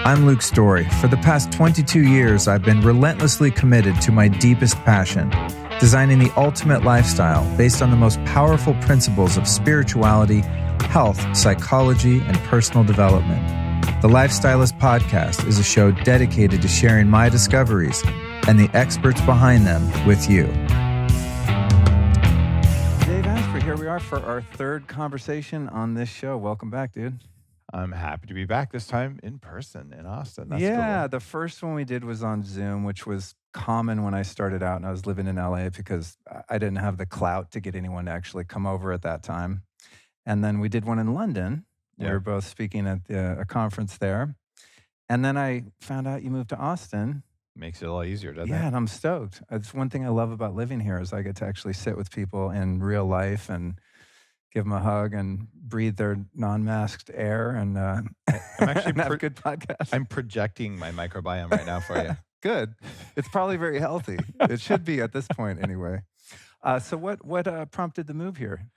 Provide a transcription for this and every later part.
I'm Luke Story. For the past 22 years, I've been relentlessly committed to my deepest passion, designing the ultimate lifestyle based on the most powerful principles of spirituality, health, psychology, and personal development. The Lifestylist Podcast is a show dedicated to sharing my discoveries and the experts behind them with you. Dave Asprey, here we are for our third conversation on this show. Welcome back, dude. I'm happy to be back, this time in person in Austin. That's cool. cool. The first one we did was on Zoom, which was common when I started out and I was living in LA because I didn't have the clout to get anyone to actually come over at that time. And then we did one in London. We were both speaking at a conference there. And then I found out you moved to Austin. Makes it a lot easier, doesn't it? Yeah, and I'm stoked. It's one thing I love about living here is I get to actually sit with people in real life and give them a hug and breathe their non-masked air and I'm actually have a good podcast. I'm projecting my microbiome right now for you. Good. It's probably very healthy. It should be at this point anyway. So what prompted the move here?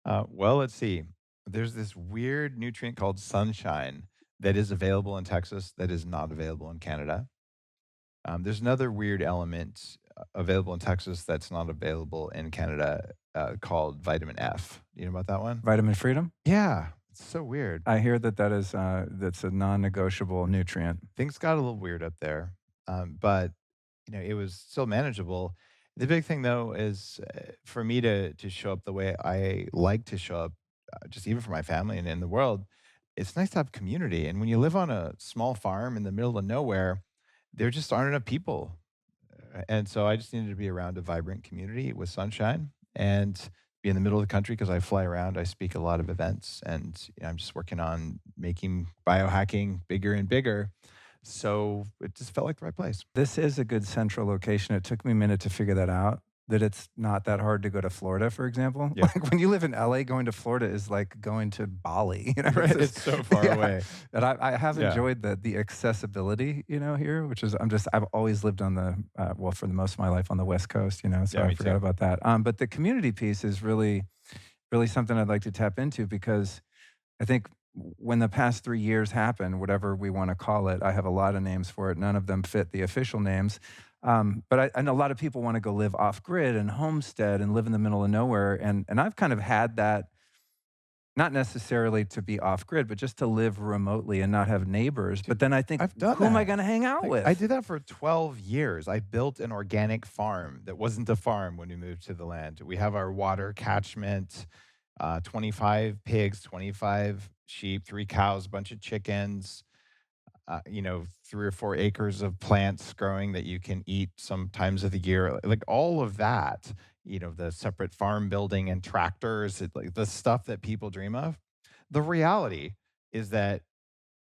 Well, let's see. There's this weird nutrient called sunshine that is available in Texas that is not available in Canada. There's another weird element available in Texas that's not available in Canada called vitamin F. You know about that one? Vitamin freedom? Yeah. It's so weird. I hear that's a non-negotiable nutrient. Things got a little weird up there, but it was still manageable. The big thing, though, is for me to show up the way I like to show up, just even for my family and in the world. It's nice to have community, and when you live on a small farm in the middle of nowhere, there just aren't enough people, and so I just needed to be around a vibrant community with sunshine and be in the middle of the country because I fly around. I speak at a lot of events, and I'm just working on making biohacking bigger and bigger. So it just felt like the right place. This is a good central location. It took me a minute to figure that out, that it's not that hard to go to Florida, for example. Yeah. Like when you live in LA, going to Florida is like going to Bali. Right? It's so far away. And I have enjoyed the accessibility, here, which is I've always lived on the, for the most of my life on the West Coast, so I forgot about that. But the community piece is really, really something I'd like to tap into because I think when the past 3 years happened, whatever we want to call it, I have a lot of names for it. None of them fit the official names. But I know a lot of people want to go live off grid and homestead and live in the middle of nowhere. And I've kind of had that, not necessarily to be off grid, but just to live remotely and not have neighbors. But then I think, who am I going to hang out with? I did that for 12 years. I built an organic farm that wasn't a farm when we moved to the land. We have our water catchment, 25 pigs, 25 sheep, 3 cows, a bunch of chickens, 3 or 4 acres of plants growing that you can eat some times of the year. Like all of that, the separate farm building and tractors, like the stuff that people dream of. The reality is that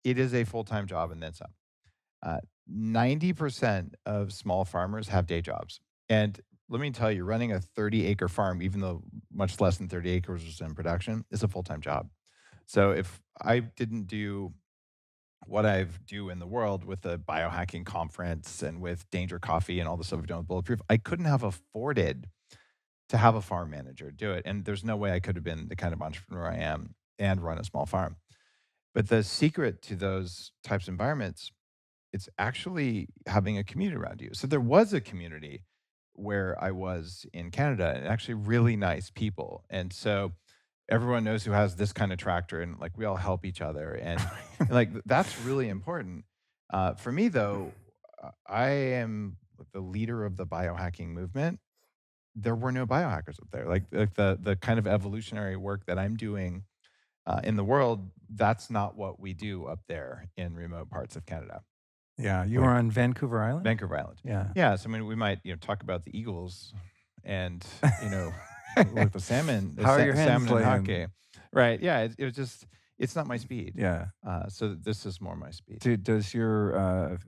it is a full-time job and then some. 90% of small farmers have day jobs. And let me tell you, running a 30-acre farm, even though much less than 30 acres is in production, is a full-time job. So if I didn't do what I do in the world with the biohacking conference and with Danger Coffee and all the stuff we've done with Bulletproof, I couldn't have afforded to have a farm manager do it. And there's no way I could have been the kind of entrepreneur I am and run a small farm. But the secret to those types of environments, it's actually having a community around you. So there was a community where I was in Canada and actually really nice people. And so everyone knows who has this kind of tractor and like we all help each other. And like that's really important. For me though, I am the leader of the biohacking movement. There were no biohackers up there. Like the kind of evolutionary work that I'm doing in the world, that's not what we do up there in remote parts of Canada. Yeah, you were on Vancouver Island? Vancouver Island. Yeah. Yeah, so I mean, we might talk about the Eagles and, with the salmon. How are your hands salmon and laying? hockey. Right, yeah, it was just, it's not my speed. Yeah. So this is more my speed. Does your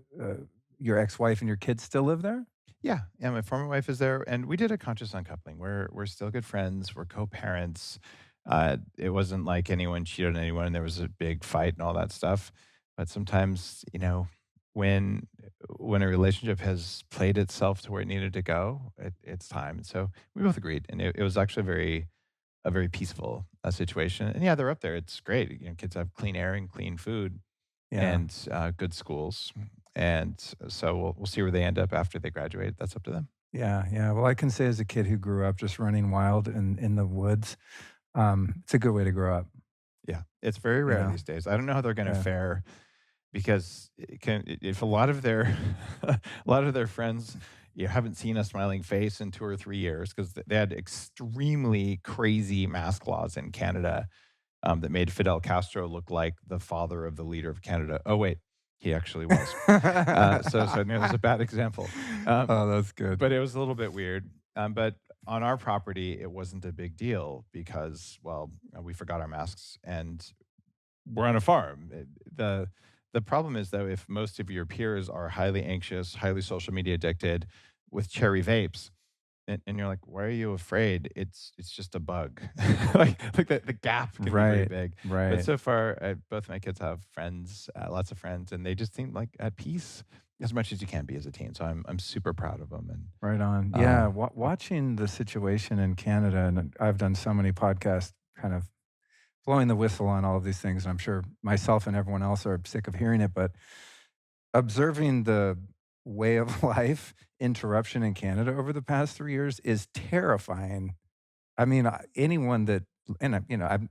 ex-wife and your kids still live there? Yeah, my former wife is there, and we did a conscious uncoupling. We're still good friends. We're co-parents. It wasn't like anyone cheated on anyone, and there was a big fight and all that stuff. But sometimes, when a relationship has played itself to where it needed to go, it's time. And so we both agreed, and it was actually a very peaceful situation. And yeah, they're up there. It's great. Kids have clean air and clean food. Yeah. and good schools. And so we'll see where they end up after they graduate. That's up to them. Yeah, yeah. Well, I can say as a kid who grew up just running wild in the woods, it's a good way to grow up, Yeah, it's very you rare know? these days. I don't know how they're going to Yeah. fare because if a lot of their a lot of their friends you haven't seen a smiling face in 2 or 3 years because they had extremely crazy mask laws in Canada that made Fidel Castro look like the father of the leader of Canada. Oh wait, he actually was. So no, it was a bad example. Um, Oh, that's good. but it was a little bit weird. But on our property, it wasn't a big deal because, well, we forgot our masks and we're on a farm. The problem is though, if most of your peers are highly anxious, highly social media addicted with cherry vapes, and you're like, "Why are you afraid? It's just a bug." Like the gap can be very Right, big. But right. so far, both my kids have friends, lots of friends, and they just seem like at peace as much as you can be as a teen. So I'm super proud of them. And Right on. Yeah, uh, watching the situation in Canada, and I've done so many podcasts kind of blowing the whistle on all of these things, and I'm sure myself and everyone else are sick of hearing it, but observing the way of life interruption in Canada over the past 3 years is terrifying. I mean, anyone that and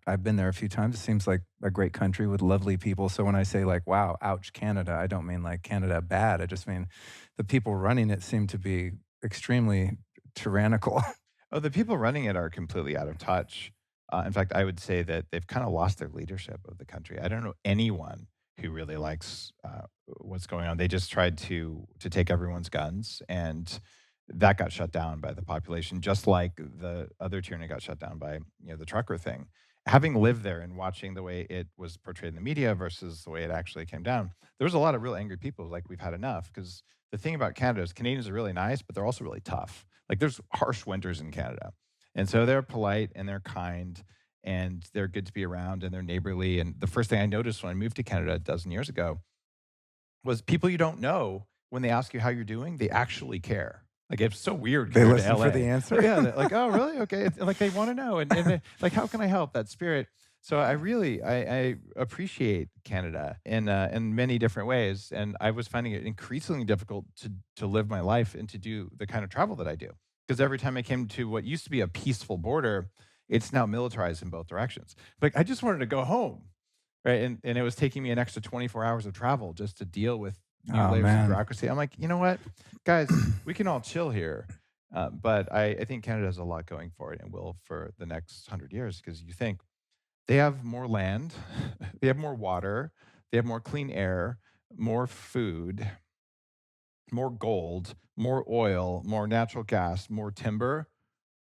I've been there a few times. It seems like a great country with lovely people. So when I say like, "Wow, ouch, Canada," I don't mean like Canada bad. I just mean the people running it seem to be extremely tyrannical. oh, the people running it are completely out of touch. In fact, I would say that they've kind of lost their leadership of the country. I don't know anyone who really likes what's going on. They just tried to take everyone's guns, and that got shut down by the population, just like the other tyranny got shut down by the trucker thing. Having lived there and watching the way it was portrayed in the media versus the way it actually came down, there was a lot of real angry people. Like we've had enough because the thing about Canada is Canadians are really nice, but they're also really tough. Like there's harsh winters in Canada. And so they're polite and they're kind and they're good to be around and they're neighborly. And the first thing I noticed when I moved to Canada a dozen years ago was people you don't know, when they ask you how you're doing, they actually care. Like it's so weird They compared to listen for LA. the Oh answer. yeah, they're like, oh really? Okay. Like they want to know. And like, how can I help that spirit? So I appreciate Canada in many different ways. And I was finding it increasingly difficult to live my life and to do the kind of travel that I do. Because every time I came to what used to be a peaceful border, it's now militarized in both directions. Like I just wanted to go home. Right, and it was taking me an extra 24 hours of travel just to deal with new Oh, layers of man. bureaucracy. I'm like, "You know what? Guys, we can all chill here." But I think Canada has a lot going for it and will for the next 100 years because you think they have more land, they have more water, they have more clean air, more food, more gold, more oil, more natural gas, more timber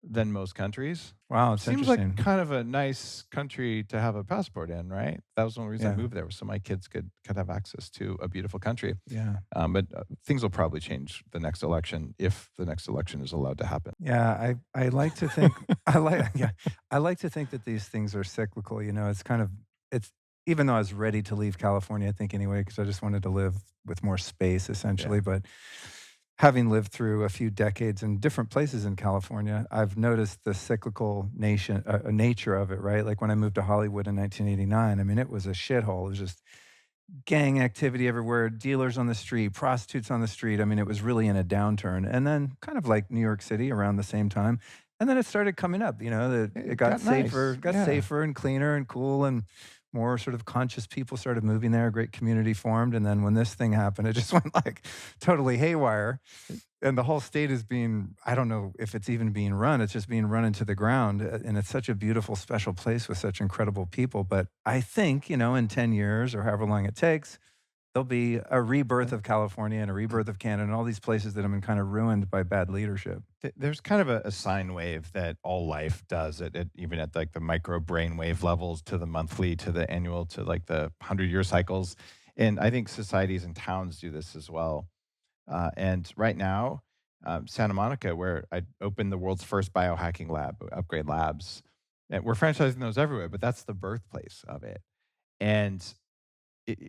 than most countries. Wow, it's Seems like interesting. kind of a nice country to have a passport in, right? That was one reason I Yeah, moved there, was so my kids could have access to a beautiful country. yeah. But things will probably change the next election if the next election is allowed to happen. Yeah, I like to think I like yeah, I like to think that these things are cyclical, it's kind of it's even though I was ready to leave California, I think anyway, because I just wanted to live with more space Yeah. essentially, but having lived through a few decades in different places in California, I've noticed the cyclical nature of it, right? Like when I moved to Hollywood in 1989, I mean, it was a shithole. It was just gang activity everywhere, dealers on the street, prostitutes on the street. I mean, it was really in a downturn. And then kind of like New York City around the same time. And then it started coming up, that it It got got nice. got Yeah. safer and cleaner and cool and more sort of conscious people started moving there, a great community formed. And then when this thing happened, it just went like totally haywire. And the whole state is being I don't know if it's even being run, it's just being run into the ground, and it's such a beautiful, special place with such incredible people, but I think, in 10 years or however long it takes, there'll be a rebirth of California and a rebirth of Canada and all these places that have been kinda ruined by bad leadership. There's kind of a sine wave that all life does even at like the micro brain wave levels to the monthly to the annual to like the 100-year cycles. And I think societies and towns do this as well. And right now, Santa Monica, where I opened the world's first biohacking lab, Upgrade Labs, and we're franchising those everywhere, but that's the birthplace of it. And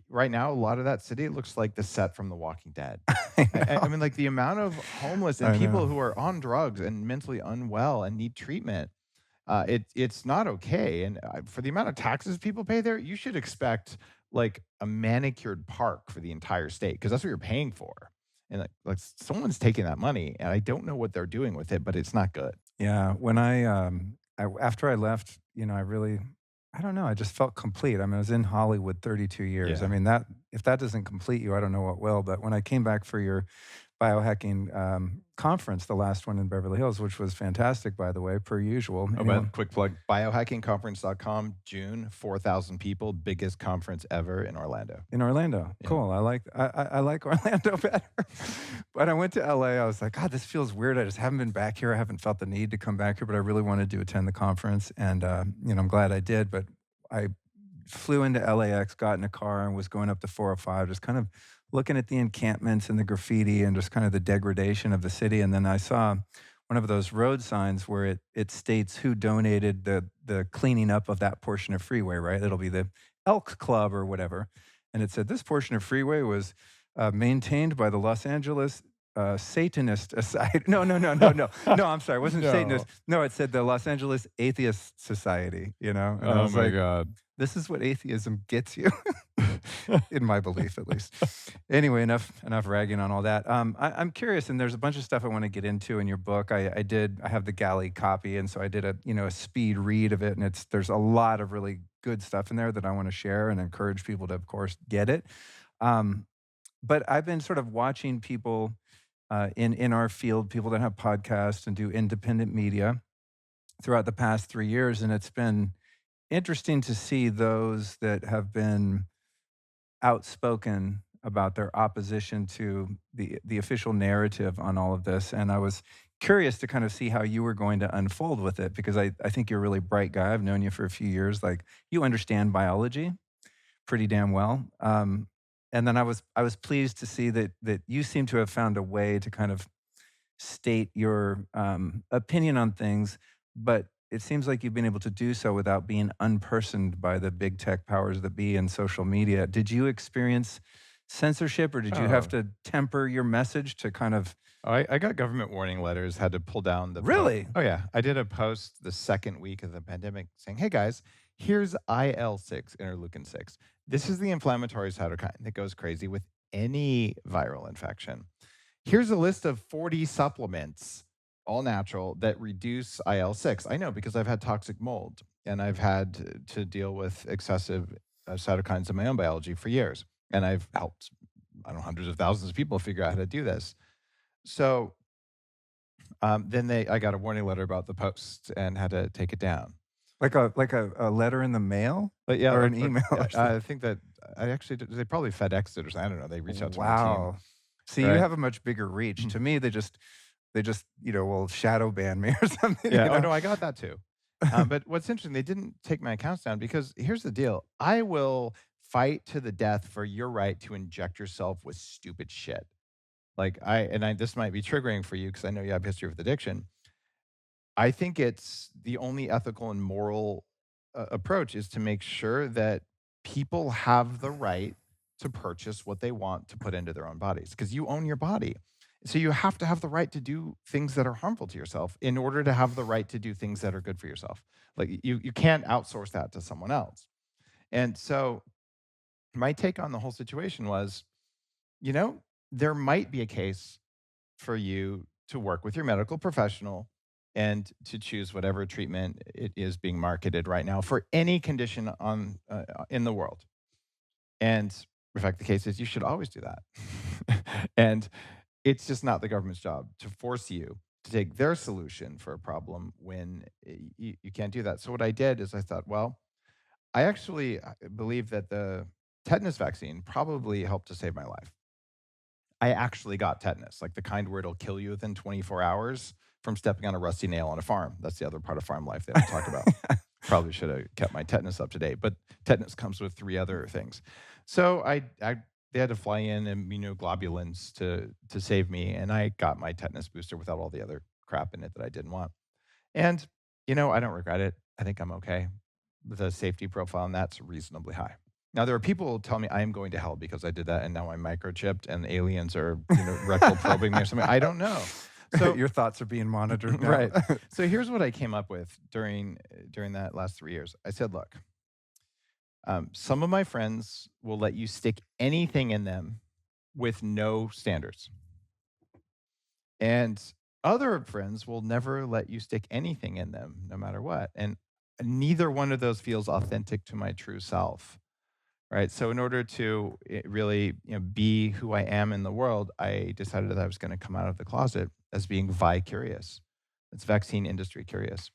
right now, a lot of that city looks like the set from The Walking Dead. I I know. mean, like the amount of homeless and I people know. who are on drugs and mentally unwell and need treatment. It's not okay. And for the amount of taxes people pay there, you should expect like a manicured park for the entire state because that's what you're paying for. And like someone's taking that money, and I don't know what they're doing with it, but it's not good. Yeah, when I after I left, I really I don't know, I just felt complete. I mean, I was in Hollywood 32 years. I Yeah. mean, that if that doesn't complete you, I don't know what will, but when I came back for your biohacking, conference, the last one in Beverly Hills, which was fantastic, by the way, per usual. Oh, but quick plug, biohackingconference.com, June, 4,000 people, biggest conference ever in Orlando. In Orlando. Yeah. Cool. I like Orlando better. But I went to LA. I was like, God, this feels weird. I just haven't been back here. I haven't felt the need to come back here, but I really wanted to attend the conference. And, I'm glad I did. But I flew into LAX, got in a car, and was going up to 405, just kind of looking at the encampments and the graffiti and just kind of the degradation of the city. And then I saw one of those road signs where it states who donated the cleaning up of that portion of freeway, right? It'll be the Elk Club or whatever. And it said this portion of freeway was maintained by the Los Angeles Satanist Society. No, no, no, no, no, no. I'm sorry, it wasn't No. Satanist. No, it said the Los Angeles Atheist Society. And I Oh was my like, God. this is what atheism gets you, in my belief, at least. Anyway, enough ragging on all that. I'm curious, and there's a bunch of stuff I want to get into in your book. I have the galley copy, and so I did a speed read of it, and there's a lot of really good stuff in there that I want to share and encourage people to, of course, get it. Um, but I've been sort of watching people in our field, people that have podcasts and do independent media throughout the past 3 years, and it's been interesting to see those that have been outspoken about their opposition to the official narrative on all of this. And I was curious to kind of see how you were going to unfold with it because I think you're a really bright guy. I've known you for a few years. Like you understand biology pretty damn well. And then I was pleased to see that you seem to have found a way to kind of state your opinion on things, but it seems like you've been able to do so without being unpersoned by the big tech powers that be in social media. Did you experience censorship or did you have Oh. to temper your message to kind of I got government warning letters, had to pull down the post. really? Oh, yeah. I did a post the second week of the pandemic saying, hey guys, here's IL-6, interleukin 6. This is the inflammatory cytokine that goes crazy with any viral infection. Here's a list of 40 supplements, all natural, that reduce IL-6. I know because I've had toxic mold and I've had to deal with excessive cytokines in my own biology for years. And I've helped, I don't know, hundreds of thousands of people figure out how to do this. So then I got a warning letter about the post and had to take it down. Like a letter in the mail But yeah, or an email yeah, or something? I think that I actually they probably FedExed it or something. I don't know. They reached out to my team, Wow. See, you right? have a much bigger reach. To me, they just will shadow ban me or something, Yeah. Oh no, I got that too. But what's interesting, they didn't take my accounts down because here's the deal: I will fight to the death for your right to inject yourself with stupid shit. Like this might be triggering for you because I know you have a history with addiction. I think it's the only ethical and moral approach is to make sure that people have the right to purchase what they want to put into their own bodies because you own your body. So you have to have the right to do things that are harmful to yourself in order to have the right to do things that are good for yourself. Like you can't outsource that to someone else. And so my take on the whole situation was, you know, there might be a case for you to work with your medical professional and to choose whatever treatment it is being marketed right now for any condition on in the world. And in fact, the case is you should always do that. And it's just not the government's job to force you to take their solution for a problem when you can't do that. So what I did is I thought, well, I actually believe that the tetanus vaccine probably helped to save my life. I actually got tetanus, like the kind where it'll kill you within 24 hours from stepping on a rusty nail on a farm. That's the other part of farm life they don't talk about. Probably should have kept my tetanus up to date, but tetanus comes with 3 other things. So they had to fly in immunoglobulins to save me, and I got my tetanus booster without all the other crap in it that I didn't want. And I don't regret it. I think I'm okay. The safety profile on that's reasonably high. Now there are people who tell me I am going to hell because I did that, and now I'm microchipped, and aliens are rectal probing me or something. I don't know. So Your thoughts are being monitored now. right. So here's what I came up with during that last 3 years. I said, look, Some of my friends will let you stick anything in them with no standards. And other friends will never let you stick anything in them, no matter what. And neither one of those feels authentic to my true self. Right. So in order to really, be who I am in the world, I decided that I was going to come out of the closet as being curious. It's vaccine industry curious,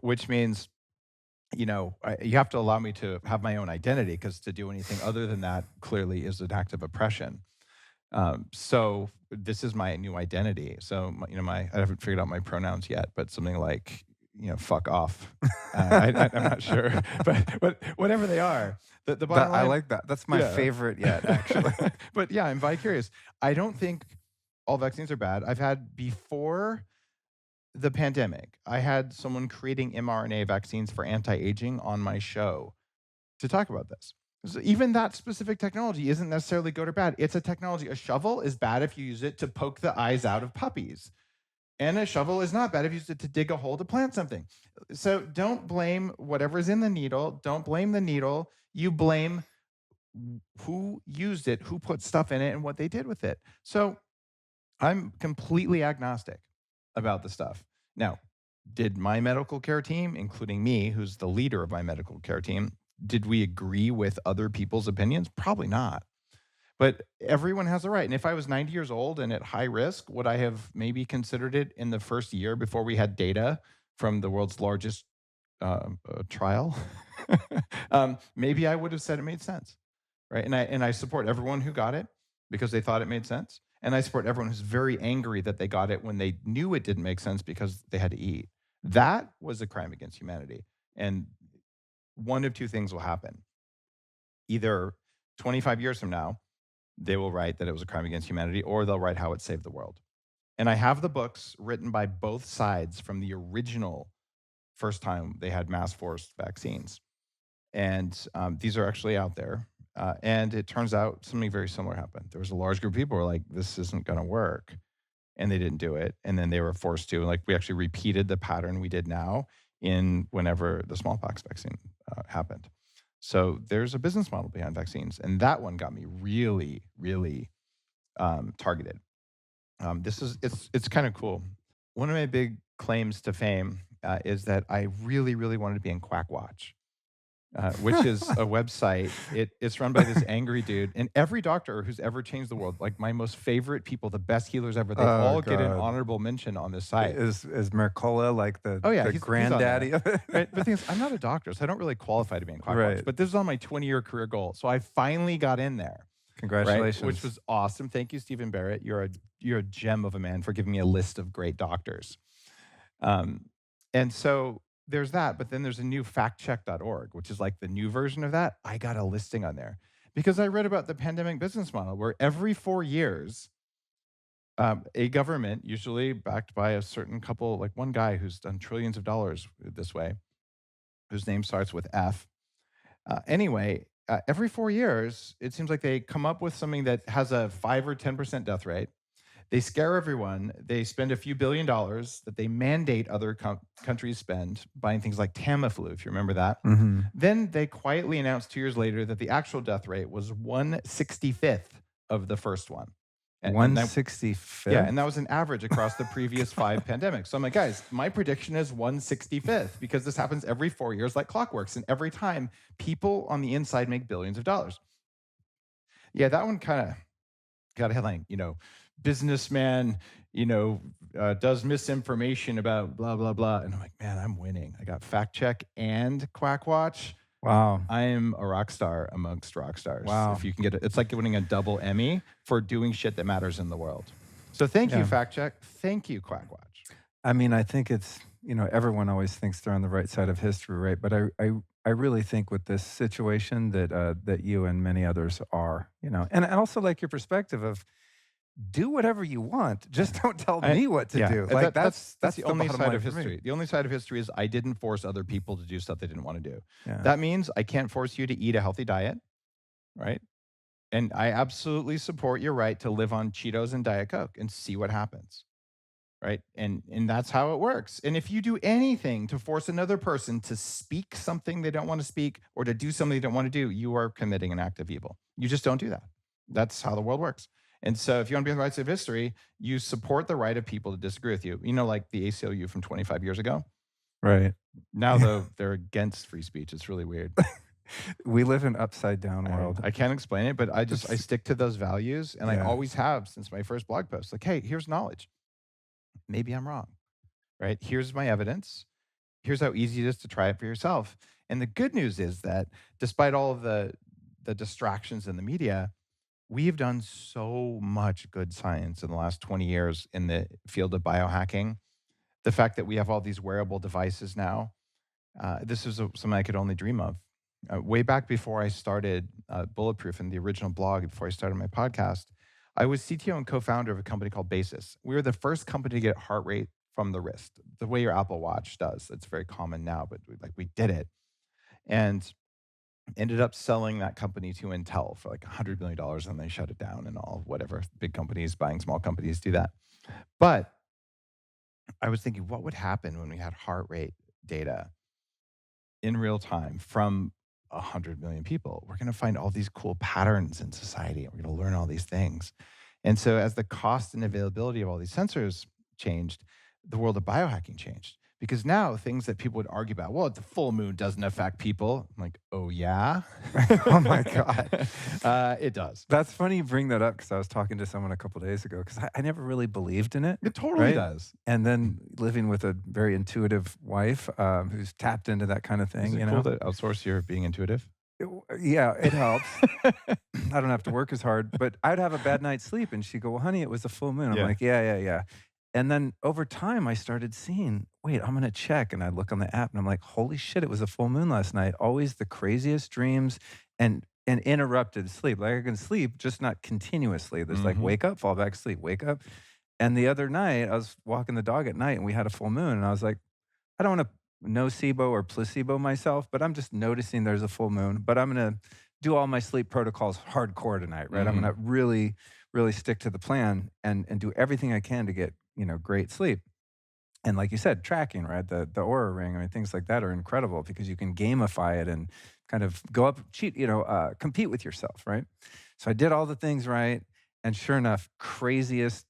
which means, you have to allow me to have my own identity, because to do anything other than that clearly is an act of oppression. So this is my new identity. So, I haven't figured out my pronouns yet, but something like, fuck off. I'm not sure, but whatever they are, the bottom That I line, like that. That's my yeah. favorite yet, actually. But yeah, I'm bi-curious. I don't think all vaccines are bad. I've had before the pandemic, I had someone creating mRNA vaccines for anti-aging on my show to talk about this. So even that specific technology isn't necessarily good or bad. It's a technology. A shovel is bad if you use it to poke the eyes out of puppies. And a shovel is not bad if you use it to dig a hole to plant something. So don't blame whatever's in the needle. Don't blame the needle. You blame who used it, who put stuff in it, and what they did with it. So I'm completely agnostic about the stuff. Now, did my medical care team, including me, who's the leader of my medical care team, did we agree with other people's opinions? Probably not. But everyone has a right. And if I was 90 years old and at high risk, would I have maybe considered it in the first year before we had data from the world's largest trial? Maybe I would have said it made sense, right? And I support everyone who got it because they thought it made sense, and I support everyone who's very angry that they got it when they knew it didn't make sense because they had to eat. That was a crime against humanity, and one of two things will happen: either 25 years from now, they will write that it was a crime against humanity, or they'll write how it saved the world. And I have the books written by both sides from the original first time they had mass forced vaccines. And these are actually out there. And it turns out something very similar happened. There was a large group of people who were like, this isn't going to work. And they didn't do it. And then they were forced to. Like, we actually repeated the pattern we did now in whenever the smallpox vaccine happened. So there's a business model behind vaccines. And that one got me really, really targeted. It's kind of cool. One of my big claims to fame is that I really, really wanted to be in Quackwatch, which is a website. It's run by this angry dude, and every doctor who's ever changed the world, like my most favorite people, the best healers ever, they Oh, all get an God. honorable mention on this site. Is Mercola like Oh yeah, the he's on granddaddy there. of it? Right? But the thing is, I'm not a doctor, so I don't really qualify to be in Quackwatch. Right. But this is on my 20-year career goal, so I finally got in there. Right, which Congratulations. was awesome. Thank you, Stephen Barrett. You're a gem of a man for giving me a list of great doctors. And so there's that, but then there's a new factcheck.org, which is like the new version of that. I got a listing on there because I read about the pandemic business model where every 4 years, a government, usually backed by a certain couple, like one guy who's done trillions of dollars this way, whose name starts with F. Anyway, every 4 years, it seems like they come up with something that has a 5 or 10% death rate. They scare everyone. They spend a few $billion that they mandate other countries spend buying things like Tamiflu, if you remember that. Mm-hmm. Then they quietly announced 2 years later that the actual death rate was 1/65th of the first one. And that, 165th? yeah, and that was an average across the previous 5 pandemics. So I'm like, guys, my prediction is 1/65th because this happens every 4 years like clockworks. And every time, people on the inside make billions of dollars. Yeah, that one kind of got a headline, businessman, does misinformation about blah, blah, blah. And I'm like, man, I'm winning. I got fact check and Quackwatch. Wow. I am a rock star amongst rock stars. Wow. If you can get it, it's like winning a double Emmy for doing shit that matters in the world. So thank you, fact check. Thank you, Quackwatch. I mean, I think it's, everyone always thinks they're on the right side of history, right? But I really think with this situation that you and many others are, and I also like your perspective of do whatever you want. Just don't tell me what to do. Like that's the only bottom side line of for me. history. The only side of history is I didn't force other people to do stuff they didn't want to do. Yeah. That means I can't force you to eat a healthy diet, right? And I absolutely support your right to live on Cheetos and Diet Coke and see what happens. right? And that's how it works. And if you do anything to force another person to speak something they don't want to speak or to do something they don't want to do, you are committing an act of evil. You just don't do that. That's how the world works. And so if you want to be on the right side of history, you support the right of people to disagree with you. You know, like the ACLU from 25 years ago. Right. Now, though, they're against free speech. It's really weird. We live in upside down world. I can't explain it, but I stick to those values, and I Yeah. always have since my first blog post. Like, hey, here's knowledge. Maybe I'm wrong, right? Here's my evidence. Here's how easy it is to try it for yourself. And the good news is that despite all of the distractions in the media, we've done so much good science in the last 20 years in the field of biohacking. The fact that we have all these wearable devices now, this is something I could only dream of. Way back before I started Bulletproof and the original blog, before I started my podcast, I was CTO and co-founder of a company called Basis. We were the first company to get heart rate from the wrist, the way your Apple Watch does. It's very common now, but we did it, and ended up selling that company to Intel for like $100 million, and they shut it down and all whatever. Big companies buying small companies do that. But I was thinking, what would happen when we had heart rate data in real time from 100 million people? We're going to find all these cool patterns in society, and we're going to learn all these things. And so as the cost and availability of all these sensors changed, the world of biohacking changed. Because now things that people would argue about, well, the full moon doesn't affect people. I'm like, oh, yeah? Oh my God. It does. That's funny you bring that up because I was talking to someone a couple days ago because I never really believed in it. It totally right? does. And then living with a very intuitive wife who's tapped into that kind of thing, Is it you cool know? to outsource your being intuitive? Yeah, it helps. I don't have to work as hard, but I'd have a bad night's sleep and she'd go, well, honey, it was a full moon. I'm Yeah. like, yeah. And then over time, I started seeing, wait, I'm going to check. And I look on the app and I'm like, holy shit, it was a full moon last night. Always the craziest dreams and interrupted sleep. Like I can sleep, just not continuously. There's like wake up, fall back, sleep, wake up. And the other night, I was walking the dog at night and we had a full moon. And I was like, I don't want to nocebo or placebo myself, but I'm just noticing there's a full moon. But I'm going to do all my sleep protocols hardcore tonight, right? I'm going to really, really stick to the plan and do everything I can to get, great sleep. And like you said, tracking, right? The Aura Ring, I mean, things like that are incredible because you can gamify it and kind of go up, cheat, compete with yourself, right? So I did all the things right. And sure enough, craziest,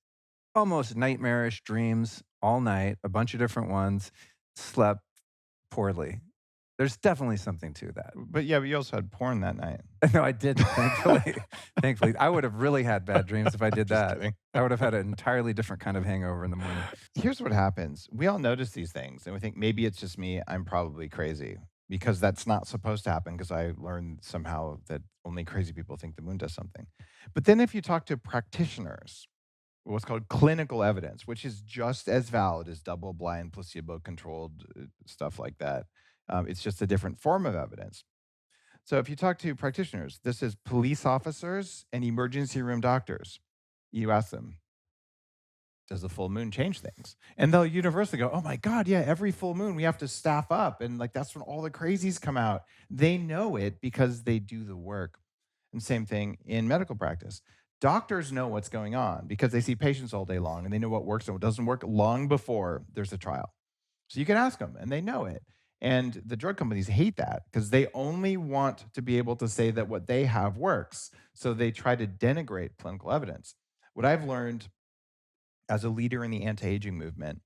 almost nightmarish dreams all night, a bunch of different ones, slept poorly. There's definitely something to that. But yeah, but you also had porn that night. No, I didn't, thankfully. Thankfully. I would have really had bad dreams if I did Just that. kidding. I would have had an entirely different kind of hangover in the morning. Here's what happens. We all notice these things and we think maybe it's just me. I'm probably crazy because that's not supposed to happen because I learned somehow that only crazy people think the moon does something. But then if you talk to practitioners, what's called clinical evidence, which is just as valid as double blind, placebo controlled stuff like that. It's just a different form of evidence. So if you talk to practitioners, this is police officers and emergency room doctors. You ask them, does the full moon change things? And they'll universally go, oh my God, yeah, every full moon we have to staff up. And like that's when all the crazies come out. They know it because they do the work. And same thing in medical practice. Doctors know what's going on because they see patients all day long and they know what works and what doesn't work long before there's a trial. So you can ask them and they know it. And the drug companies hate that because they only want to be able to say that what they have works. So they try to denigrate clinical evidence. What I've learned as a leader in the anti-aging movement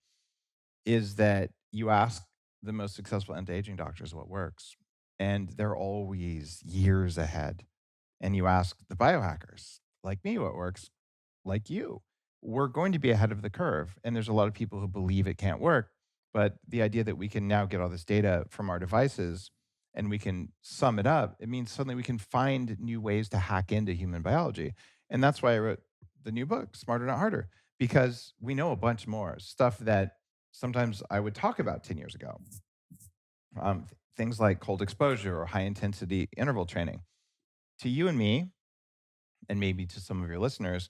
is that you ask the most successful anti-aging doctors what works, and they're always years ahead. And you ask the biohackers like me what works, like you, we're going to be ahead of the curve. And there's a lot of people who believe it can't work. But the idea that we can now get all this data from our devices and we can sum it up, it means suddenly we can find new ways to hack into human biology. And that's why I wrote the new book, Smarter Not Harder, because we know a bunch more stuff that sometimes I would talk about 10 years ago. Things like cold exposure or high intensity interval training. To you and me, and maybe to some of your listeners,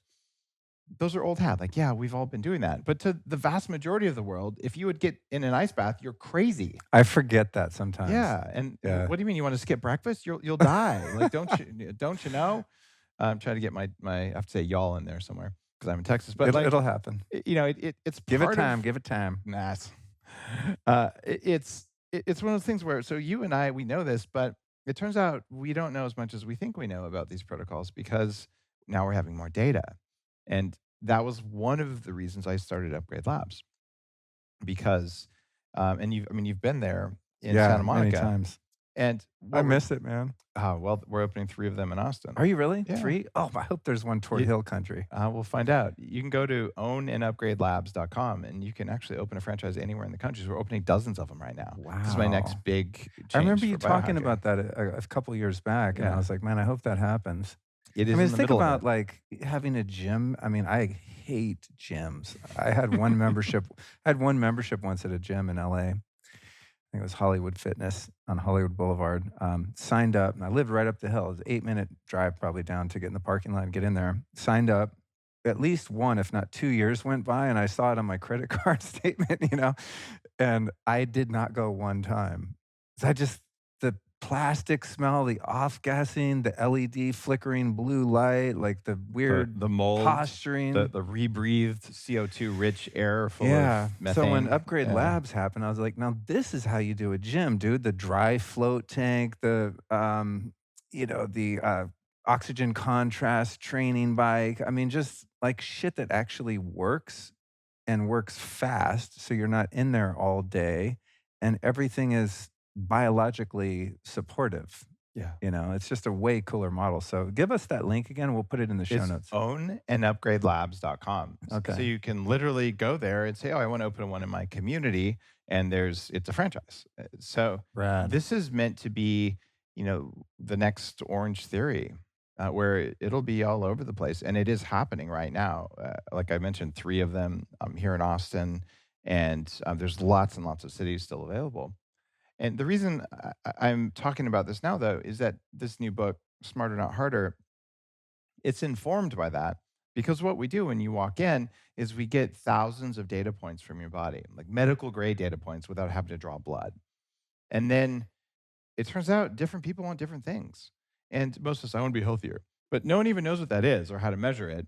those are old hat. Like, yeah, we've all been doing that. But to the vast majority of the world, if you would get in an ice bath, you're crazy. I forget that sometimes. Yeah. And Yeah. what do you mean you want to skip breakfast? You'll die. Like, don't you know? I'm trying to get my I have to say y'all in there somewhere. because I'm in Texas. But It'll like, happen. it's Give it part time. of Give it time. NAS. It's one of those things where so you and I we know this, but it turns out we don't know as much as we think we know about these protocols because now we're having more data, and that was one of the reasons I started Upgrade Labs because, and you've been there in Yeah, Santa many Monica, times. and I what we're miss it, man. well, we're opening 3 of them in Austin. Are you really? Yeah. 3? Oh, I hope there's one toward You Hill Country. we'll find out. You can go to ownandupgradelabs.com, and you can actually open a franchise anywhere in the country. So we're opening dozens of them right now. This is my next Wow. big I remember change you for talking biohacking. about that a couple years back, and I Yeah. was like, "Man, I hope that happens." It I is mean, in just the think middle of it. about, like, having a gym. I mean, I hate gyms. I had one membership once at a gym in LA. I think it was Hollywood Fitness on Hollywood Boulevard. Signed up, and I lived right up the hill. It was an 8-minute drive probably down to get in the parking lot and get in there. Signed up. At least 1, if not 2 years went by, and I saw it on my credit card statement, and I did not go one time. 'Cause I just the plastic smell, the off-gassing, the LED flickering blue light, like, the weird The mold, the posturing. the rebreathed CO2 rich air full Yeah. of So when methane. Upgrade Yeah. Labs happened, I was like, "Now this is how you do a gym, dude. The dry float tank, the oxygen contrast training bike. I mean, just like shit that actually works and works fast, so you're not in there all day, and everything is biologically supportive. Yeah. It's just a way cooler model. So give us that link again. We'll put it in the show It's notes. ownandupgradelabs.com. So Okay. you can literally go there and say, "Oh, I want to open one in my community," and it's a franchise. So Rad. this is meant to be, the next Orange Theory, where it'll be all over the place, and it is happening right now. Like I mentioned, 3 of them here in Austin, and there's lots and lots of cities still available. And the reason I'm talking about this now, though, is that this new book, Smarter Not Harder, it's informed by that because what we do when you walk in is we get thousands of data points from your body, like medical grade data points without having to draw blood. And then it turns out different people want different things. And most of us, I want to be healthier, but no one even knows what that is or how to measure it.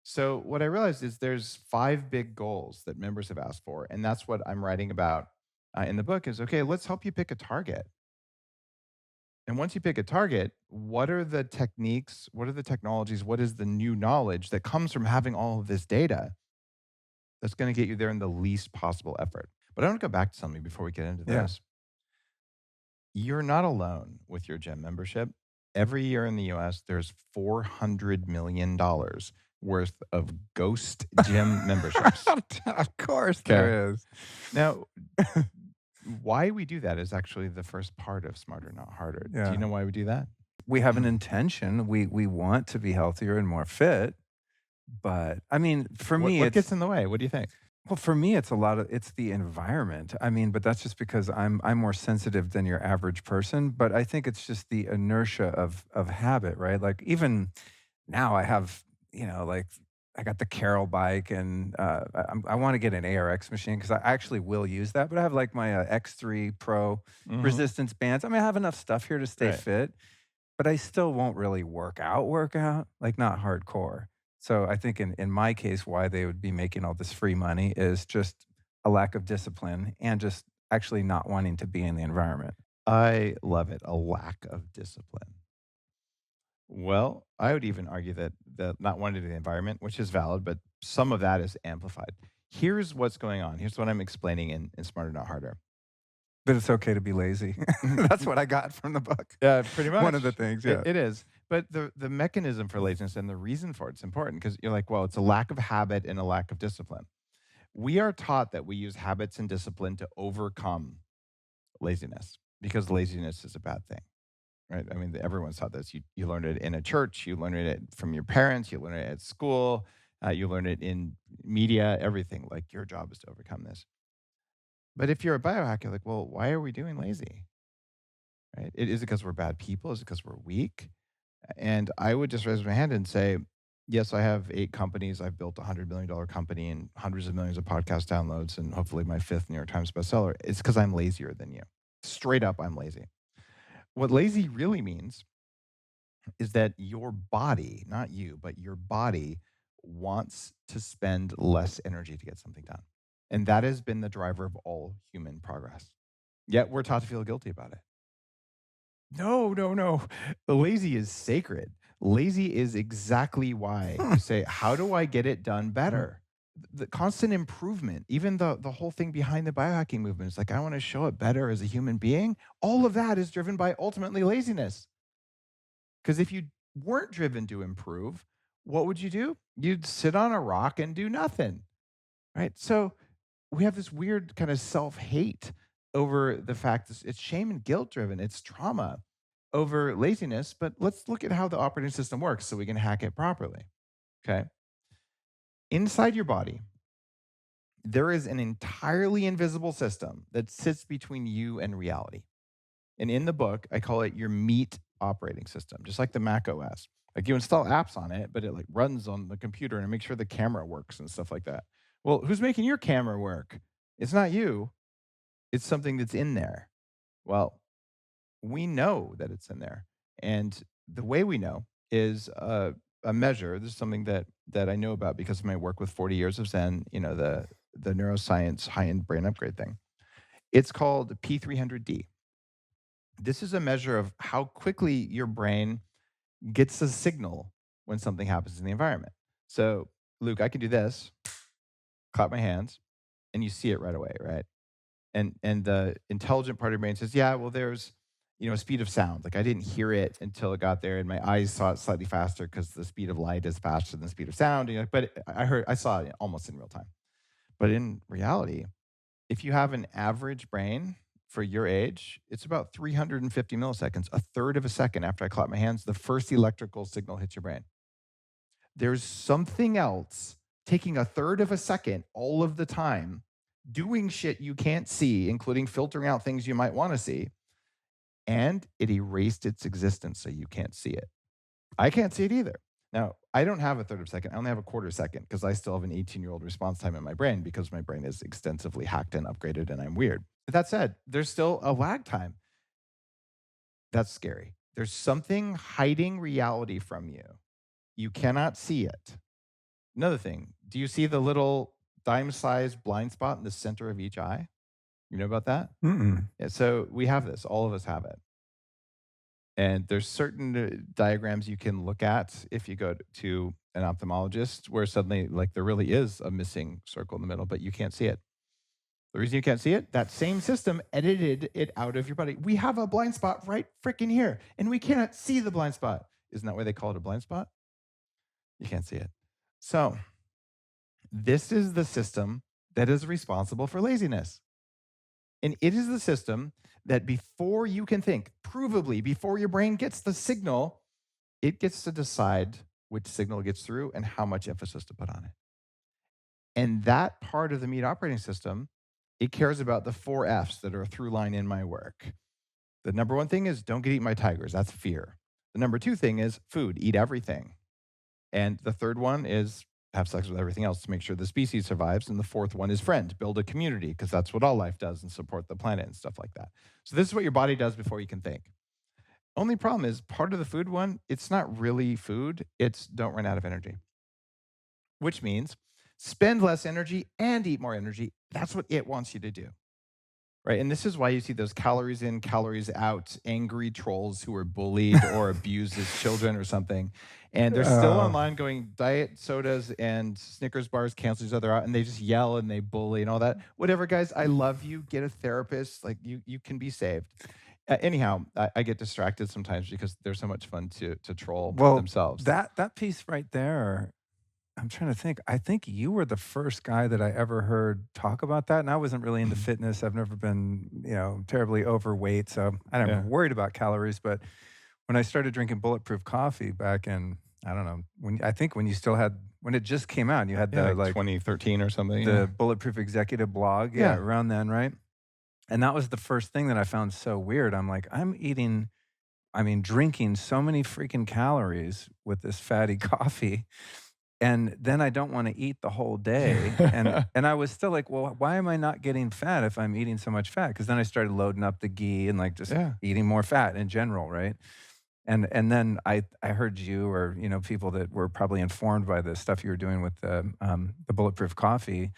So what I realized is there's 5 big goals that members have asked for. And that's what I'm writing about in the book is, okay, let's help you pick a target. And once you pick a target, what are the techniques? What are the technologies? What is the new knowledge that comes from having all of this data that's going to get you there in the least possible effort? But I want to go back to something before we get into Yeah. this. You're not alone with your gym membership. Every year in the US, there's $400 million worth of ghost gym memberships. Of course Okay. there is. Now, why we do that is actually the first part of Smarter Not Harder. Do you Yeah. know why we do that? We have an intention. We want to be healthier and more fit, but I mean, for What me, what gets it's in the way? What do you think? well, for me, it's the environment. I mean, but that's just because I'm more sensitive than your average person, but I think it's just the inertia of habit, right? Like even now I have, like I got the Carol bike and I want to get an ARX machine because I actually will use that. But I have like my X3 Pro Mhm. resistance bands. I mean, I have enough stuff here to stay Right. fit, but I still won't really work out, like not hardcore. So I think in my case, why they would be making all this free money is just a lack of discipline and just actually not wanting to be in the environment. I love it. A lack of discipline. Well, I would even argue that the not wanting to the environment, which is valid, but some of that is amplified. Here's what's going on. Here's what I'm explaining in Smarter Not Harder. But it's okay to be lazy. That's what I got from the book. Yeah, pretty One of the much. things, It, yeah. it is. But the mechanism for laziness and the reason for it's important because you're like, well, it's a lack of habit and a lack of discipline. We are taught that we use habits and discipline to overcome laziness because laziness is a bad thing, right? I mean, everyone's taught this. You learn it in a church, you learn it from your parents, you learn it at school, you learn it in media, everything. Like your job is to overcome this. But if you're a biohacker, like, well, why are we doing lazy? Right? Is it because we're bad people? Is it because we're weak? And I would just raise my hand and say, yes, I have 8 companies. I've built a $100 million company and hundreds of millions of podcast downloads, and hopefully my 5th New York Times bestseller. It's because I'm lazier than you. Straight up, I'm lazy. What lazy really means is that your body, not you, but your body wants to spend less energy to get something done. And that has been the driver of all human progress. Yet we're taught to feel guilty about it. No, no, no. Lazy is sacred. Lazy is exactly why Hmm. you say, how do I get it done better? The constant improvement, even the whole thing behind the biohacking movement is like, I want to show up better as a human being. All of that is driven by ultimately laziness. Because if you weren't driven to improve, what would you do? You'd sit on a rock and do nothing, right? So we have this weird kind of self hate over the fact that it's shame and guilt driven, it's trauma over laziness. But let's look at how the operating system works so we can hack it properly. Okay. Inside your body, there is an entirely invisible system that sits between you and reality. And in the book, I call it your meat operating system, just like the Mac OS. Like you install apps on it, but it like runs on the computer and it makes sure the camera works and stuff like that. Well, who's making your camera work? It's not you. It's something that's in there. Well, we know that it's in there. And the way we know is a measure. This is something that I know about because of my work with 40 years of Zen, the neuroscience high-end brain upgrade thing. It's called P300D. This is a measure of how quickly your brain gets a signal when something happens in the environment. So, Luke, I can do this, clap my hands, and you see it right away, right? And the intelligent part of your brain says, yeah, well, there's a speed of sound. Like I didn't hear it until it got there, and my eyes saw it slightly faster because the speed of light is faster than the speed of sound. But I saw it almost in real time. But in reality, if you have an average brain for your age, it's about 350 milliseconds, a third of a second after I clap my hands, the first electrical signal hits your brain. There's something else taking a third of a second all of the time, doing shit you can't see, including filtering out things you might want to see, and it erased its existence so you can't see it. I can't see it either. Now, I don't have a third of a second. I only have a quarter second because I still have an 18-year-old response time in my brain because my brain is extensively hacked and upgraded and I'm weird. But that said, there's still a lag time. That's scary. There's something hiding reality from you. You cannot see it. Another thing, do you see the little dime-sized blind spot in the center of each eye? You know about that? Mm-mm. Yeah, so we have this. All of us have it. And there's certain diagrams you can look at if you go to an ophthalmologist where suddenly, like, there really is a missing circle in the middle, but you can't see it. The reason you can't see it, that same system edited it out of your body. We have a blind spot right freaking here, and we cannot see the blind spot. Isn't that why they call it a blind spot? You can't see it. So, this is the system that is responsible for laziness. And it is the system that before you can think, provably, before your brain gets the signal, it gets to decide which signal gets through and how much emphasis to put on it. And that part of the meat operating system, it cares about the 4 F's that are a through line in my work. The number one thing is don't get eaten by tigers. That's fear. The number two thing is food, eat everything. And the third one is have sex with everything else to make sure the species survives. And the fourth one is friend, build a community, because that's what all life does and support the planet and stuff like that. So this is what your body does before you can think. Only problem is part of the food one, it's not really food. It's don't run out of energy, which means spend less energy and eat more energy. That's what it wants you to do. Right. And this is why you see those calories in, calories out, angry trolls who are bullied or abused as children or something. And they're still Oh, online going diet sodas and Snickers bars cancel each other out and they just yell and they bully and all that. Whatever, guys, I love you. Get a therapist. Like you can be saved. Anyhow, I get distracted sometimes because they're so much fun to troll well, themselves. that piece right there, I'm trying to think. I think you were the first guy that I ever heard talk about that, and I wasn't really into Mhm. fitness. I've never been, terribly overweight, so I never Yeah. worried about calories, but when I started drinking bulletproof coffee back in, I don't know, when you still had when it just came out, you had Yeah, the, like like, 2013 or something. the Yeah. Bulletproof Executive blog, yeah, Yeah. around then, right? And that was the first thing that I found so weird. I'm like, drinking so many freaking calories with this fatty coffee, and then I don't wanna eat the whole day, and I was still like, "Well, why am I not getting fat if I'm eating so much fat?" Because then I started loading up the ghee and, like, just Yeah. eating more fat in general, right? And then I heard you or, people that were probably informed by the stuff you were doing with the bulletproof coffee,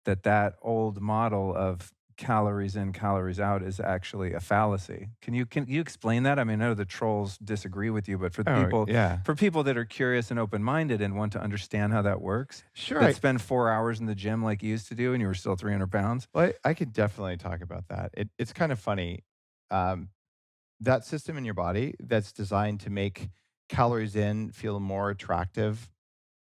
that old model of calories in, calories out is actually a fallacy. Can you explain that? I mean, I know the trolls disagree with you, but Oh, yeah. for people that are curious and open-minded and want to understand how that works, Sure, that spend 4 hours in the gym like you used to do and you were still 300 pounds? well, I could definitely talk about that. It's kind of funny. Um, that system in your body that's designed to make calories in feel more attractive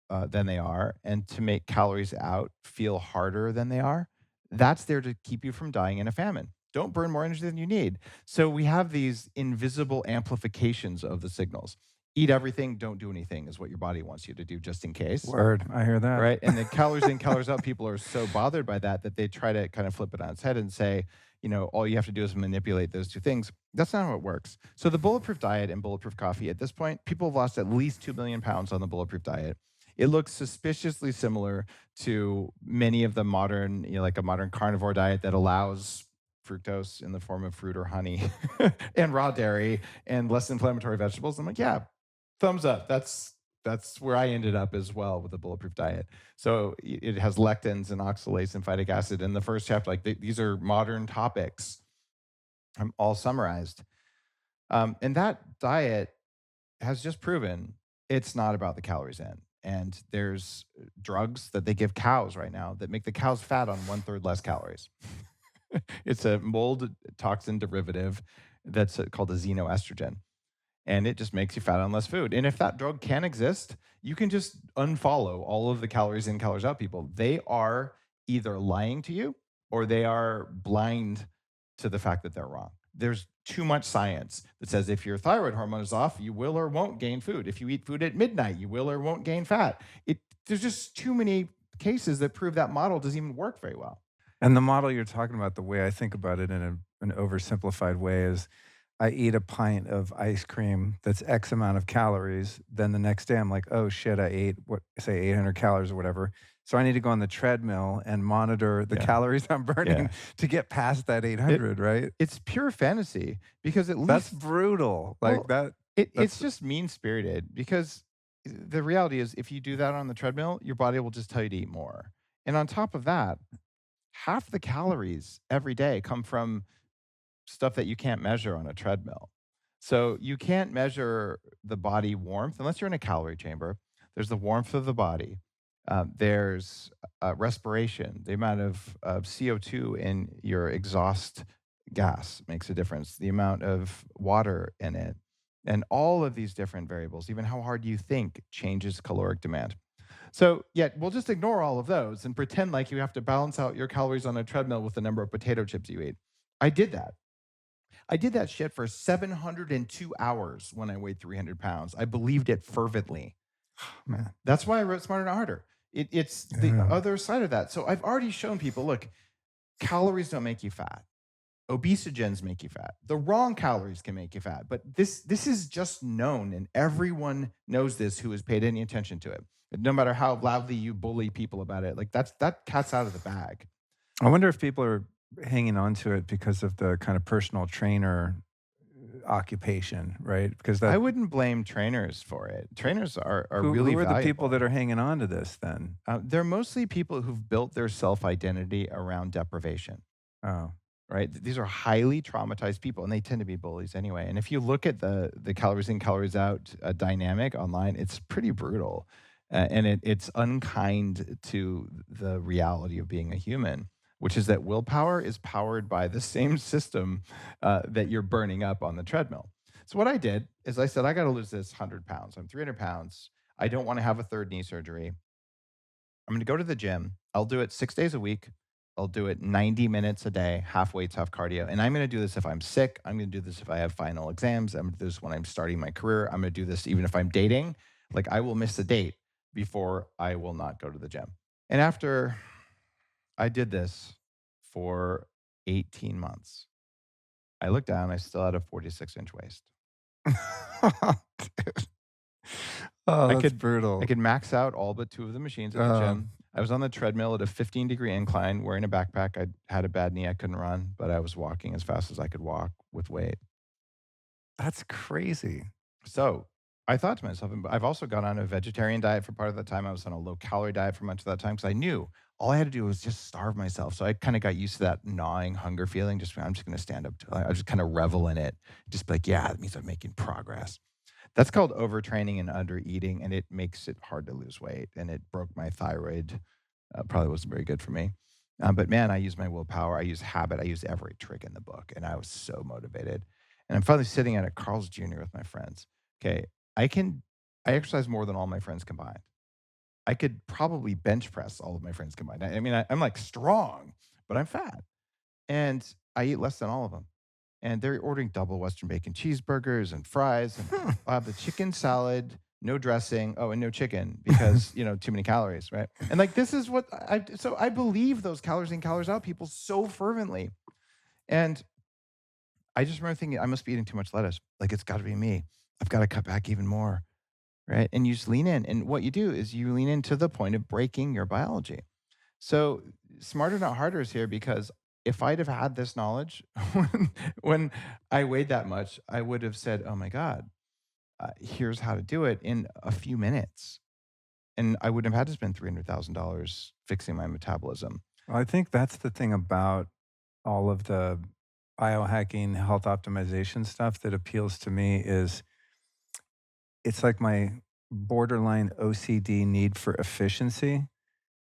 than they are, and to make calories out feel harder than they are, that's there to keep you from dying in a famine. Don't burn more energy than you need. So we have these invisible amplifications of the signals. Eat everything, don't do anything is what your body wants you to do just in case. Word, I hear that. Right, and the calories in, calories out, people are so bothered by that they try to kind of flip it on its head and say, all you have to do is manipulate those 2 things. That's not how it works. So the bulletproof diet and bulletproof coffee, at this point, people have lost at least 2 million pounds on the bulletproof diet. It looks suspiciously similar to many of the modern, like a modern carnivore diet that allows fructose in the form of fruit or honey and raw dairy and less inflammatory vegetables. I'm like, yeah, thumbs up. That's where I ended up as well with the bulletproof diet. So it has lectins and oxalates and phytic acid in the first chapter. Like these are modern topics, all summarized. And that diet has just proven it's not about the calories in. And there's drugs that they give cows right now that make the cows fat on 1/3 less calories. It's a mold toxin derivative that's called a xenoestrogen, and it just makes you fat on less food. And if that drug can exist, you can just unfollow all of the calories in, calories out people. They are either lying to you or they are blind to the fact that they're wrong. There's too much science that says if your thyroid hormone is off, you will or won't gain food. If you eat food at midnight, you will or won't gain fat. There's just too many cases that prove that model doesn't even work very well. And the model you're talking about, the way I think about it in an oversimplified way is I eat a pint of ice cream that's X amount of calories. Then the next day I'm like, oh shit, I ate what say 800 calories or whatever. So I need to go on the treadmill and monitor the Yeah. calories I'm burning Yeah. to get past that It, 800, right? it's pure fantasy because at That's least brutal. Like well, that. it's That's just mean spirited because the reality is if you do that on the treadmill, your body will just tell you to eat more. And on top of that, half the calories every day come from stuff that you can't measure on a treadmill. So you can't measure the body warmth unless you're in a calorie chamber. There's the warmth of the body. There's respiration. The amount of CO2 in your exhaust gas makes a difference. The amount of water in it. And all of these different variables, even how hard you think, changes caloric demand. So, yet we'll just ignore all of those and pretend like you have to balance out your calories on a treadmill with the number of potato chips you eat. I did that. I did that shit for 702 hours when I weighed 300 pounds. I believed it fervently. man. That's why I wrote Smarter Not Harder. It's the Yeah. other side of that. So I've already shown people, look, calories don't make you fat. Obesogens make you fat. The wrong calories can make you fat. But this is just known, and everyone knows this who has paid any attention to it. No matter how loudly you bully people about it, like that cat's out of the bag. I wonder if people are hanging on to it because of the kind of personal trainer occupation, right? Because I that wouldn't blame trainers for it. Trainers are who really who are the people valuable. that are hanging on to this then? They're mostly people who've built their self identity around deprivation. Oh. Right? These are highly traumatized people, and they tend to be bullies anyway. And if you look at the calories in, calories out dynamic online, it's pretty brutal, and it's unkind to the reality of being a human, which is that willpower is powered by the same system that you're burning up on the treadmill. So what I did is I said I got to lose this 100 pounds. I'm 300 pounds. I don't want to have a third knee surgery. I'm going to go to the gym. I'll do it 6 days a week. I'll do it 90 minutes a day, half weights, half cardio. And I'm going to do this if I'm sick. I'm going to do this if I have final exams. I'm going to do this when I'm starting my career. I'm going to do this even if I'm dating. Like I will miss a date before I will not go to the gym. And after I did this for 18 months, I looked down, I still had a 46-inch waist. Dude. Oh, I that's could brutal. I could max out all but 2 of the machines at the gym. I was on the treadmill at a 15-degree incline wearing a backpack. I had a bad knee, I couldn't run, but I was walking as fast as I could walk with weight. That's crazy. So I thought to myself, and I've also gone on a vegetarian diet for part of that time. I was on a low calorie diet for much of that time because I knew all I had to do was just starve myself. So I kind of got used to that gnawing hunger feeling. Just I'm just going to stand up to it. I just kind of revel in it. Just be like, yeah, that means I'm making progress. That's called overtraining and undereating, and it makes it hard to lose weight. And it broke my thyroid. Probably wasn't very good for me. But man, I use my willpower. I use habit. I use every trick in the book, and I was so motivated. And I'm finally sitting at a Carl's Jr. with my friends. Okay, I can I exercise more than all my friends combined. I could probably bench press all of my friends combined. I mean, I'm like strong, but I'm fat, and I eat less than all of them. And they're ordering double Western bacon cheeseburgers and fries, and I'll have the chicken salad, no dressing. Oh, and no chicken because too many calories, right? And like this is what so I believe those calories in, calories out people so fervently, and I just remember thinking I must be eating too much lettuce. Like it's got to be me. I've got to cut back even more, right? And you just lean in. And what you do is you lean in to the point of breaking your biology. So smarter, not harder is here because if I'd have had this knowledge when I weighed that much, I would have said, "Oh my God, here's how to do it in a few minutes," and I wouldn't have had to spend $300,000 fixing my metabolism. Well, I think that's the thing about all of the biohacking, health optimization stuff that appeals to me is it's like my borderline OCD need for efficiency.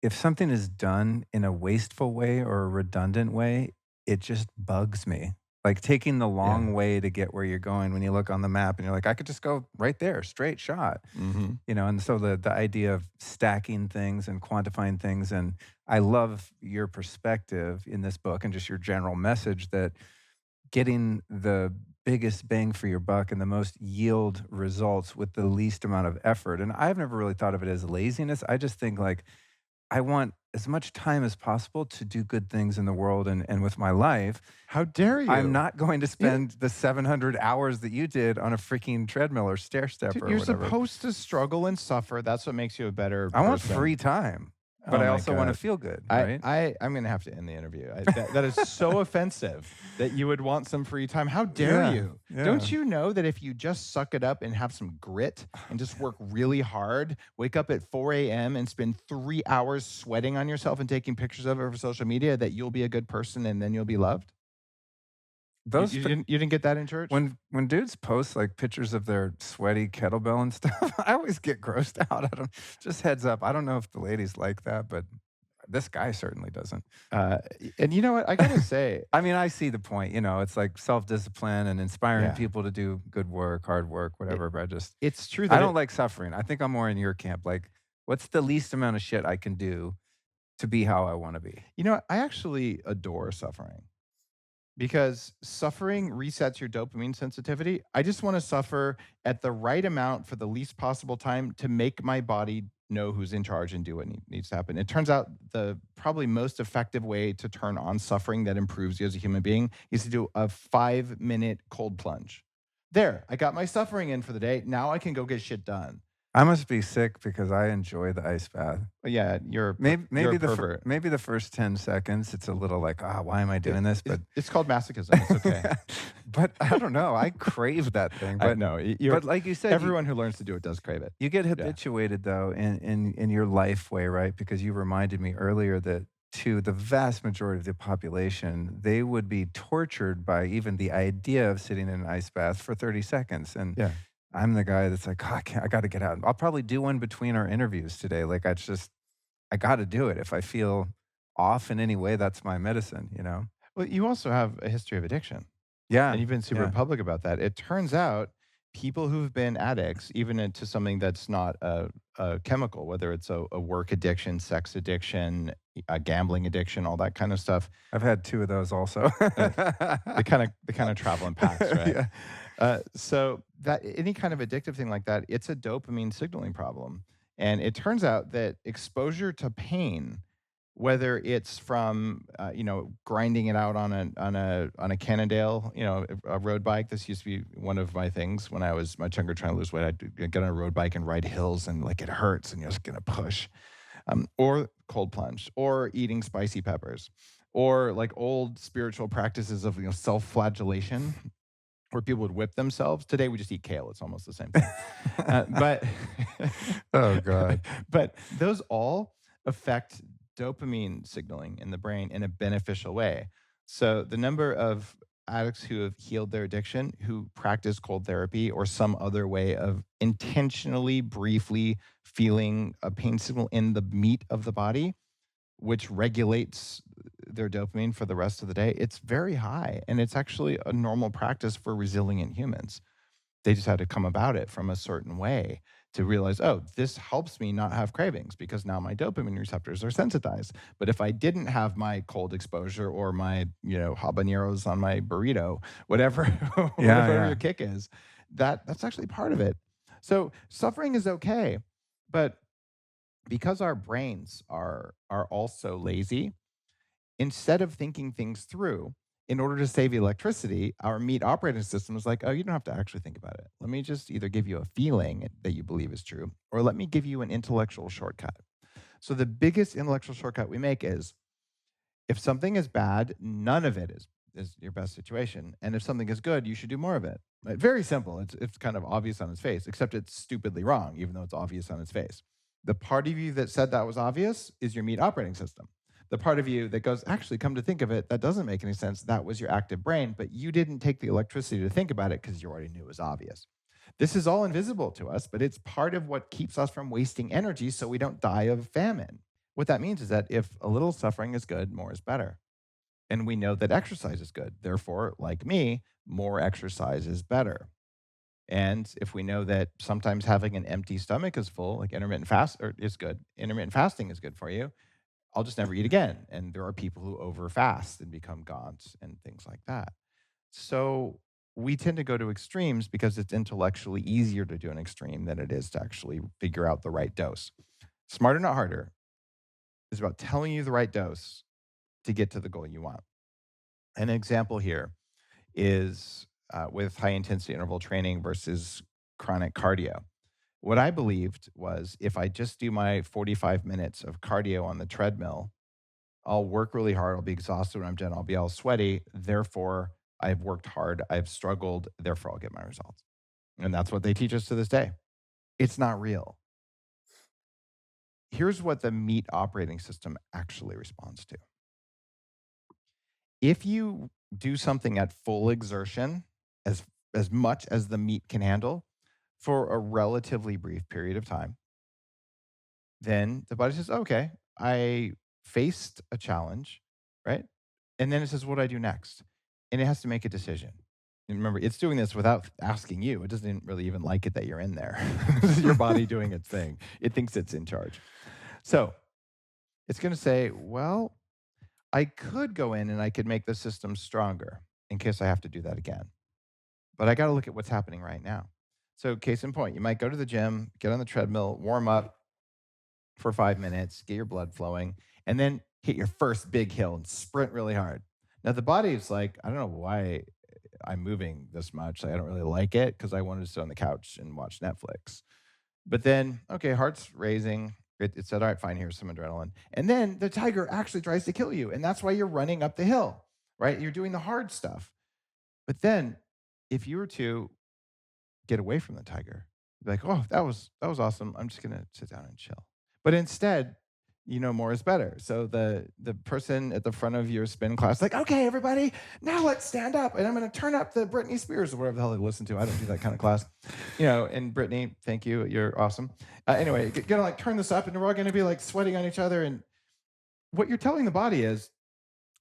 If something is done in a wasteful way or a redundant way, it just bugs me. Like taking the Yeah. long way to get where you're going when you look on the map and you're like, I could just go right there, straight shot. Hmm. And so the idea of stacking things and quantifying things, and I love your perspective in this book and just your general message that getting the biggest bang for your buck and the most yield results with the least amount of effort. And I've never really thought of it as laziness. I just think like I want as much time as possible to do good things in the world and with my life. How dare I'm you? not going to Yeah, spend the 700 hours that you did on a freaking treadmill or stair step dude, or you're whatever. supposed to struggle and suffer. That's what makes you a better I want person. free time, but Oh I my also want to god. feel good, I right? I I'm gonna have to end the interview. That is so offensive that you would want some free time. How dare Yeah, you? yeah. Don't you know that if you just suck it up and have some grit and just work really hard, wake up at 4 a.m. and spend 3 hours sweating on yourself and taking pictures of it for social media, that you'll be a good person and then you'll be loved? You, Those you pi- didn't you didn't get that in church? when dudes post like pictures of their sweaty kettlebell and stuff, I always get grossed out. I don't just heads up. I don't know if the ladies like that, but this guy certainly doesn't. And you know what? I gotta say, I mean, I see the point, it's like self-discipline and inspiring yeah, people to do good work, hard work, it, whatever, but it's true I that don't it. like suffering. I think I'm more in your camp, like, what's the least amount of shit I can do to be how I wanna be? You know, I actually adore suffering. Because suffering resets your dopamine sensitivity. I just want to suffer at the right amount for the least possible time to make my body know who's in charge and do what needs to happen. It turns out the probably most effective way to turn on suffering that improves you as a human being is to do a 5-minute cold plunge. There, I got my suffering in for the day. Now I can go get shit done. I must be sick because I enjoy the ice bath. But yeah, Maybe you're a maybe pervert. maybe the first 10 seconds, it's a little like, "Ah, why am I It, doing this?" it's, But it's called masochism. It's okay. but I don't know, I crave that thing, I but know you're but like you said, everyone who learns to do it does crave it. you get Yeah. habituated though in your life way, right? Because you reminded me earlier that to the vast majority of the population, they would be tortured by even the idea of sitting in an ice bath for 30 seconds. And Yeah. I'm the guy that's like, "Oh, I got to get out. I'll probably do one between our interviews today. Like I got to do it. If I feel off in any way, that's my medicine. Well, you also have a history of addiction, and Yeah. you've been super Yeah. public about that. It turns out people who've been addicts, even into something that's not a chemical, whether it's a work addiction, sex addiction, a gambling addiction, all that kind of stuff, I've had two of those also. uh, they kind of travel in packs, right? Yeah. So that any kind of addictive thing like that, it's a dopamine signaling problem, and it turns out that exposure to pain, whether it's from grinding it out on a Cannondale, a road bike. This used to be one of my things when I was much younger trying to lose weight. I'd get on a road bike and ride hills, and like it hurts, and you're just gonna push, or cold plunge, or eating spicy peppers, or like old spiritual practices of self-flagellation. where people would whip themselves. Today we just eat kale. It's almost the same thing. But Oh god. but those all affect dopamine signaling in the brain in a beneficial way. So the number of addicts who have healed their addiction, who practice cold therapy or some other way of intentionally, briefly feeling a pain signal in the meat of the body, which regulates their dopamine for the rest of the day, it's very high. And it's actually a normal practice for resilient humans. They just had to come about it from a certain way to realize, oh, this helps me not have cravings because now my dopamine receptors are sensitized. But if I didn't have my cold exposure or my, habaneros on my burrito, whatever, Yeah, whatever your yeah. kick is, that's actually part of it. So suffering is okay, but because our brains are also lazy, instead of thinking things through, in order to save electricity, our meat operating system is like, oh, you don't have to actually think about it. Let me just either give you a feeling that you believe is true, or let me give you an intellectual shortcut. So the biggest intellectual shortcut we make is if something is bad, none of it is your best situation. And if something is good, you should do more of it. Right? Very simple. It's kind of obvious on its face, except it's stupidly wrong, even though it's obvious on its face. The part of you that said that was obvious is your meat operating system. The part of you that goes, actually, come to think of it, that doesn't make any sense. That was your active brain, but you didn't take the electricity to think about it because you already knew it was obvious. This is all invisible to us, but it's part of what keeps us from wasting energy so we don't die of famine. What that means is that if a little suffering is good, more is better. And we know that exercise is good. Therefore, like me, more exercise is better. And if we know that sometimes having an empty stomach is full, like intermittent fast or is good, intermittent fasting is good for you, I'll just never eat again. And there are people who over fast and become gods and things like that. So we tend to go to extremes because it's intellectually easier to do an extreme than it is to actually figure out the right dose. Smarter, not harder is about telling you the right dose to get to the goal you want. An example here is with high intensity interval training versus chronic cardio. What I believed was if I just do my 45 minutes of cardio on the treadmill, I'll work really hard. I'll be exhausted when I'm done. I'll be all sweaty. Therefore, I've worked hard. I've struggled. Therefore, I'll get my results. And that's what they teach us to this day. It's not real. Here's what the meat operating system actually responds to. If you do something at full exertion, as as much as the meat can handle, for a relatively brief period of time, then the body says, "Okay, I faced a challenge," right? And then it says, "What do I do next?" And it has to make a decision. And remember, it's doing this without asking you. It doesn't really even like it that you're in there. This is your body doing its thing. It thinks it's in charge. So it's going to say, "Well, I could go in and I could make the system stronger in case I have to do that again. But I got to look at what's happening right now." So, case in point, you might go to the gym, get on the treadmill, warm up for 5 minutes, get your blood flowing, and then hit your first big hill and sprint really hard. Now, the body is like, I don't know why I'm moving this much. Like, I don't really like it because I wanted to sit on the couch and watch Netflix. But then, okay, heart's raising. It said, all right, fine, here's some adrenaline. And then the tiger actually tries to kill you. And that's why you're running up the hill, right? You're doing the hard stuff. But then if you were to get away from the tiger, be like, oh, that was awesome. I'm just gonna sit down and chill. But instead, more is better. So the person at the front of your spin class, like, okay, everybody, now let's stand up, and I'm gonna turn up the Britney Spears or whatever the hell they listen to. I don't do that kind of class, And Britney, thank you, you're awesome. Anyway, gonna like turn this up, and we're all gonna be like sweating on each other. And what you're telling the body is,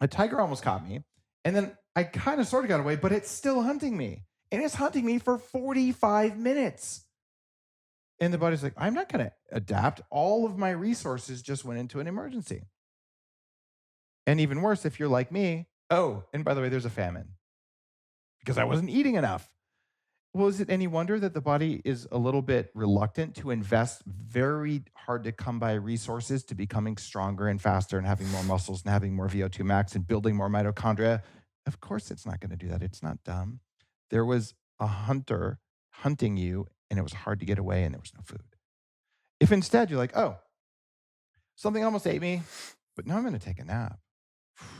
a tiger almost caught me, and then I kind of sort of got away, but it's still hunting me, and it's hunting me for 45 minutes. And the body's like, I'm not going to adapt. All of my resources just went into an emergency. And even worse, if you're like me, oh, and by the way, there's a famine because I wasn't eating enough. Well, is it any wonder that the body is a little bit reluctant to invest very hard to come by resources to becoming stronger and faster and having more muscles and having more VO2 max and building more mitochondria? Of course, it's not going to do that. It's not dumb. There was a hunter hunting you, and it was hard to get away, and there was no food. If instead you're like, oh, something almost ate me, but now I'm going to take a nap.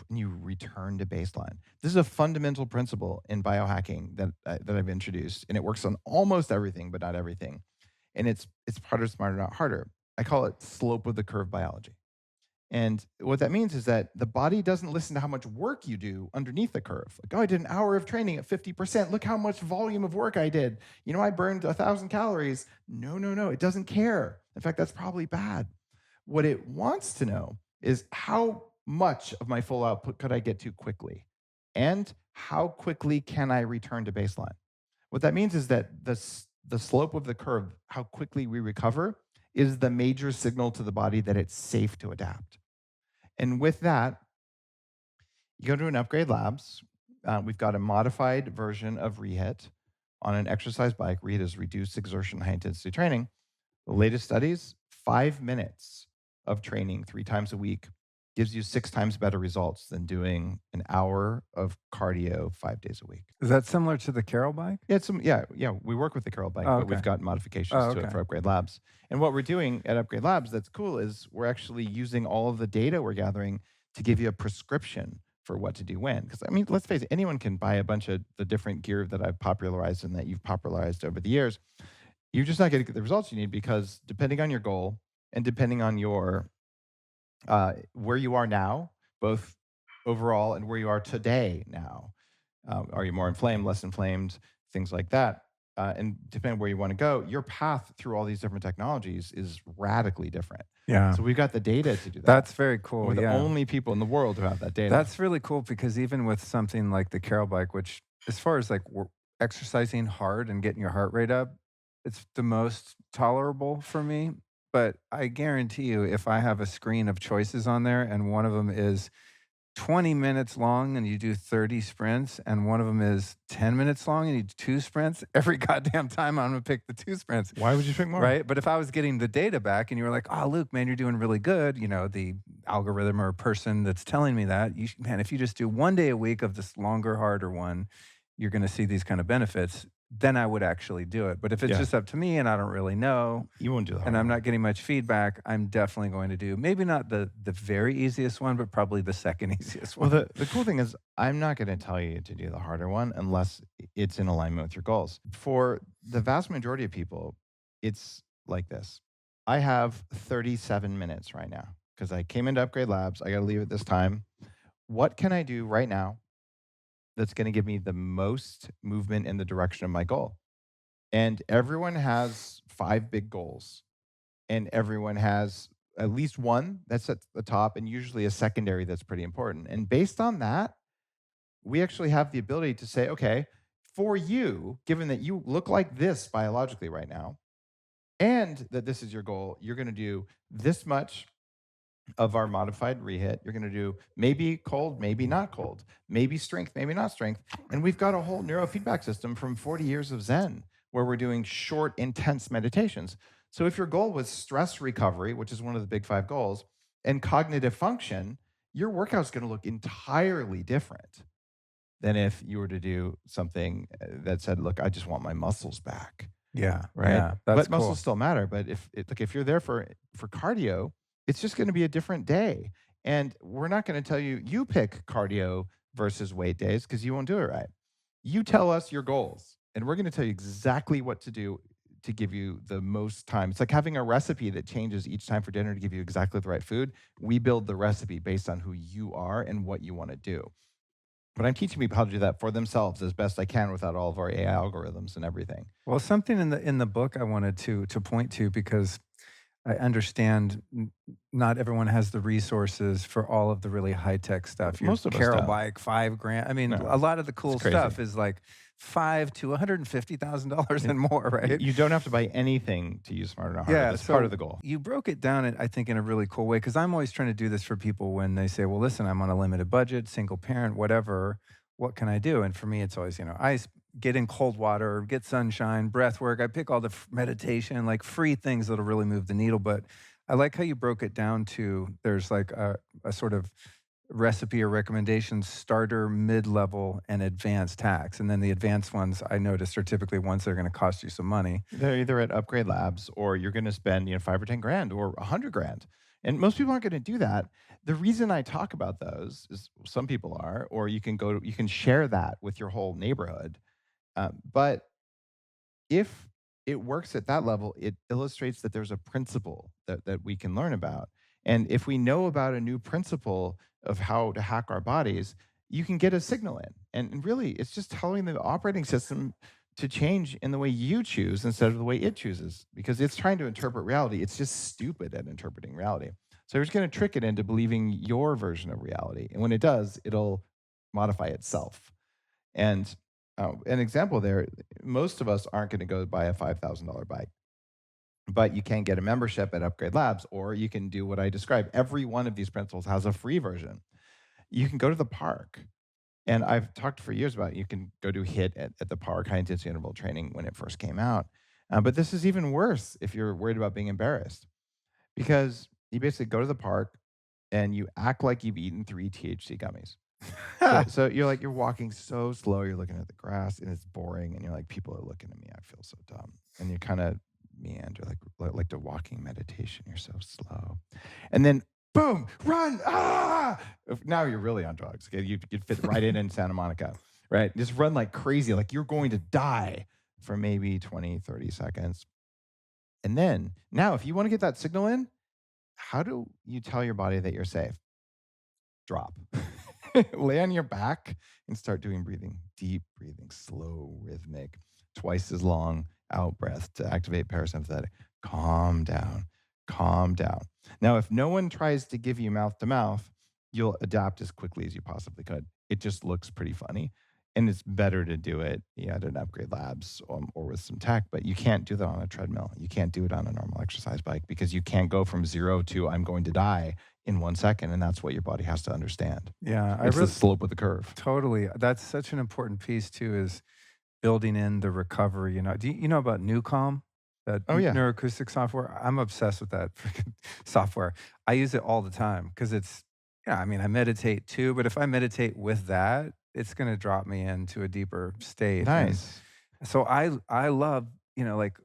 and you return to baseline. This is a fundamental principle in biohacking that I've introduced, and it works on almost everything, but not everything. And it's harder, smarter, not harder. I call it slope of the curve biology. And what that means is that the body doesn't listen to how much work you do underneath the curve. Like, oh, I did an hour of training at 50%. Look how much volume of work I did. I burned 1,000 calories. No, no, no. It doesn't care. In fact, that's probably bad. What it wants to know is how much of my full output could I get to quickly? And how quickly can I return to baseline? What that means is that the slope of the curve, how quickly we recover, is the major signal to the body that it's safe to adapt. And with that, you go to an Upgrade Labs. We've got a modified version of Rehit on an exercise bike. Rehit is reduced exertion high intensity training. The latest studies, 5 minutes of training 3 times a week gives you 6 times better results than doing an hour of cardio 5 days a week. Is that similar to the Carol bike? Yeah. We work with the Carol bike, Oh, but we've okay. got modifications to it for Upgrade Labs. And what we're doing at Upgrade Labs that's cool is we're actually using all of the data we're gathering to give you a prescription for what to do when. Because I mean, let's face it, anyone can buy a bunch of the different gear that I've popularized and that you've popularized over the years. You're just not going to get the results you need because depending on your goal and depending on your where you are now, both overall and where you are today now. Are you more inflamed, less inflamed, things like that? And depending on where you want to go, your path through all these different technologies is radically different. Yeah. So we've got the data to do that. That's very cool. We're the Yeah. only people in the world who have that data. That's really cool because even with something like the Carol bike, which as far as like exercising hard and getting your heart rate up, it's the most tolerable for me. But I guarantee you, if I have a screen of choices on there and one of them is 20 minutes long and you do 30 sprints, and one of them is 10 minutes long and you do 2 sprints, every goddamn time I'm gonna pick the 2 sprints. Why would you pick more? Right? But if I was getting the data back and you were like, "Oh, Luke, man, you're doing really good," the algorithm or person that's telling me that, man, if you just do 1 day a week of this longer, harder one, you're gonna see these kind of benefits, then I would actually do it. But if it's Yeah. just up to me and I don't really know, You won't do the hard and I'm one. not getting much feedback, I'm definitely going to do maybe not the very easiest one, but probably the second easiest Well, one. the cool thing is, I'm not going to tell you to do the harder one unless it's in alignment with your goals. For the vast majority of people, it's like this. I have 37 minutes right now because I came into Upgrade Labs. I got to leave at this time. What can I do right now that's going to give me the most movement in the direction of my goal? And everyone has 5 big goals, and everyone has at least one that's at the top and usually a secondary that's pretty important. And based on that, we actually have the ability to say, okay, for you, given that you look like this biologically right now, and that this is your goal, you're going to do this much of our modified rehit. You're going to do maybe cold, maybe not cold, maybe strength, maybe not strength. And we've got a whole neurofeedback system from 40 years of Zen where we're doing short, intense meditations. So if your goal was stress recovery, which is one of the big 5 goals, and cognitive function, your workout's going to look entirely different than if you were to do something that said, look, I just want my muscles back. Yeah, Right. yeah, that's But cool. muscles still matter. But if you're there for cardio, it's just going to be a different day. And we're not going to tell you pick cardio versus weight days because you won't do it right. You tell us your goals, and we're going to tell you exactly what to do to give you the most time. It's like having a recipe that changes each time for dinner to give you exactly the right food. We build the recipe based on who you are and what you want to do. But I'm teaching people how to do that for themselves as best I can without all of our AI algorithms and everything. Well, something in the book I wanted to point to because I understand not everyone has the resources for all of the really high tech stuff. Your Most of us Carol don't. bike, 5 grand. I mean, No, a lot of the it's cool crazy. stuff is like five to $150,000 It- and more, right? You don't have to buy anything to use Smarter Not Harder. Yeah, That's so part of the goal. you broke it down, I think, in a really cool way because I'm always trying to do this for people when they say, "Well, listen, I'm on a limited budget, single parent, whatever. What can I do?" And for me, it's always, ice, get in cold water, get sunshine, breath work. I pick all the meditation, like free things that'll really move the needle. But I like how you broke it down to there's like a sort of recipe or recommendation starter, mid-level, and advanced hacks. And then the advanced ones I noticed are typically ones that are going to cost you some money. They're either at Upgrade Labs or you're going to spend 5 or 10 grand or 100 grand. And most people aren't going to do that. The reason I talk about those is some people are, or you can share that with your whole neighborhood. But if it works at that level, it illustrates that there's a principle that we can learn about. And if we know about a new principle of how to hack our bodies, you can get a signal in. And really, it's just telling the operating system to change in the way you choose instead of the way it chooses, because it's trying to interpret reality. It's just stupid at interpreting reality. So we're just going to trick it into believing your version of reality. And when it does, it'll modify itself. And an example there, most of us aren't going to go buy a $5,000 bike, but you can get a membership at Upgrade Labs, or you can do what I described. Every one of these principles has a free version. You can go to the park. And I've talked for years about you can go do HIIT at the park, high intensity interval training, when it first came out. But this is even worse if you're worried about being embarrassed, because you basically go to the park and you act like you've eaten 3 THC gummies. So you're like, you're walking so slow, you're looking at the grass and it's boring, and you're like, people are looking at me, I feel so dumb. And you kind of meander like the walking meditation, you're so slow. And then boom, run, now you're really on drugs. Okay, you'd fit right in Santa Monica, right? Just run like crazy, like you're going to die for maybe 20, 30 seconds. And then now if you want to get that signal in, how do you tell your body that you're safe? Drop. Lay on your back and start doing breathing, deep breathing, slow, rhythmic, twice as long out breath to activate parasympathetic. Calm down, calm down. Now, if no one tries to give you mouth to mouth, you'll adapt as quickly as you possibly could. It just looks pretty funny. And it's better to do it at an Upgrade Labs, or with some tech, but you can't do that on a treadmill. You can't do it on a normal exercise bike, because you can't go from 0 to I'm going to die in 1 second. And that's what your body has to understand. Yeah, I It's the really slope of the curve. totally. That's such an important piece too, is building in the recovery. Do you know about Newcom, that Oh, yeah. neuroacoustic software? I'm obsessed with that freaking software. I use it all the time because yeah, I mean, I meditate too, but if I meditate with that, it's going to drop me into a deeper state. And Nice. so I love, like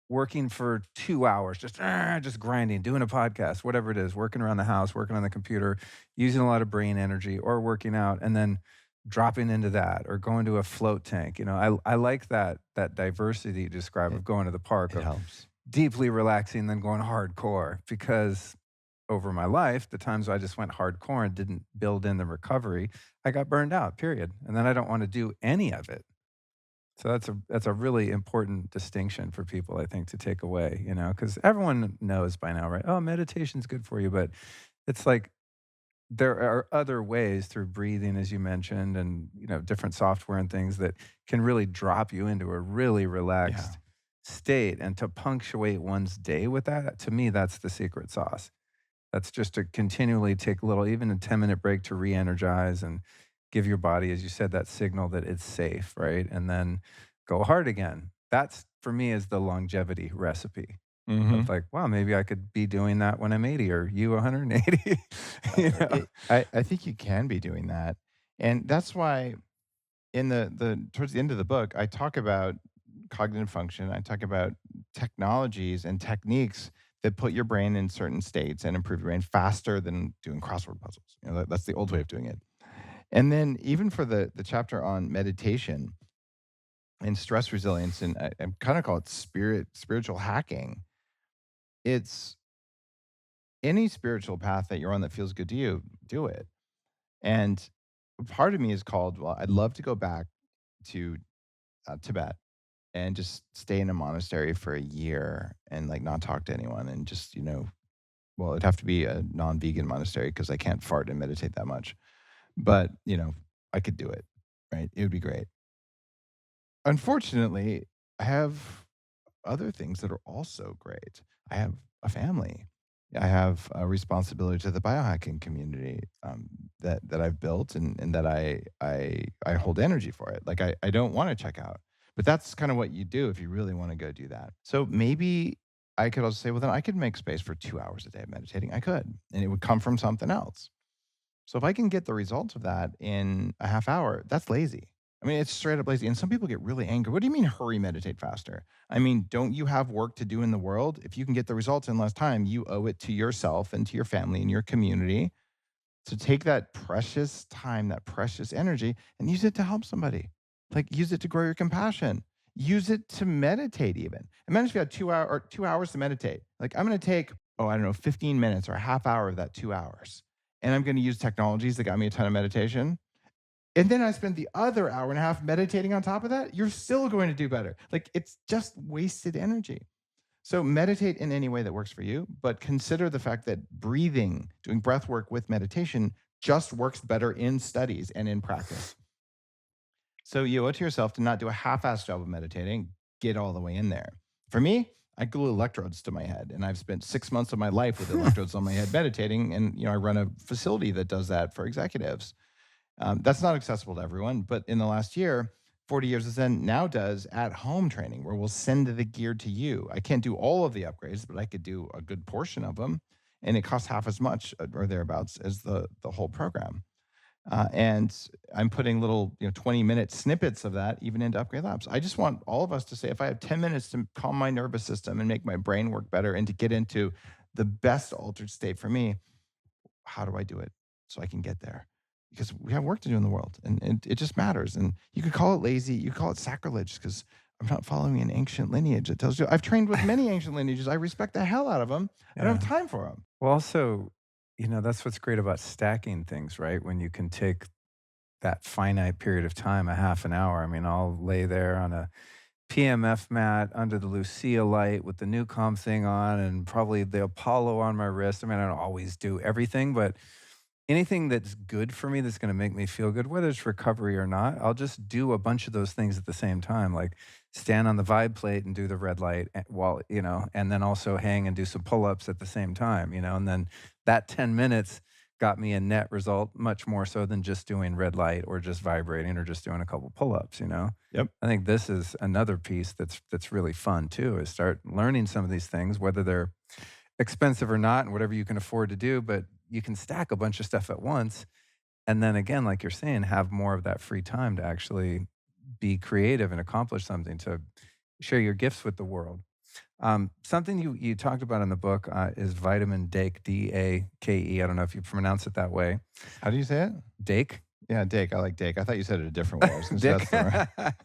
working for 2 hours, just grinding, doing a podcast, whatever it is, working around the house, working on the computer, using a lot of brain energy, or working out, and then dropping into that, or going to a float tank. I like that diversity you describe It of going to the park, it of helps. deeply relaxing, then going hardcore, because over my life, the times I just went hardcore and didn't build in the recovery, I got burned out, period. And then I don't want to do any of it. So that's a really important distinction for people, I think, to take away, because everyone knows by now, right? Oh, meditation's good for you, but it's like there are other ways through breathing, as you mentioned, and different software and things that can really drop you into a really Yeah. relaxed state. And to punctuate one's day with that, to me, that's the secret sauce. That's just to continually take a little, even a 10-minute break, to re-energize and give your body, as you said, that signal that it's safe, right? And then go hard again. That's, for me, is the longevity recipe of Mhm. like, wow, maybe I could be doing that when I'm 80, or you 180. you know? I think you can be doing that. And that's why in the towards the end of the book, I talk about cognitive function. I talk about technologies and techniques that put your brain in certain states and improve your brain faster than doing crossword puzzles. That's the old way of doing it. And then even for the chapter on meditation and stress resilience, and I kind of call it spiritual hacking. It's any spiritual path that you're on that feels good to you, do it. And part of me is called, well, I'd love to go back to Tibet and just stay in a monastery for a year and like not talk to anyone, and just, well, it'd have to be a non-vegan monastery because I can't fart and meditate that much. But, I could do it, right? It would be great. Unfortunately, I have other things that are also great. I have a family. I have a responsibility to the biohacking community, that I've built, and that I hold energy for it. Like I don't want to check out, but that's kind of what you do if you really want to go do that. So maybe I could also say, well, then I could make space for 2 hours a day of meditating. I could, and it would come from something else. So if I can get the results of that in a half hour, that's lazy. I mean, it's straight up lazy. And some people get really angry. What do you mean hurry, meditate faster? I mean, don't you have work to do in the world? If you can get the results in less time, you owe it to yourself and to your family and your community to take that precious time, that precious energy, and use it to help somebody. Like use it to grow your compassion. Use it to meditate even. Imagine if you had 2 hours to meditate. Like I'm going to take, oh, I don't know, 15 minutes or a half hour of that 2 hours. And I'm going to use technologies that got me a ton of meditation. And then I spend the other hour and a half meditating on top of that. You're still going to do better. Like it's just wasted energy. So meditate in any way that works for you, but consider the fact that breathing, doing breath work with meditation just works better in studies and in practice. So you owe it to yourself to not do a half-assed job of meditating, get all the way in there. For me, I glue electrodes to my head, and I've spent 6 months of my life with electrodes on my head meditating. And I run a facility that does that for executives. That's not accessible to everyone, but in the last year, 40 Years of Zen now does at-home training where we'll send the gear to you. I can't do all of the upgrades, but I could do a good portion of them, and it costs half as much or thereabouts as the whole program. And I'm putting little 20-minute snippets of that even into Upgrade Labs. I just want all of us to say, if I have 10 minutes to calm my nervous system and make my brain work better and to get into the best altered state for me, how do I do it so I can get there? Because we have work to do in the world, and it just matters. And you could call it lazy, you could call it sacrilege, because I'm not following an ancient lineage that tells you. I've trained with many ancient lineages. I respect the hell out of them. I don't Yeah. have time for them. Well, also, that's what's great about stacking things, right? When you can take that finite period of time, a half an hour. I mean, I'll lay there on a PMF mat under the Lucia light with the Newcom thing on and probably the Apollo on my wrist. I mean, I don't always do everything, but anything that's good for me that's gonna make me feel good, whether it's recovery or not, I'll just do a bunch of those things at the same time, like stand on the vibe plate and do the red light while and then also hang and do some pull-ups at the same time, and then that 10 minutes got me a net result much more so than just doing red light or just vibrating or just doing a couple pull-ups. Yep. I think this is another piece that's really fun too, is start learning some of these things, whether they're expensive or not and whatever you can afford to do, but you can stack a bunch of stuff at once. And then again, like you're saying, have more of that free time to actually be creative and accomplish something, to share your gifts with the world. Something you talked about in the book is vitamin Dake, Dake. I don't know if you pronounce it that way. How do you say it? Dake? Yeah, Dake. I like Dake. I thought you said it a different way. I was gonna say Dick. that's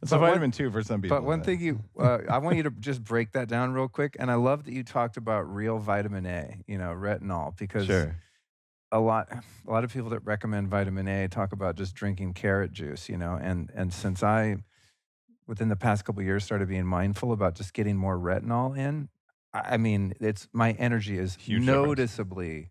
it's a But vitamin too for some but people. one thing I want you to just break that down real quick. And I love that you talked about real vitamin A, retinol, because Sure. a lot of people that recommend vitamin A talk about just drinking carrot juice, and since I within the past couple of years started being mindful about just getting more retinol in, I mean, it's my energy is Huge difference. noticeably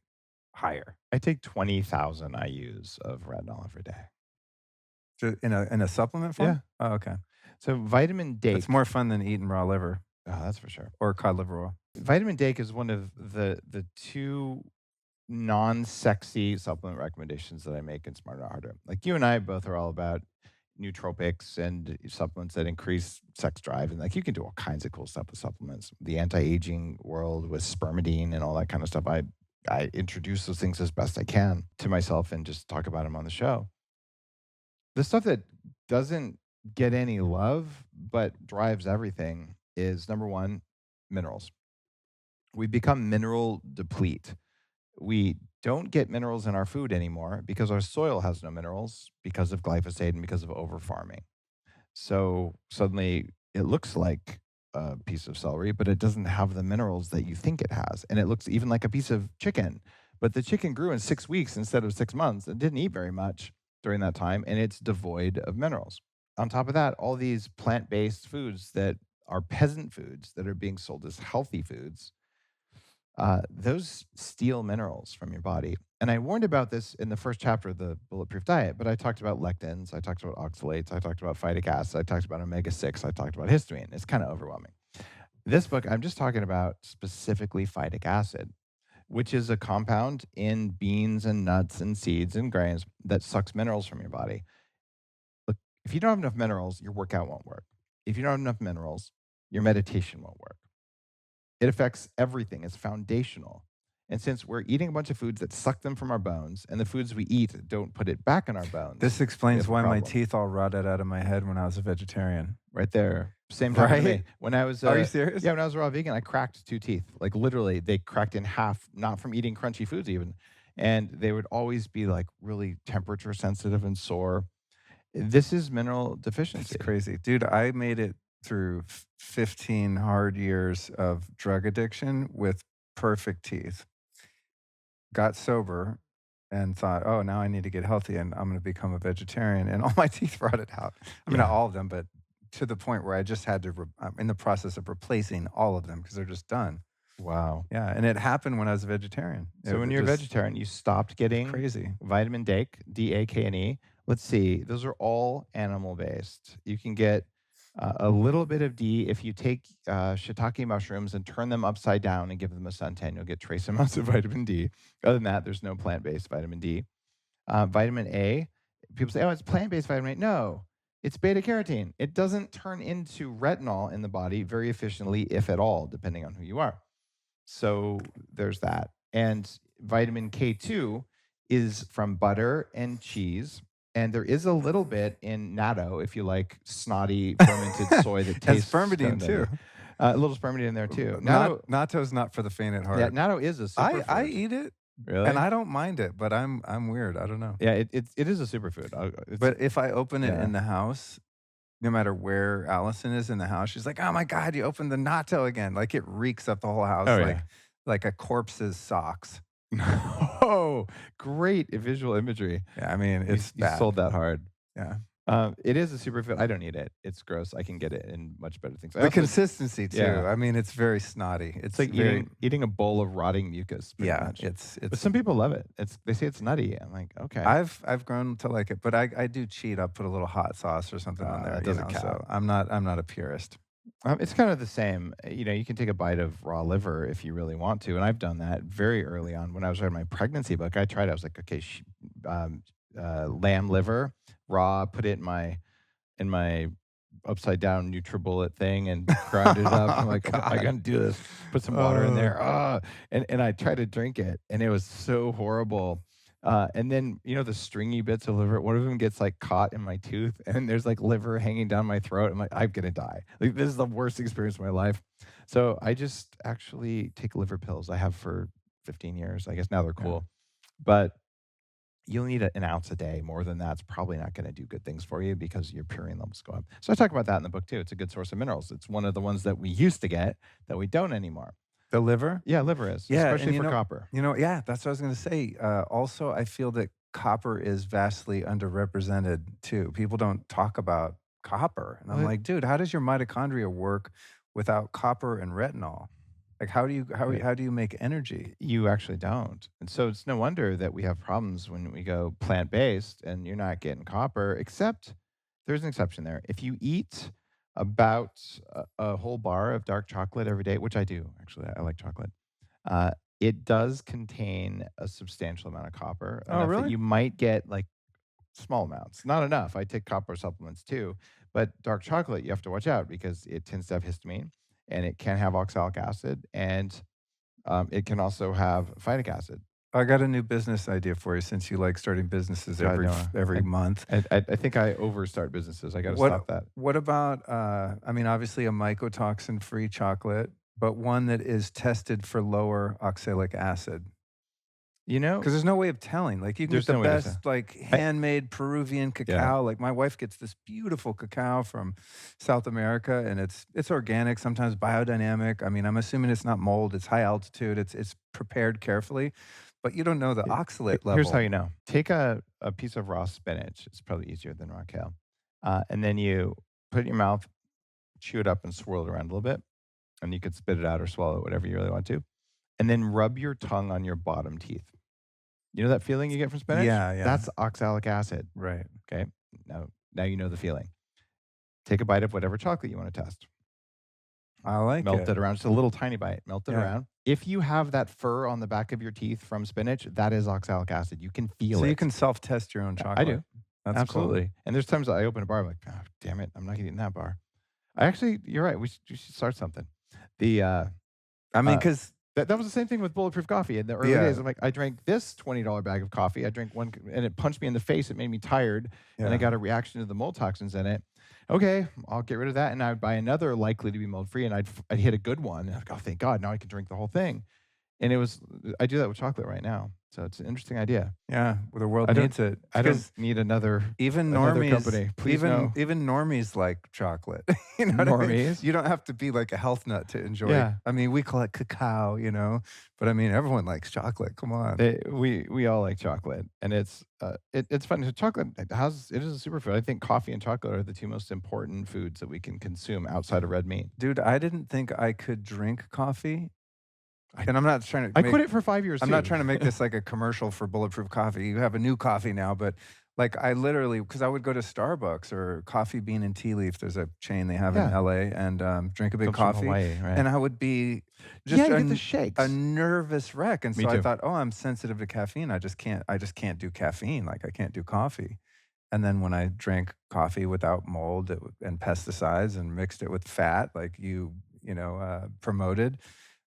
higher. I take 20,000 IUs of retinol every day. In a supplement Yeah. form? Oh, okay. So vitamin That's Dake. more fun than eating raw liver Oh, that's for sure. or cod liver oil. Vitamin Dake is one of the two non-sexy supplement recommendations that I make in Smarter Not Harder. Like you and I both are all about nootropics and supplements that increase sex drive, and like you can do all kinds of cool stuff with supplements. The anti-aging world with spermidine and all that kind of stuff. I introduce those things as best I can to myself and just talk about them on the show. The stuff that doesn't get any love but drives everything is number one, minerals. We become mineral deplete. We don't get minerals in our food anymore because our soil has no minerals because of glyphosate and because of over farming. So suddenly it looks like a piece of celery, but it doesn't have the minerals that you think it has. And it looks even like a piece of chicken, but the chicken grew in 6 weeks instead of 6 months. It didn't eat very much during that time, and it's devoid of minerals. On top of that, all these plant based foods that are peasant foods that are being sold as healthy foods, those steal minerals from your body. And I warned about this in the first chapter of the Bulletproof Diet, but I talked about lectins, I talked about oxalates, I talked about phytic acid, I talked about omega 6, I talked about histamine. It's kind of overwhelming. This book, I'm just talking about specifically phytic acid, which is a compound in beans and nuts and seeds and grains that sucks minerals from your body. Look, if you don't have enough minerals, your workout won't work. If you don't have enough minerals, your meditation won't work. It affects everything. It's foundational. And since we're eating a bunch of foods that suck them from our bones, and the foods we eat don't put it back in our bones, This we explains have a why my problem. teeth all rotted out of my head when I was a vegetarian. Right there. Same happened to Right? me. When I was, Are you serious? yeah, when I was a raw vegan, I cracked 2 teeth. Like, literally, they cracked in half, not from eating crunchy foods even, and they would always be, like, really temperature sensitive and sore. This is mineral That's deficiency. crazy. Dude, I made it through 15 hard years of drug addiction with perfect teeth. Got sober and thought, "Oh, now I need to get healthy and I'm gonna become a vegetarian," and all my teeth rotted out. I mean, not Yeah. all of them, but to the point where I just had to I'm in the process of replacing all of them because 'cause they're just done. Wow. Yeah, and it happened when I was a vegetarian. So when It you're a just vegetarian, you stopped it's getting crazy. vitamin D, A, K, and E. Let's see, those are all animal based. You can get a little bit of D if you take shiitake mushrooms and turn them upside down and give them a suntan. You'll get trace amounts of vitamin D. Other than that, there's no plant based vitamin D. Vitamin A, people say, oh, it's plant based vitamin A. No, it's beta carotene. It doesn't turn into retinol in the body very efficiently, if at all, depending on who you are. So there's that. And vitamin K2 is from butter and cheese. And there is a little bit in natto if you like snotty fermented soy that And tastes kind spermidine of too. nutty. A little spermidine in there too. Natto, Natto's not for the faint at yeah, heart. natto is a I superfood. eat it, and Really? I don't mind it, but I'm weird, I don't know. Yeah, it is a superfood. It's But if I open it yeah. in the house, no matter where Allison is in the house, she's like, "Oh my god, you opened the natto again." Like, it reeks up the whole house Oh yeah. like a corpse's socks. Oh, great visual imagery. Yeah, I mean, You it's you bad. sold that hard. Yeah. It is a superfood. I don't eat it. It's gross. I can get it in much better things. I The also consistency too, yeah. I mean, it's very snotty. It's It's like very eating a bowl of rotting mucus pretty yeah, much. But it's some people love it. They say it's nutty. I'm like, "Okay." I've grown to like it, but I do cheat. I'll put a little hot sauce or something on there, That you doesn't know, count. so I'm not a purist. It's kind of the same. You can take a bite of raw liver if you really want to, and I've done that very early on when I was writing my pregnancy book. I tried. I was like, "Okay, lamb liver, raw, put it in my upside down NutriBullet thing and ground it up." I'm Oh like, "Am I god. gonna do this?" Put some water in there. And I tried to drink it, and it was so horrible. And then the stringy bits of liver. One of them gets like caught in my tooth, and there's like liver hanging down my throat. I'm like, I'm gonna die. Like this is the worst experience of my life. So I just actually take liver pills. I have for 15 years. I guess now they're Yeah. cool, but you'll need an ounce a day. More than that's probably not going to do good things for you because your purine levels go up. So I talk about that in the book too. It's a good source of minerals. It's one of the ones that we used to get that we don't anymore. The liver? Yeah, liver is, Yeah, especially and for copper. yeah, that's what I was gonna say. Also, I feel that copper is vastly underrepresented too. People don't talk about copper, and I'm Well, like, "Dude, how does your mitochondria work without copper and retinol? Like, it, how do you make energy?" you actually don't. And so it's no wonder that we have problems when we go plant based and you're not getting copper, except there's an exception there. If you eat about a whole bar of dark chocolate every day, which I do, actually, I like chocolate. Uh, it does contain a substantial amount of copper, Oh, enough that really? you might get like small amounts. Not enough. I take copper supplements too, but dark chocolate you have to watch out because it tends to have histamine, and it can have oxalic acid, and it can also have phytic acid. I got a new business idea for you since you like starting businesses God, no, every month. I think I overstart businesses. I got to What stop that. what about, I mean, obviously a mycotoxin-free chocolate, but one that is tested for lower oxalic acid? You know, 'Cause there's no way of telling, like, you can get there's the no way to say. best, like, I, handmade Peruvian yeah, cacao, like, my wife gets this beautiful cacao from South America, and it's organic, sometimes biodynamic, I mean, I'm assuming it's not mold, it's high altitude, it's prepared carefully, but you don't know the oxalate Here's how level. you know. Take a piece of raw spinach. It's probably easier than raw kale, and then you put it in your mouth, chew it up, and swirl it around a little bit, and you could spit it out or swallow it, whatever you really want to. And then rub your tongue on your bottom teeth. You know that feeling you get from spinach? Yeah, yeah, That's oxalic acid. right. Okay. Now you know the feeling. Take a bite of whatever chocolate you want to test. I like Melt it. it around, just a little tiny bite. Melt it Yeah. around. If you have that fur on the back of your teeth from spinach, that is oxalic acid. You can feel So you it. can self-test your own I chocolate. do. That's cool. Absolutely. And there's times I open a bar, I'm like, oh, damn it, I'm not eating that bar. I actually, you're right. We should start something. The I mean, uh, 'cause That was the same thing with bulletproof coffee in the early days. Yeah, I'm like, I drank this $20 bag of coffee. I drank one, and it punched me in the face. It made me tired, and I yeah. got a reaction to the mold toxins in it. Okay, I'll get rid of that, and I would buy another likely to be mold free, and I'd hit a good one. And I'd go, oh, thank God, now I can drink the whole thing. And I do that with chocolate right now, so it's an interesting idea. Yeah, well, the world I don't needs it I don't because need even another normies, company. Please no. even normies like chocolate. You know what I mean? Normies. You don't have to be like a health nut to enjoy. Yeah. I mean, we call it cacao, but I mean, everyone likes chocolate. Come on. We all like chocolate, and it's funny. So chocolate it is a superfood. I think coffee and chocolate are the two most important foods that we can consume outside of red meat. Dude, I didn't think I could drink coffee, I and I'm not trying to I make quit it for 5 years I'm not too. trying to make this like a commercial for Bulletproof Coffee. You have a new coffee now, but like I literally, because I would go to Starbucks or Coffee Bean and Tea Leaf. There's a chain they have in Yeah, LA, and drink a big comes from coffee, Hawaii, right? and I would be Yeah, just you get the a shakes. nervous wreck. And Me so I too. thought, oh, I'm sensitive to caffeine. I just can't do caffeine. Like I can't do coffee. And then when I drank coffee without mold and pesticides and mixed it with fat, like promoted,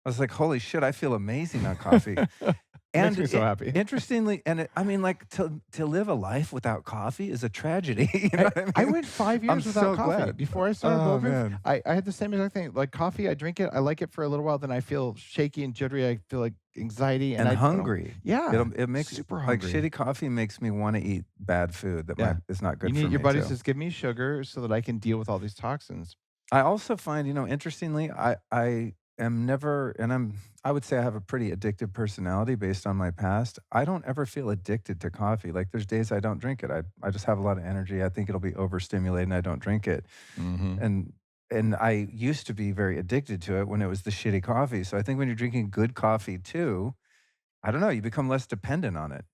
I was like, "Holy shit, I feel amazing on coffee." Makes And me so happy. interestingly, I mean, like, to live a life without coffee is a tragedy, you know I what I I mean? went 5 I'm years without so coffee. glad. Before I started Oh, Bulletproof, man. I had the same exact thing. Like coffee, I drink it, I like it for a little while, then I feel shaky and jittery, I feel like anxiety, and And I don't. hungry. Yeah, It makes super like, hungry. shitty coffee makes me wanna eat bad food that Yeah. might is not You good for need your me body too. says, "Give me sugar so that I can deal with all these toxins." I also find, interestingly, I am never, and I would say I have a pretty addictive personality based on my past. I don't ever feel addicted to coffee. Like there's days I don't drink it. I just have a lot of energy. I think it'll be overstimulating. I don't drink it. Mhm. And and I used to be very addicted to it when it was the shitty coffee. So I think when you're drinking good coffee too, I don't know, you become less dependent on it.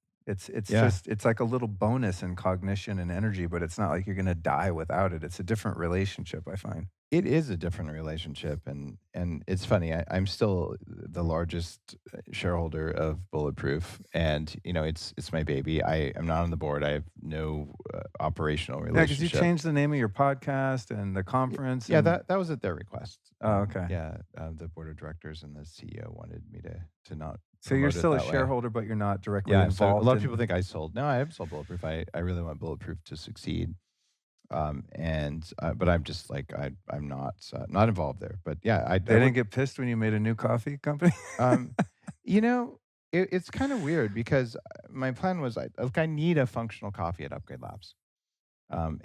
Yeah. It's like a little bonus in cognition and energy, but it's not like you're gonna die without it. It's a different relationship, I find. It is a different relationship, and it's funny, I'm still the largest shareholder of Bulletproof, and, it's my baby. I am not on the board. I have no, operational Yeah, because you relationship. changed the name of your podcast and the Y conference yeah, and that was at their request. oh, okay. Yeah, the board of directors and the CEO wanted me to not So you're promote it still a that way. shareholder, but you're not directly Yeah, so a involved lot of people in think I sold. No, I haven't sold Bulletproof. I really want Bulletproof to succeed. But I'm just like I'm not involved there. But yeah, they I didn't would. get pissed when you made a new coffee company? Um, you know, it's kind of weird because my plan was I need a functional coffee at Upgrade Labs.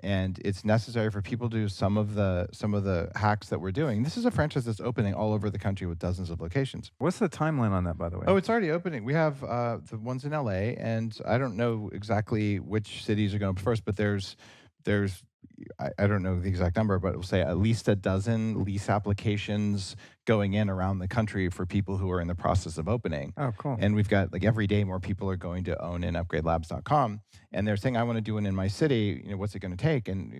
And it's necessary for people to do some of the hacks that we're doing. This is a franchise that's opening all over the country with dozens of locations. What's the timeline on that, by the way? Oh, it's already opening. We have the ones in LA, and I don't know exactly which cities are going to first, but there's I don't know the exact number, but we'll say at least a dozen lease applications going in around the country for people who are in the process of opening. Oh, cool. And we've got like every day more people are going to own in upgradelabs.com, and they're saying, I want to do one in my city. What's it going to take? And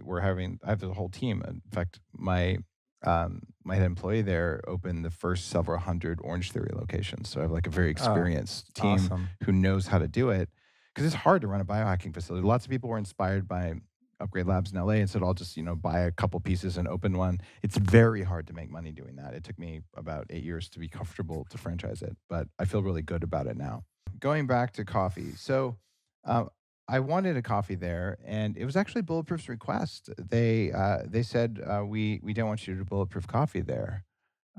I have the whole team. In fact, my head employee there opened the first several hundred Orange Theory locations. So I have like a very Oh, experienced team awesome. who knows how to do it because it's hard to run a biohacking facility. Lots of people were inspired by Upgrade Labs in LA and said, I'll just, buy a couple pieces and open one. It's very hard to make money doing that. It took me about 8 years to be comfortable to franchise it, but I feel really good about it now. Going back to coffee. So uh, I wanted a coffee there, and it was actually Bulletproof's request. They said, we don't want you to do Bulletproof coffee there.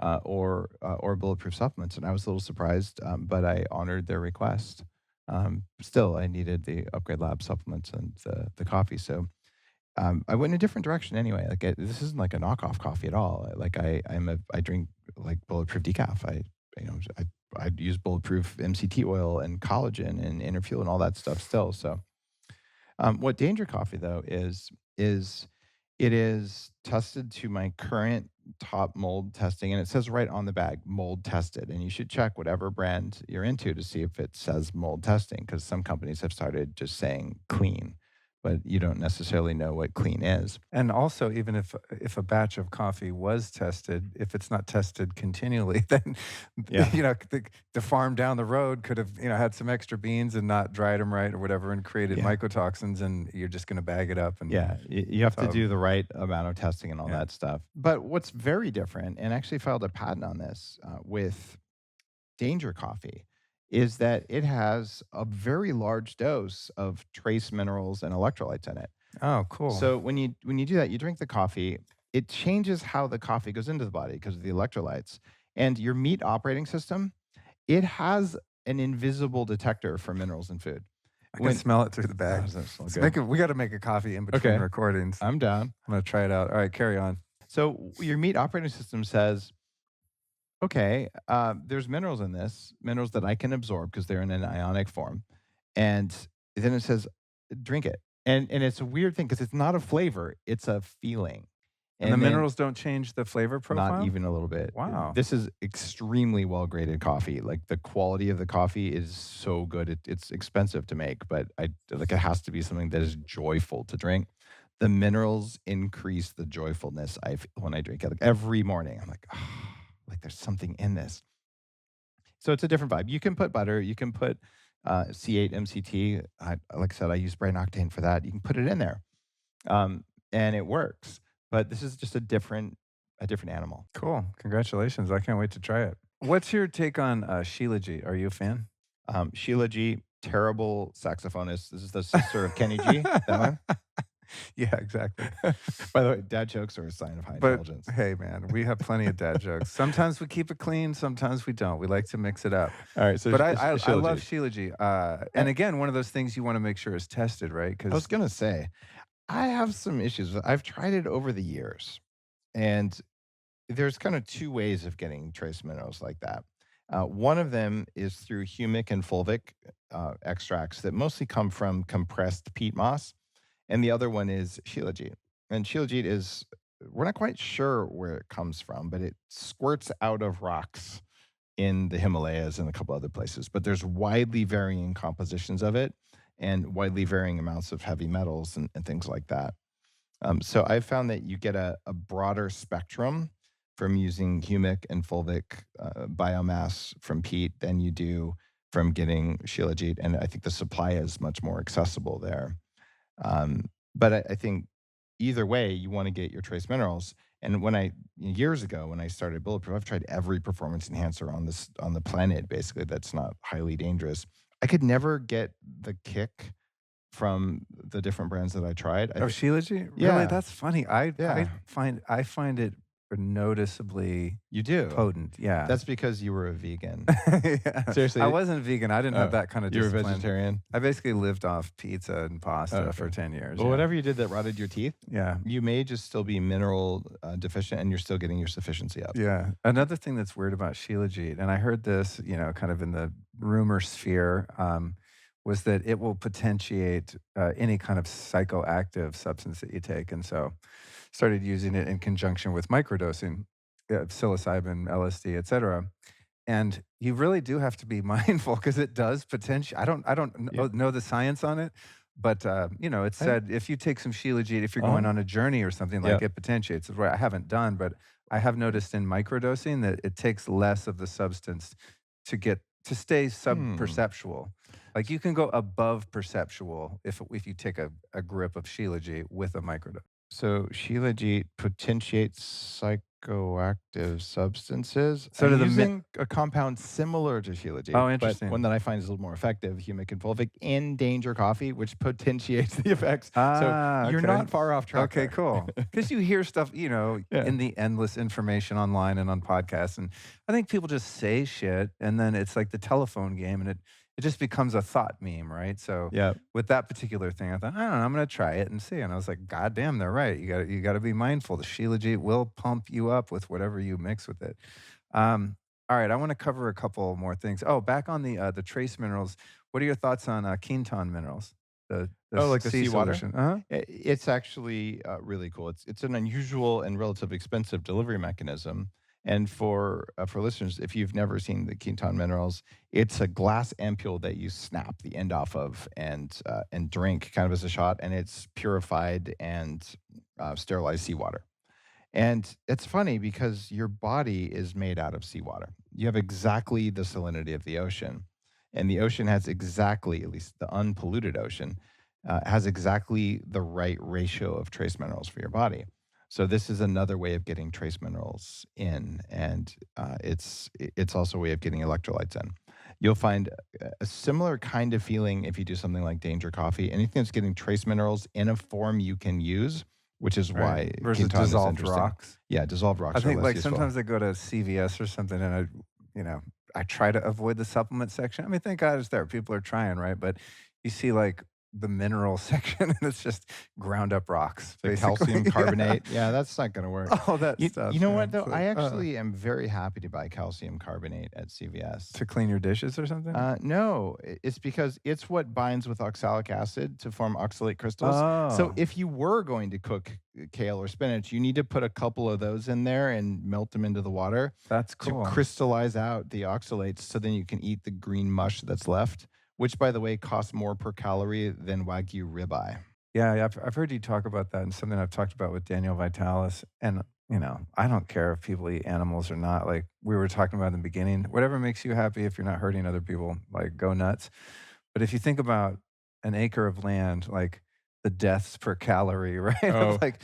Or bulletproof supplements, and I was a little surprised, but I honored their request. Still, I needed the Upgrade Lab supplements and the coffee, so I went in a different direction anyway. Like this isn't like a knockoff coffee at all. Like I drink like bulletproof decaf. I use bulletproof MCT oil and collagen and inner fuel and all that stuff still. So what Danger Coffee though is it is tested to my current top mold testing, and it says right on the bag, mold tested. And you should check whatever brand you're into to see if it says mold testing, because some companies have started just saying clean, but you don't necessarily know what clean is. And also, even if a batch of coffee was tested, if it's not tested continually, then Yeah. the farm down the road could have had some extra beans and not dried them right or whatever, and created Yeah. mycotoxins, and you're just going to bag it up. And Yeah, you have to so, do the right amount of testing and all yeah, that stuff. But what's very different, and I actually filed a patent on this with danger coffee is that it has a very large dose of trace minerals and electrolytes in it. Oh, cool. So when you do that, you drink the coffee, it changes how the coffee goes into the body because of the electrolytes. And your meat operating system, it has an invisible detector for minerals in food. I can When smell it through the oh, bag. that's so Let's good. make it. We got to make a coffee in between Okay, recordings. I'm down. I'm gonna try it out. All right, carry on. So your meat operating system says, okay, there's minerals in this, minerals that I can absorb because they're in an ionic form. And then it says, drink it. And it's a weird thing because it's not a flavor, it's a feeling. And the And then minerals don't change the flavor not profile? even a little bit. Wow. This is extremely well graded coffee. Like the quality of the coffee is so good. It's expensive to make, but I like it has to be something that is joyful to drink. The minerals increase the joyfulness when I drink it. Like every morning, I'm like, oh, like there's something in this. So it's a different vibe. You can put butter. You can put C8 MCT. Like I said, I use brain octane for that. You can put it in there, and it works. But this is just a different animal. Cool. Congratulations. I can't wait to try it. What's your take on Sheila G? Are you a fan? Sheila G, terrible saxophonist. This is the sister of Kenny G. That one. Yeah, exactly. By the way, dad jokes are a sign of high But intelligence. hey, man, we have plenty of dad jokes. Sometimes we keep it clean, sometimes we don't. We like to mix it up. All right, so But I Sheila love G. Sheila G. And again, one of those things you want to make sure is tested, right? I was Because gonna say, I have some issues. I've tried it over the years, and there's kind of two ways of getting trace minerals like that. One of them is through humic and fulvic extracts that mostly come from compressed peat moss, and the other one is shilajit. And shilajit is we're not quite sure where it comes from, but it squirts out of rocks in the Himalayas and a couple other places. But there's widely varying compositions of it and widely varying amounts of heavy metals and things like that. So I've found that you get a broader spectrum from using humic and fulvic biomass from peat than you do from getting shilajit, and I think the supply is much more accessible there. But I think either way, you want to get your trace minerals. And years ago when I started Bulletproof, I've tried every performance enhancer on the planet, basically that's not highly dangerous. I could never get the kick from the different brands that I tried. oh, Sheila G? Really? Yeah, That's funny. I yeah, find it noticeably you do. potent. Yeah. That's because you were a vegan. Yeah. Seriously? I wasn't vegan. I didn't have Oh, that kind of you were discipline. vegetarian? I basically lived off pizza and pasta Okay. for 10 years. Well, Yeah. whatever you did that rotted your teeth, Yeah. you may just still be mineral deficient and you're still getting your sufficiency up. Yeah. Another thing that's weird about Shilajit, and I heard this, kind of in the rumor sphere, was that it will potentiate any kind of psychoactive substance that you take. And so started using it in conjunction with microdosing, psilocybin, LSD, et cetera. And you really do have to be mindful because it does potentially. I don't Yeah. know the science on it, but it I, said if you take some Shilajit, if you're going uh on a journey or something yeah. like it potentiates. It's what I haven't done, but I have noticed in microdosing that it takes less of the substance to stay Hmm. sub-perceptual. Like you can go above perceptual if you take a grip of Shilajit with a microdose. So Shilajit potentiates psychoactive substances. So I'm to the mi using a compound similar to Shilajit, Oh, but one interesting. that I find is a little more effective, humic and fulvic, in danger coffee, which potentiates the effects. So Ah, you're okay. not far off track Okay, there. cool. Because you hear stuff, Yeah. in the endless information online and on podcasts, and I think people just say shit, and then it's like the telephone game, and it just becomes a thought meme, right? So Yeah. with that particular thing, I thought, I don't know, I'm gonna try it and see. And I was like, God damn, they're right. You gotta be mindful. The Shilajit will pump you up with whatever you mix with it. All right, I want to cover a couple more things. Oh, back on the trace minerals. What are your thoughts on Quinton minerals? The Oh, like the sea seawater? solution. Uh-huh. It's actually really cool. It's an unusual and relatively expensive delivery mechanism. And for listeners, if you've never seen the Quinton minerals, it's a glass ampule that you snap the end off of and drink kind of as a shot, and it's purified and sterilized seawater. And it's funny because your body is made out of seawater. You have exactly the salinity of the ocean. And the ocean has exactly, at least the unpolluted ocean, has exactly the right ratio of trace minerals for your body. So this is another way of getting trace minerals in, and it's also a way of getting electrolytes in. You'll find a similar kind of feeling if you do something like Danger Coffee. Anything that's getting trace minerals in a form you can use, which is Right. why Versus Quinton is dissolved interesting. rocks. Yeah, dissolved I rocks are think less like useful. sometimes I go to CVS or something and you know, I try to avoid the supplement section. I mean, thank God it's there. People are trying, right? But you see like the mineral section and it's just ground up rocks, The basically. calcium Yeah. carbonate, yeah, that's not gonna work. All that You stuff. know Yeah. what, though? It's I like, actually am very happy to buy calcium carbonate at CVS. to clean your dishes or something? No, it's because it's what binds with oxalic acid to form oxalate crystals. So Oh, if you were going to cook kale or spinach, you need to put a couple of those in there and melt them into the water that's to cool. crystallize out the oxalates so then you can eat the green mush that's left, which, by the way, costs more per calorie than Wagyu ribeye. Yeah, yeah, I've heard you talk about that and something I've talked about with Daniel Vitalis. And, I don't care if people eat animals or not. Like we were talking about in the beginning, whatever makes you happy if you're not hurting other people, like go nuts. But if you think about an acre of land, like the deaths per calorie, right? Of Oh, like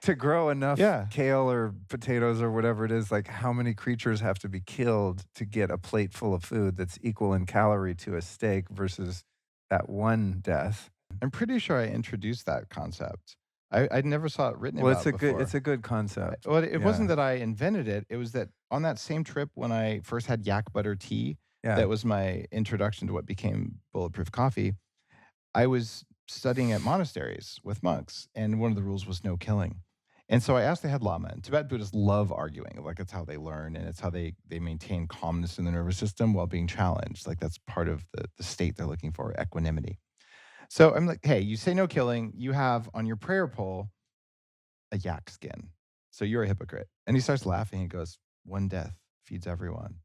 to grow enough yeah. kale or potatoes or whatever it is, like how many creatures have to be killed to get a plate full of food that's equal in calorie to a steak versus that one death. I'm pretty sure I introduced that concept. I never saw it written Well, about it's before. a good concept. Well, it wasn't Yeah. that I invented it. It was that on that same trip when I first had yak butter tea, Yeah. that was my introduction to what became bulletproof coffee. I was studying at monasteries with monks, and one of the rules was no killing. And so I asked the head lama, and Tibetan Buddhists love arguing. Like it's how they learn and it's how they maintain calmness in the nervous system while being challenged. Like that's part of the state they're looking for, equanimity. So I'm like, hey, you say no killing. You have on your prayer pole a yak skin. So you're a hypocrite. And he starts laughing. He goes, one death feeds everyone.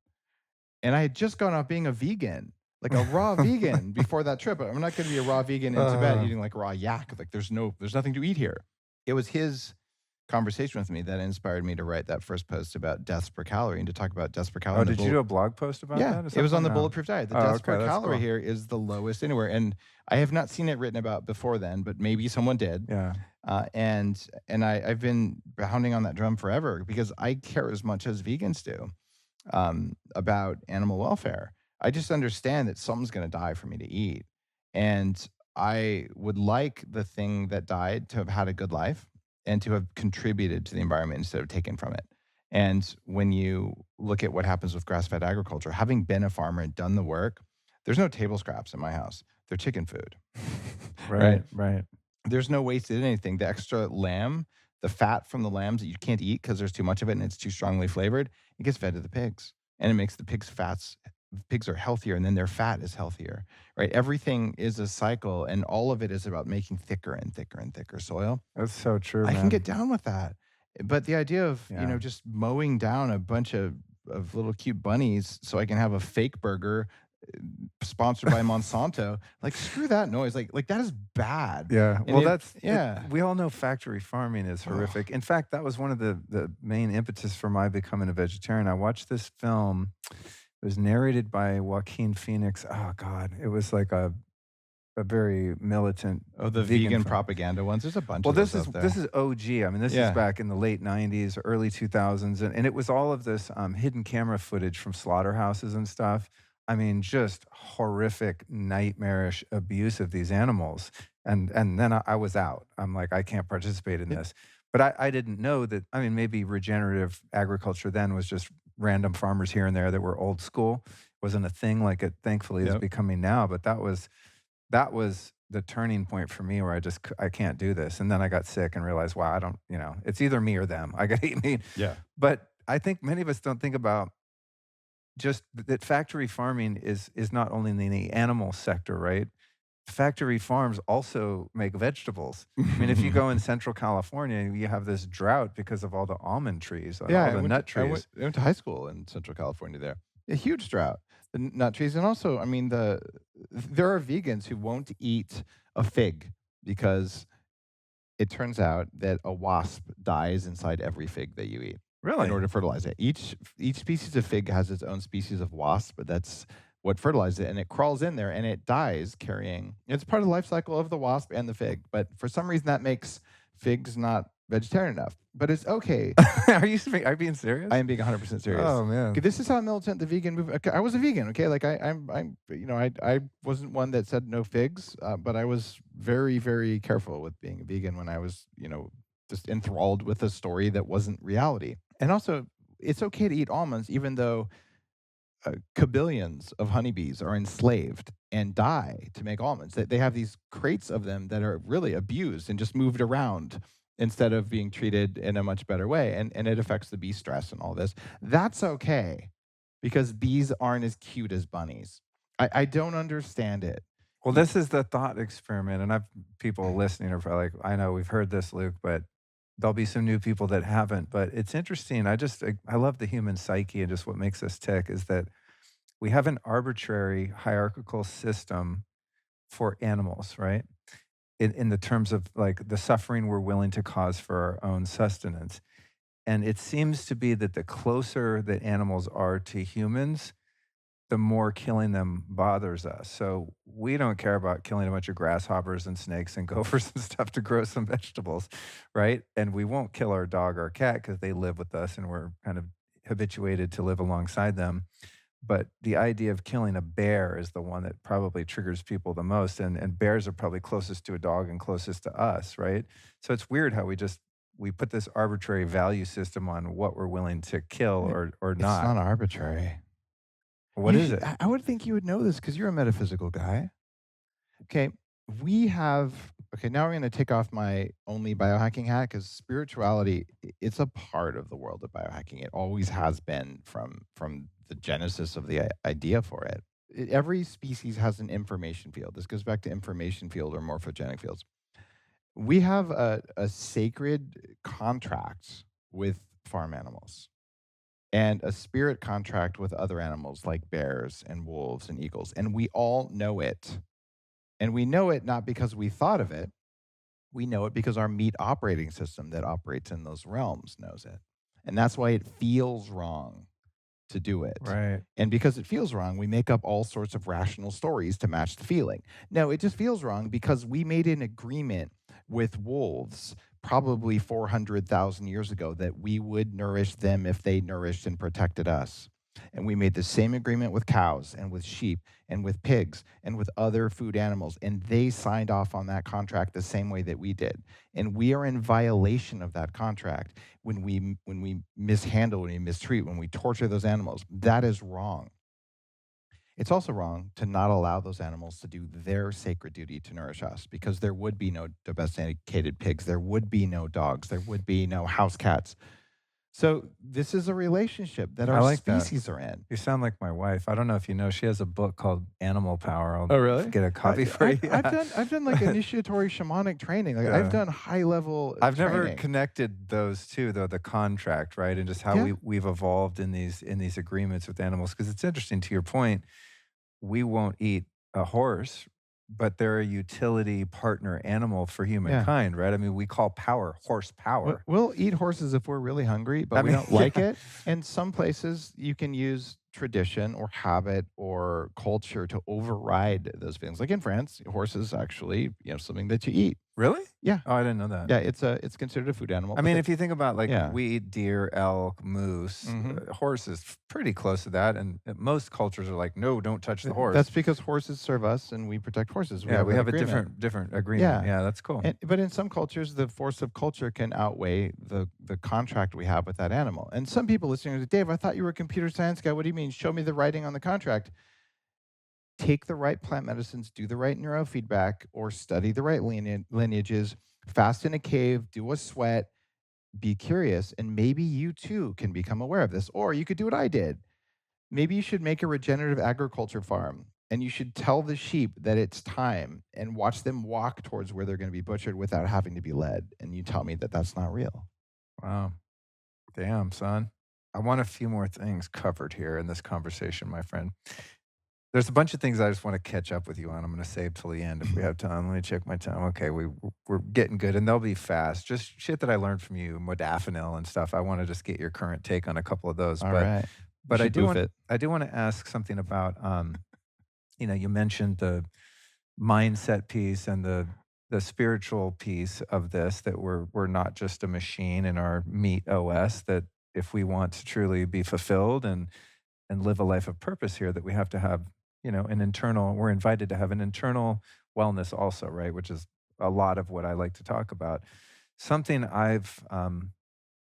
And I had just gone off being a vegan, like a raw vegan before that trip. I'm not going to be a raw vegan in Tibet Uh, eating like raw yak. Like there's nothing to eat here. It was his conversation with me that inspired me to write that first post about deaths per calorie and to talk about deaths per calorie oh, in the did you do a blog post about yeah, that at it some was on point? the No. bulletproof diet. The Oh, deaths okay, per that's calorie cool. here is the lowest anywhere, and I have not seen it written about before then, but maybe someone did. Yeah. I've been pounding on that drum forever because I care as much as vegans do about animal welfare. I just understand that something's going to die for me to eat, and I would like the thing that died to have had a good life and to have contributed to the environment instead of taken from it. And when you look at what happens with grass fed agriculture, having been a farmer and done the work, there's no table scraps in my house. They're chicken food, right? Right, right. There's no wasted anything. The extra lamb, the fat from the lambs that you can't eat because there's too much of it and it's too strongly flavored, it gets fed to the pigs. And it makes the pigs are healthier and then their fat is healthier, right? Everything is a cycle and all of it is about making thicker and thicker and thicker soil. That's so true, I can man. get down with that. But the idea of, Yeah. just mowing down a bunch of little cute bunnies so I can have a fake burger sponsored by Monsanto, like screw that noise. Like that is bad. Yeah. And Well, it that's it, yeah. we all know factory farming is horrific. In fact, that was one of the main impetus for my becoming a vegetarian. I watched this film. It was narrated by Joaquin Phoenix. Oh God, it was like a very militant Oh, the vegan vegan film. propaganda ones. There's a bunch Well, of those out this there. is OG. I mean, this is Yeah. back in the late '90s, early 2000s, and it was all of this hidden camera footage from slaughterhouses and stuff. I mean, just horrific, nightmarish abuse of these animals. And then I was out. I'm like, I can't participate in It, this. But I didn't know that. I mean, maybe regenerative agriculture then was just random farmers here and there that were old school. Wasn't a thing like it thankfully is yep. becoming now. But that was the turning point for me where I can't do this. And then I got sick and realized, wow, I don't, it's either me or them. I got to eat meat. Yeah. But I think many of us don't think about just that factory farming is not only in the animal sector, right? Factory farms also make vegetables. I mean, if you go in Central California, you have this drought because of all the almond trees and Yeah, all the nut trees. I went to high school in Central California there. A huge drought. The nut trees, and also, I mean, there are vegans who won't eat a fig because it turns out that a wasp dies inside every fig that you eat in Really? order to fertilize it. Each species of fig has its own species of wasp, but that's what fertilizes it, and it crawls in there and it dies carrying. It's part of the life cycle of the wasp and the fig, but for some reason that makes figs not vegetarian enough. but it's okay. Are you being I serious? am being 100% serious. Oh, Okay, man. this is how militant the vegan movement. Okay, I was a vegan. Okay, like I'm, I wasn't one that said no figs, but I was very, very careful with being a vegan when I was, just enthralled with a story that wasn't reality. And also, it's okay to eat almonds, even though kabillions of honeybees are enslaved and die to make almonds. They have these crates of them that are really abused and just moved around instead of being treated in a much better way. And it affects the bee stress and all this. That's okay because bees aren't as cute as bunnies. I don't understand it. Well, Y- this is the thought experiment, and I've people listening are probably like, "I know we've heard this, Luke," but there'll be some new people that haven't. But it's interesting. I love the human psyche and just what makes us tick is that we have an arbitrary hierarchical system for animals, right? In the terms of like the suffering we're willing to cause for our own sustenance. And it seems to be that the closer that animals are to humans, the more killing them bothers us. So we don't care about killing a bunch of grasshoppers and snakes and gophers and stuff to grow some vegetables, right? And we won't kill our dog or cat because they live with us and we're kind of habituated to live alongside them. But the idea of killing a bear is the one that probably triggers people the most, and bears are probably closest to a dog and closest to us, right? So it's weird how we put this arbitrary value system on what we're willing to kill it- or it's not. not arbitrary. What is it? I would think you would know this because you're a metaphysical guy. Okay, we have okay, now we're gonna take off my only biohacking hat because spirituality, it's a part of the world of biohacking. It always has been from the genesis of the idea for it. Every species has an information field. This goes back to information field or morphogenic fields. We have a sacred contract with farm animals and a spirit contract with other animals like bears and wolves and eagles, and we all know it. And we know it not because we thought of it. We know it because our meat operating system that operates in those realms knows it. And that's why it feels wrong to do it. Right. And because it feels wrong, we make up all sorts of rational stories to match the feeling. No, it just feels wrong because we made an agreement with wolves probably 400,000 years ago that we would nourish them if they nourished and protected us. And we made the same agreement with cows and with sheep and with pigs and with other food animals. And they signed off on that contract the same way that we did. And we are in violation of that contract when we mishandle, when we mistreat, when we torture those animals. That is wrong. It's also wrong to not allow those animals to do their sacred duty to nourish us because there would be no domesticated pigs, there would be no dogs, there would be no house cats. So this is a relationship that I our like that. species are in. You sound like my wife. I don't know if you know, she has a book called Animal Power. I'll Oh, really? get a copy for you. I've done like initiatory shamanic training. Like I've Yeah. done high level I've never training. connected those 2 though, the contract, right? And just how Yeah. we've evolved in these agreements with animals. Because it's interesting to your point, we won't eat a horse, but they're a utility partner animal for Yeah. humankind, right? I mean, we call power horsepower. We'll eat horses if we're really hungry, but I we mean, don't like yeah. it. And some places you can use tradition or habit or culture to override those things. Like in France, horses actually, something that you eat. Really? Yeah. Oh, I didn't know that. Yeah, it's considered a food animal. I But mean, if you think about like yeah. we eat deer, elk, moose, Hmm. horse is pretty close to that, and most cultures are like, no, don't touch the That's horse. because horses serve us and we protect horses. Yeah, we that have a agreement. different agreement. Yeah. Yeah, that's cool. But in some cultures, the force of culture can outweigh the contract we have with that animal. And some people listening are like, Dave, I thought you were a computer science guy. What do you mean? Show me the writing on the contract. Take the right plant medicines, do the right neurofeedback, or study the right lineages, fast in a cave, do a sweat, be curious, and maybe you too can become aware of this. Or you could do what I did. Maybe you should make a regenerative agriculture farm and you should tell the sheep that it's time and watch them walk towards where they're going to be butchered without having to be led. And you tell me that that's not real. Wow. Damn, son. I want a few more things covered here in this conversation, my friend. There's a bunch of things I just want to catch up with you on. I'm going to save till the end if we have time. Let me check my time. Okay, we're getting good, and they'll be fast. Just shit that I learned from you, modafinil and stuff. I want to just get your current take on a couple of those. All right. But You should boof it. I do want to ask something about you mentioned the mindset piece and the the spiritual piece of this, that we're not just a machine in our meat OS, that if we want to truly be fulfilled and live a life of purpose here, that we have to have, an internal, we're invited to have an internal wellness also, right? Which is a lot of what I like to talk about. Something I've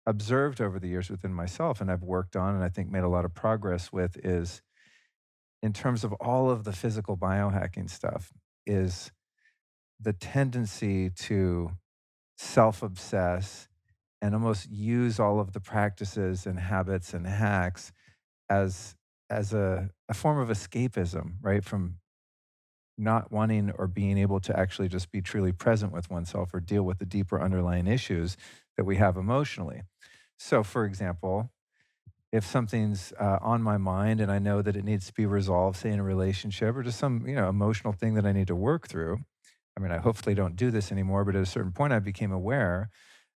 observed over the years within myself and I've worked on and I think made a lot of progress with is in terms of all of the physical biohacking stuff is the tendency to self-obsess and almost use all of the practices and habits and hacks as as a form of escapism, right? From not wanting or being able to actually just be truly present with oneself or deal with the deeper underlying issues that we have emotionally. So, for example, if something's on my mind and I know that it needs to be resolved, say in a relationship or just some emotional thing that I need to work through. I mean, I hopefully don't do this anymore, but at a certain point, I became aware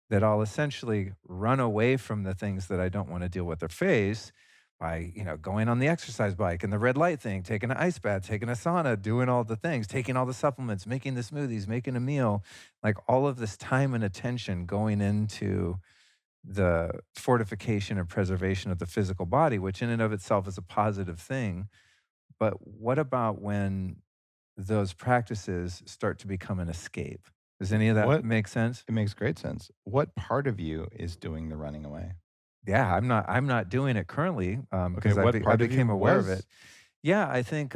that I'll essentially run away from the things that I don't want to deal with or face by, going on the exercise bike and the red light thing, taking an ice bath, taking a sauna, doing all the things, taking all the supplements, making the smoothies, making a meal, like all of this time and attention going into the fortification and preservation of the physical body, which in and of itself is a positive thing. But what about when those practices start to become an escape? Does any of that What make sense? It makes great sense. What part of you is doing the running away? Yeah, I'm not doing it currently, Okay, because what I part of you became aware of it. was? Yeah, I think,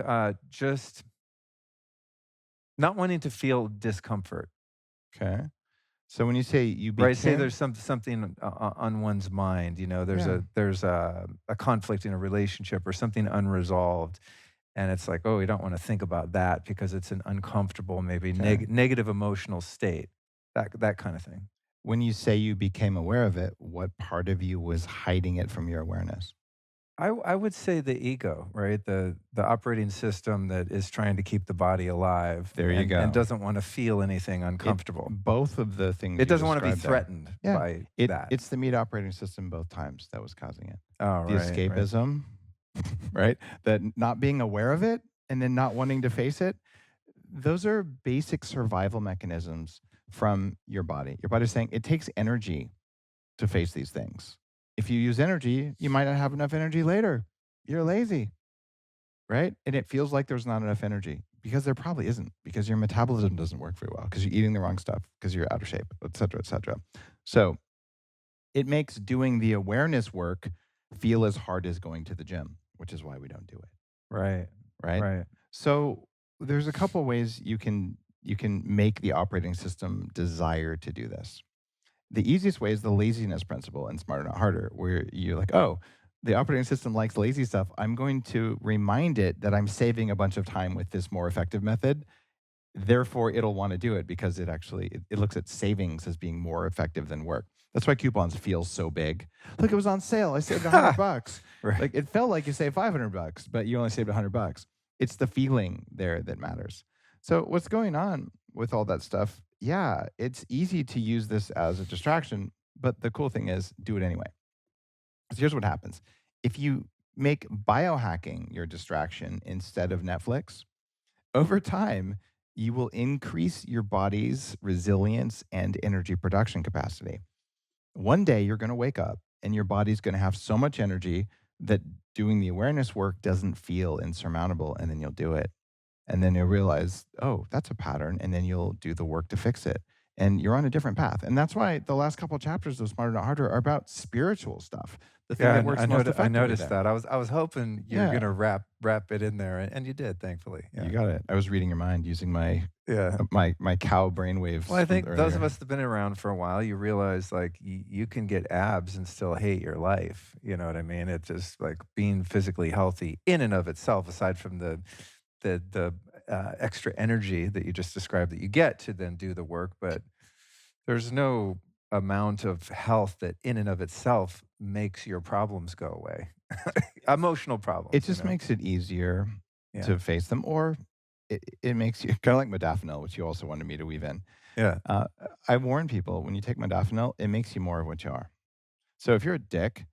just not wanting to feel discomfort, Okay. So when you say you right? Say became there's something on one's mind, there's yeah, a conflict in a relationship or something unresolved, and it's like, "Oh, we don't wanna think about that because it's an uncomfortable, maybe okay. negative emotional state." That kinda thing. When you say you became aware of it, what part of you was hiding it from your awareness? I would say the ego, right? The operating system that is trying to keep the body alive There you and go. doesn't wanna feel anything It uncomfortable. both of the things It you doesn't wanna be described there. threatened Yeah. by It that. it's the meat operating system both times that was causing it. Oh, The right, right. escapism, right? That not being aware of it and then not wanting to face it, those are basic survival mechanisms from your body. Your body's saying it takes energy to face these things. If you use energy, you might not have enough energy later. You're lazy, right? And it feels like there's not enough energy because there probably isn't because your metabolism doesn't work very well because you're eating the wrong stuff because you're out of shape, et cetera, et cetera. So it makes doing the awareness work feel as hard as going to the gym, which is why we don't do it, Right. right? Right. So there's a couple ways you can make the operating system desire to do this. The easiest way is the laziness principle in Smarter Not Harder, where you're like, oh, the operating system likes lazy stuff. I'm going to remind it that I'm saving a bunch of time with this more effective method. Therefore, it'll want to do it because it looks at savings as being more effective than work. That's why coupons feel so big. Look, it was on sale. I saved $100. Right. Like it felt like you saved $500, but you only saved $100. It's the feeling there that matters. So what's going on with all that stuff? Yeah, it's easy to use this as a distraction, but the cool thing is do it anyway. So here's what happens. If you make biohacking your distraction instead of Netflix, over time, you will increase your body's resilience and energy production capacity. One day, you're going to wake up and your body's going to have so much energy that doing the awareness work doesn't feel insurmountable. And then you'll do it. And then you'll realize, oh, that's a pattern. And then you'll do the work to fix it. And you're on a different path. And that's why the last couple of chapters of Smarter Not Harder are about spiritual stuff, the thing Yeah, that and works most I effectively noticed there. that. I was hoping you were Yeah, gonna wrap it in there, and you did, thankfully. you Yeah. got it. I was reading your mind using my Yeah. my cow Well, brainwaves I from think those of earlier. us that have been around for a while, you realize like you can get abs and still hate your life. You know what I mean? It's just like being physically healthy in and of itself, aside from the extra energy that you just described that you get to then do the work. But there's no amount of health that in and of itself makes your problems go away. Emotional It problems, just makes it easier Yeah. to face them, or it makes you kinda like modafinil, which you also wanted me to weave in. Yeah. Uh, I warn people, when you take modafinil, it makes you more of what you are. So if you're a dick,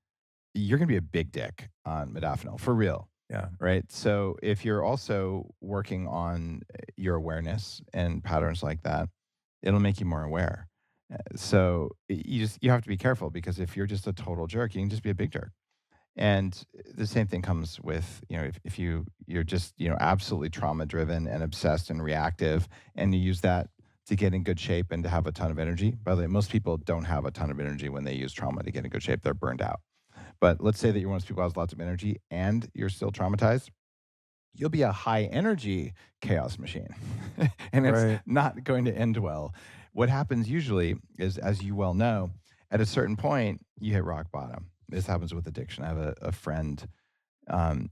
you're gonna be a big dick on modafinil, for real, Yeah. right? So if you're also working on, your awareness and patterns like that, It'll make you more aware. So you have to be careful because if you're just a total jerk, you can just be a big jerk. And the same thing comes with, if you're just, absolutely trauma driven and obsessed and reactive, and you use that to get in good shape and to have a ton of energy. By the way, most people don't have a ton of energy when they use trauma to get in good shape. They're burned out. But let's say that you're one of those people who has lots of energy and you're still traumatized. You'll be a high energy chaos machine. And it's Right. not going to end well. What happens usually is, as you well know, at a certain point, you hit rock bottom. This happens with addiction. I have a friend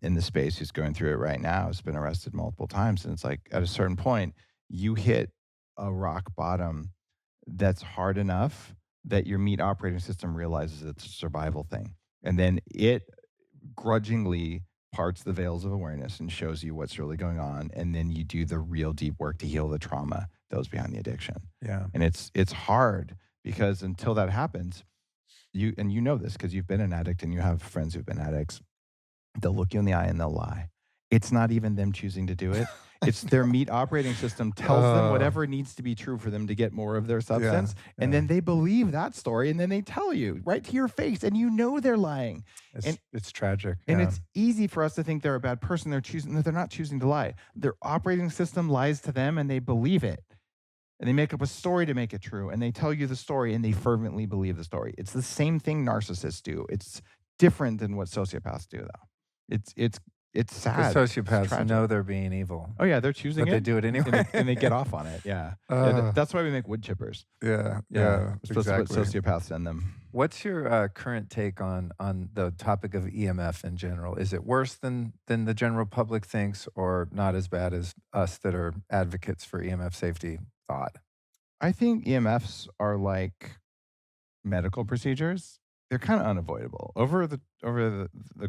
in the space who's going through it right now. Has been arrested multiple times. And it's like at a certain point, you hit a rock bottom that's hard enough that your meat operating system realizes it's a survival thing. And then it grudgingly parts the veils of awareness and shows you what's really going on. And then you do the real deep work to heal the trauma that was behind the addiction. Yeah. And it's hard because until that happens, you know this because you've been an addict and you have friends who've been addicts. They'll look you in the eye and they'll lie. It's not even them choosing to do it. It's their meat operating system tells them Oh, whatever needs to be true for them to get more of their yeah. substance. And Yeah. then they believe that story and then they tell you right to your face and you know they're lying. And It's tragic. and Yeah. it's easy for us to think they're a bad person. They're not choosing to lie. Their operating system lies to them and they believe it. And they make up a story to make it true. And they tell you the story and they fervently believe the story. It's the same thing narcissists do. It's different than what sociopaths do, though. It's Because sad. It's sociopaths tragic. know they're being evil, Oh yeah, they're choosing but they it, do it and they anyway. and they get off on it. Yeah, yeah. Uh, That's why we make wood chippers. yeah. Yeah, Yeah. we're supposed to put Exactly. sociopaths in them. What's your current take on the topic of EMF in general? Is it worse than the general public thinks, or not as bad as us that are advocates for EMF safety thought? I think EMFs are like medical procedures. They're kind of unavoidable. Over the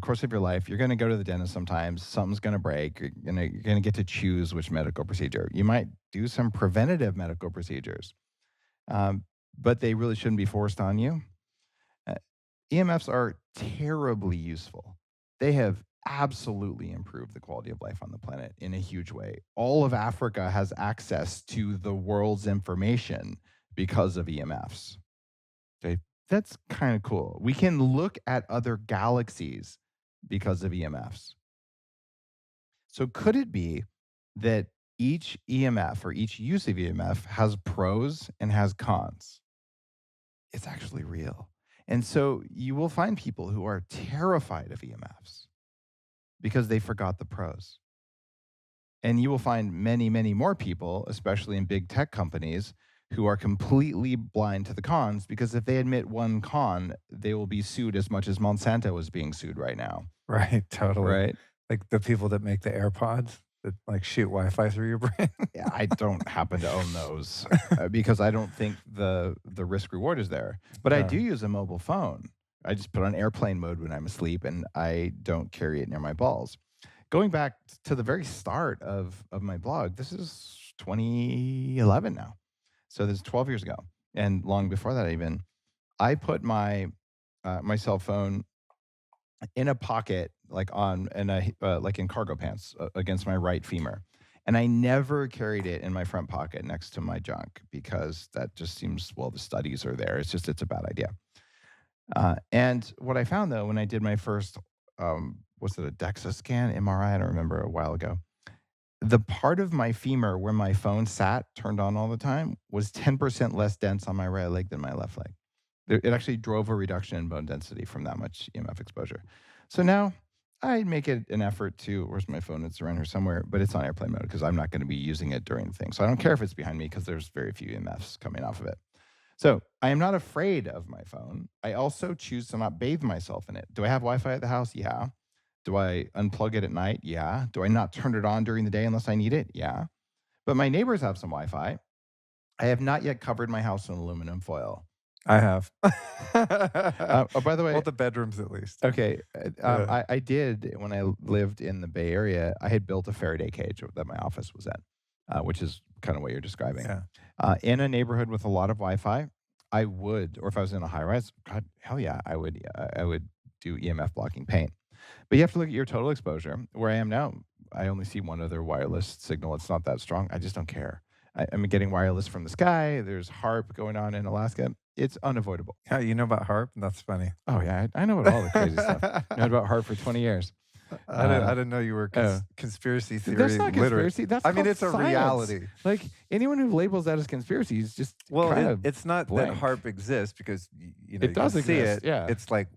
course of your life, you're going to go to the dentist sometimes. Something's going to break. You're going to get to choose which medical procedure. You might do some preventative medical procedures, um, but they really shouldn't be forced on you. Uh, EMFs are terribly useful. They have absolutely improved the quality of life on the planet in a huge way. All of Africa has access to the world's information because of EMFs. Okay. That's kind of cool. We can look at other galaxies because of EMFs. So could it be that each EMF or each use of EMF has pros and has cons? It's actually real. And so you will find people who are terrified of EMFs because they forgot the pros. And you will find many, many more people, especially in big tech companies, who are completely blind to the cons because if they admit one con, they will be sued as much as Monsanto is being sued right now. Right. Totally. Right. Like the people that make the AirPods that like shoot Wi-Fi through your brain. Yeah, I don't happen to own those because I don't think the risk reward is there. But I Yeah. do use a mobile phone. I just put on airplane mode when I'm asleep and I don't carry it near my balls. Going back to the very start of my blog, this is 2011 now. So this is 12 years ago. And long before that even, I put my cell phone in a pocket, like on and like in cargo pants against my right femur. And I never carried it in my front pocket next to my junk because that just seems, well, the studies are there. It's a bad idea. And what I found though, when I did my first, was it a DEXA scan, MRI? I don't remember, a while ago. The part of my femur where my phone sat, turned on all the time, was 10% less dense on my right leg than my left leg. It actually drove a reduction in bone density from that much EMF exposure. So now I make it an effort to, where's my phone? It's around here somewhere, but it's on airplane mode because I'm not going to be using it during the thing. So I don't care if it's behind me because there's very few EMFs coming off of it. So I am not afraid of my phone. I also choose to not bathe myself in it. Do I have Wi Fi at the house? Yeah. Do I unplug it at night? Yeah. Do I not turn it on during the day unless I need it? Yeah. But my neighbors have some Wi Fi. I have not yet covered my house in aluminum foil. I have. Oh, by the way, Well, the bedrooms at least. okay, Yeah. I did when I lived in the Bay Area. I had built a Faraday cage that my office was at, which is kind of what you're describing. Yeah. In a neighborhood with a lot of Wi-Fi, I would, or if I was in a high rise, God, hell yeah, I would. I would do EMF blocking paint. But you have to look at your total exposure. Where I am now, I only see one other wireless signal. It's not that strong. I just don't care. I'm getting wireless from the sky. There's HARP going on in Alaska. It's unavoidable. Yeah, you know about HARP? That's funny. Oh yeah, I know about all the crazy stuff. Known about HARP for 20 years. I Uh, didn't know you were oh, conspiracy that's theory not literate. conspiracy. That's I mean, called it's a science. reality. Like anyone who labels that as conspiracy is just Well, kind of it's not that blank. HARP exists because It you can does see exist. it. Yeah. It's like,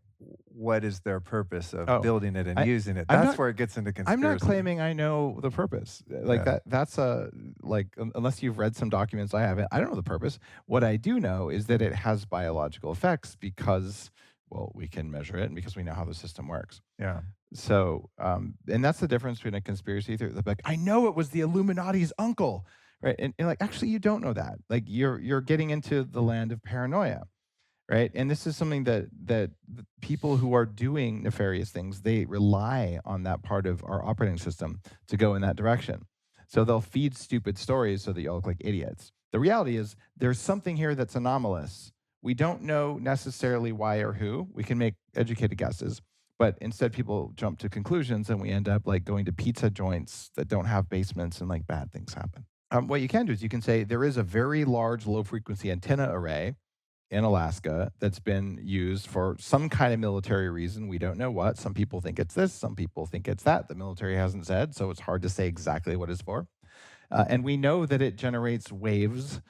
what is their purpose of Oh, building it and I using it? I'm That's not where it gets into I'm not conspiracy. claiming I know the purpose. Like Yeah. that's a like unless you've read some documents I haven't, I don't know the purpose. What I do know is that it has biological effects because well, we can measure it and because we know how the system works. Yeah. So, and that's the difference between a conspiracy theory. Like, I know it was the Illuminati's uncle, right? And like, actually, you don't know that. Like, you're getting into the land of paranoia, right? And this is something that the people who are doing nefarious things, they rely on that part of our operating system to go in that direction. So they'll feed stupid stories so that you look like idiots. The reality is there's something here that's anomalous. We don't know necessarily why or who. We can make educated guesses, but instead people jump to conclusions and we end up like going to pizza joints that don't have basements and like bad things happen. What you can do is you can say there is a very large low frequency antenna array in Alaska that's been used for some kind of military reason. We don't know what. Some people think it's this, some people think it's that. The military hasn't said, so it's hard to say exactly what it's for. And we know that it generates waves,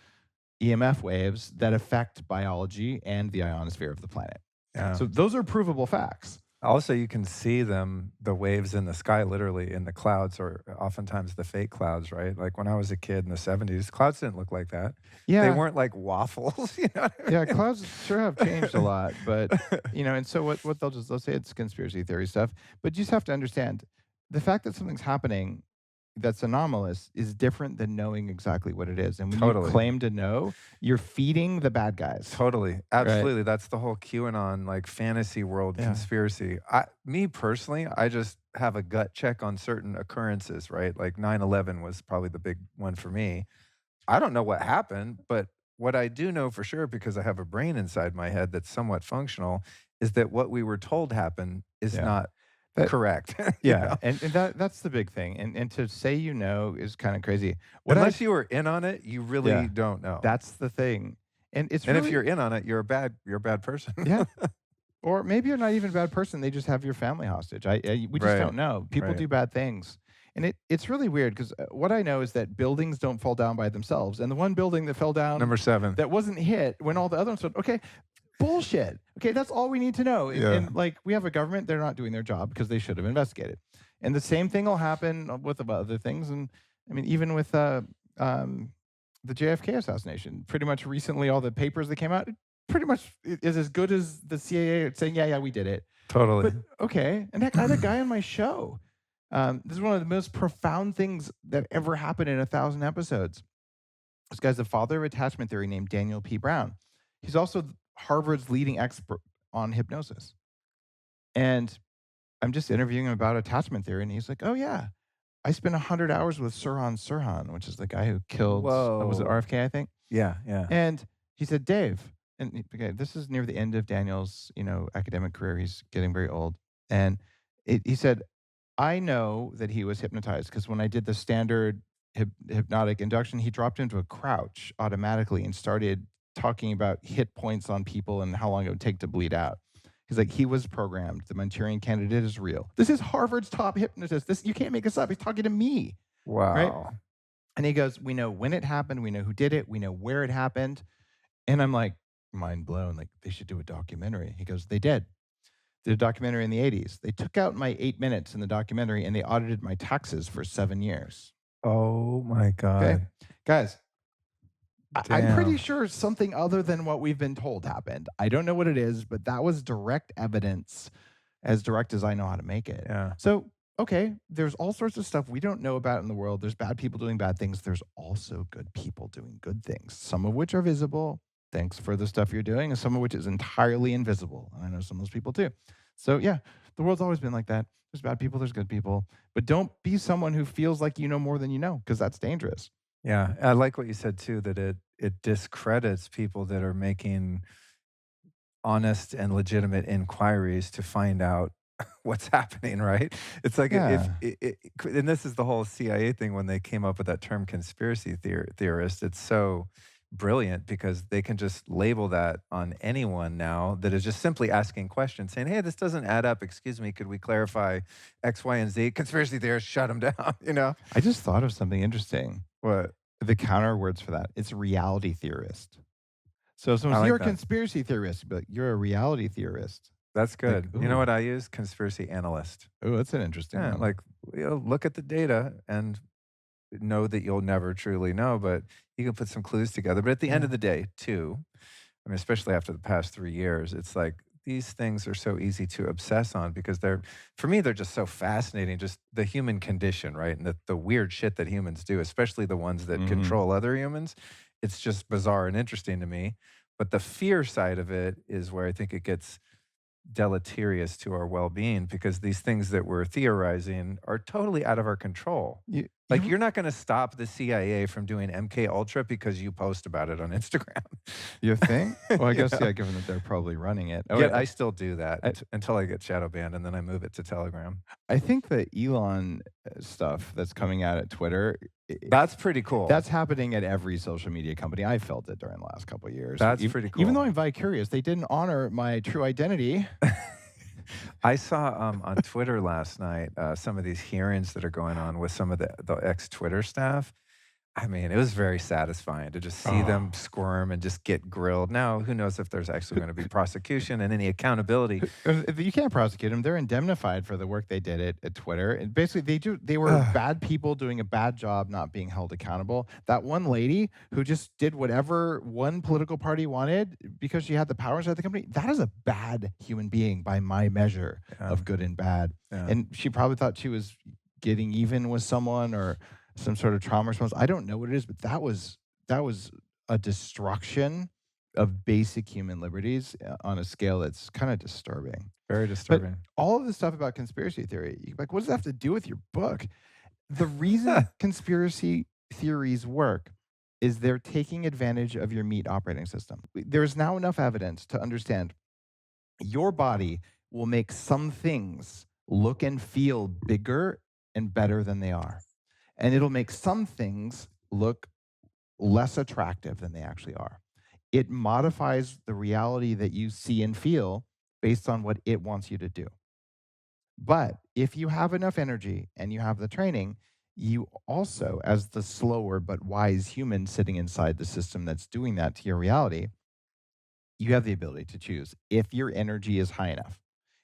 EMF waves, that affect biology and the ionosphere of the planet. Yeah. So those are provable facts. Also, you can see them, the waves in the sky, literally in the clouds, or oftentimes the fake clouds, right? Like when I was a kid in the 70s, clouds didn't look like that. They Yeah, weren't like waffles, you know what yeah, I mean? clouds sure have changed a lot, but and so what they'll say it's conspiracy theory stuff, but you just have to understand the fact that something's happening that's anomalous is different than knowing exactly what it is. And when you Totally. claim to know, you're feeding the bad guys. Totally. Right. Absolutely. That's the whole QAnon like fantasy world Yeah. conspiracy. Me personally, I just have a gut check on certain occurrences, right? Like 9/11 was probably the big one for me. I don't know what happened, but what I do know for sure, because I have a brain inside my head that's somewhat functional, is that what we were told happened is Yeah. not But correct. You yeah, know? and that's the big thing. And to say is kind of crazy. What I Unless you were in on it, you really Yeah, don't know. that's the thing. And it's And if really you're in on it, you're a bad person. yeah. Or maybe you're not even a bad person, they just have your family hostage. We just Right. don't know. People Right. do bad things. And it's really weird because what I know is that buildings don't fall down by themselves. And the one building that fell down Number 7. that wasn't hit when all the other ones went, okay, bullshit. Okay, that's all we need to know. Yeah. Like we have a government, they're not doing their job because they should have investigated. And the same thing will happen with other things. And I mean, even with the JFK assassination, pretty much recently, all the papers that came out, it pretty much is as good as the CIA saying, yeah, we did it. Totally. But okay. And heck, I had a guy on my show. This is one of the most profound things that ever happened in 1,000 episodes. This guy's the father of attachment theory named Daniel P. Brown. He's also Harvard's leading expert on hypnosis. And I'm just interviewing him about attachment theory, and he's like, "Oh yeah, I spent 100 hours with Sirhan, which is the guy who killed was it Whoa. RFK, I think." Yeah, yeah. And he said, "Dave," and okay, this is near the end of Daniel's academic career. He's getting very old, and he said, "I know that he was hypnotized because when I did the standard hypnotic induction, he dropped into a crouch automatically and started talking about hit points on people and how long it would take to bleed out." He's like, he was programmed. The Manchurian Candidate is real. This is Harvard's top hypnotist. This you can't make this up. He's talking to me, right? Wow. And he goes, "We know when it happened. We know who did it. We know where it happened." And I'm like, mind blown. Like, they should do a documentary. He goes, "They did. Did a documentary in the 80s. They took out my 8 minutes in the documentary and they audited my taxes for 7 years." Oh my Okay. god. Guys, I'm pretty Damn. sure something other than what we've been told happened. I don't know what it is, but that was direct evidence, as direct as I know how to make it. Yeah. So, okay, there's all sorts of stuff we don't know about in the world. There's bad people doing bad things. There's also good people doing good things, some of which are visible. Thanks for the stuff you're doing, and some of which is entirely invisible. And I know some of those people too. So, yeah, the world's always been like that. There's bad people, there's good people. But don't be someone who feels like you know more than you know, because that's dangerous. Yeah. I like what you said too, that it discredits people that are making honest and legitimate inquiries to find out what's happening, right? It's like if Yeah. and this is the whole CIA thing when they came up with that term conspiracy theorist. It's so brilliant because they can just label that on anyone now that is just simply asking questions, saying, "Hey, this doesn't add up. Excuse me, could we clarify X, Y, and Z?" Conspiracy theorists, shut them down. You know I just thought of something interesting. what? The counter words for that, it's reality theorist. So if I someone's, "You're like a that. conspiracy theorist," you'd be like, "You're a reality theorist." That's Like, good. You know ooh, what I use? Conspiracy analyst. ooh, that's an interesting Yeah, one. like look at the data and know that you'll never truly know, but you can put some clues together. But at the end Yeah. of the day, too, I mean, especially after the past 3 years, it's like these things are so easy to obsess on because they're, for me, they're just so fascinating. Just the human condition, right? And the weird shit that humans do, especially the ones that Mhm. control other humans. It's just bizarre and interesting to me. But the fear side of it is where I think it gets deleterious to our well-being because these things that we're theorizing are totally out of our control. Like You you're not going to stop the CIA from doing MK Ultra because you post about it on Instagram. you think? Well, I You guess, know? yeah, given that they're probably running it. Oh, Yet I still do that I until I get shadow banned and then I move it to Telegram. I think the Elon, stuff that's coming out at Twitter, That's pretty cool. that's happening at every social media company. I felt it during the last couple of years. That's pretty Even though cool. I'm vicarious, they didn't honor my true identity. I saw on Twitter last night some of these hearings that are going on with some of the ex Twitter staff. I mean, it was very satisfying to just see them Oh. squirm and just get grilled. Now, who knows if there's actually going to be prosecution and any accountability? If you can't prosecute them, they're indemnified for the work they did at Twitter. And basically, they were Ugh. bad people doing a bad job, not being held accountable. That one lady who just did whatever one political party wanted because she had the power inside the company, that is a bad human being by my measure Yeah, of good and bad. yeah. And she probably thought she was getting even with someone or some sort of trauma response. I don't know what it is, but that was a destruction of basic human liberties on a scale that's kind of disturbing. Very But disturbing. all of this stuff about conspiracy theory, like, what does that have to do with your book? The reason conspiracy theories work is they're taking advantage of your meat operating system. There's now enough evidence to understand your body will make some things look and feel bigger and better than they are. And it'll make some things look less attractive than they actually are. It modifies the reality that you see and feel based on what it wants you to do. But if you have enough energy and you have the training, you also, as the slower but wise human sitting inside the system that's doing that to your reality, you have the ability to choose if your energy is high enough.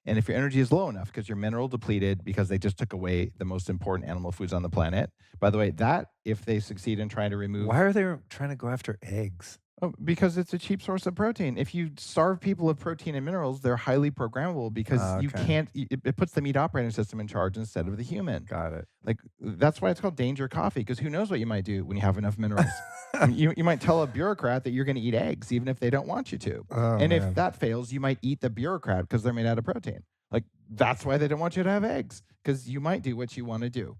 And if your energy is low enough because you're mineral depleted because they just took away the most important animal foods on the planet. By the way, that if they succeed in trying to Why remove. are they trying to go after eggs? Oh, because it's a cheap source of protein. If you starve people of protein and minerals, they're highly programmable because you Okay, can't. It puts the meat operating system in charge instead of the human. got it. Like that's why it's called danger coffee. Because who knows what you might do when you have enough minerals. I mean, you might tell a bureaucrat that you're going to eat eggs even if they don't want you to. Oh And if man. that fails, you might eat the bureaucrat because they're made out of protein. Like that's why they don't want you to have eggs because you might do what you want to do.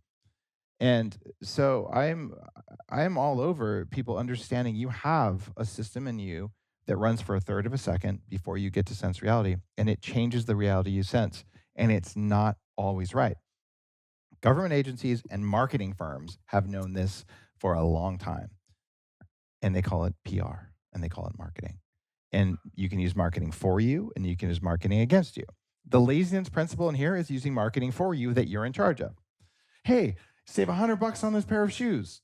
And so I'm all over people understanding you have a system in you that runs for a third of a second before you get to sense reality, and it changes the reality you sense, and it's not always right. Government agencies and marketing firms have known this for a long time, and they call it PR and they call it marketing. And you can use marketing for you and you can use marketing against you. The laziness principle in here is using marketing for you that you're in charge of. Hey, save $100 on this pair of shoes.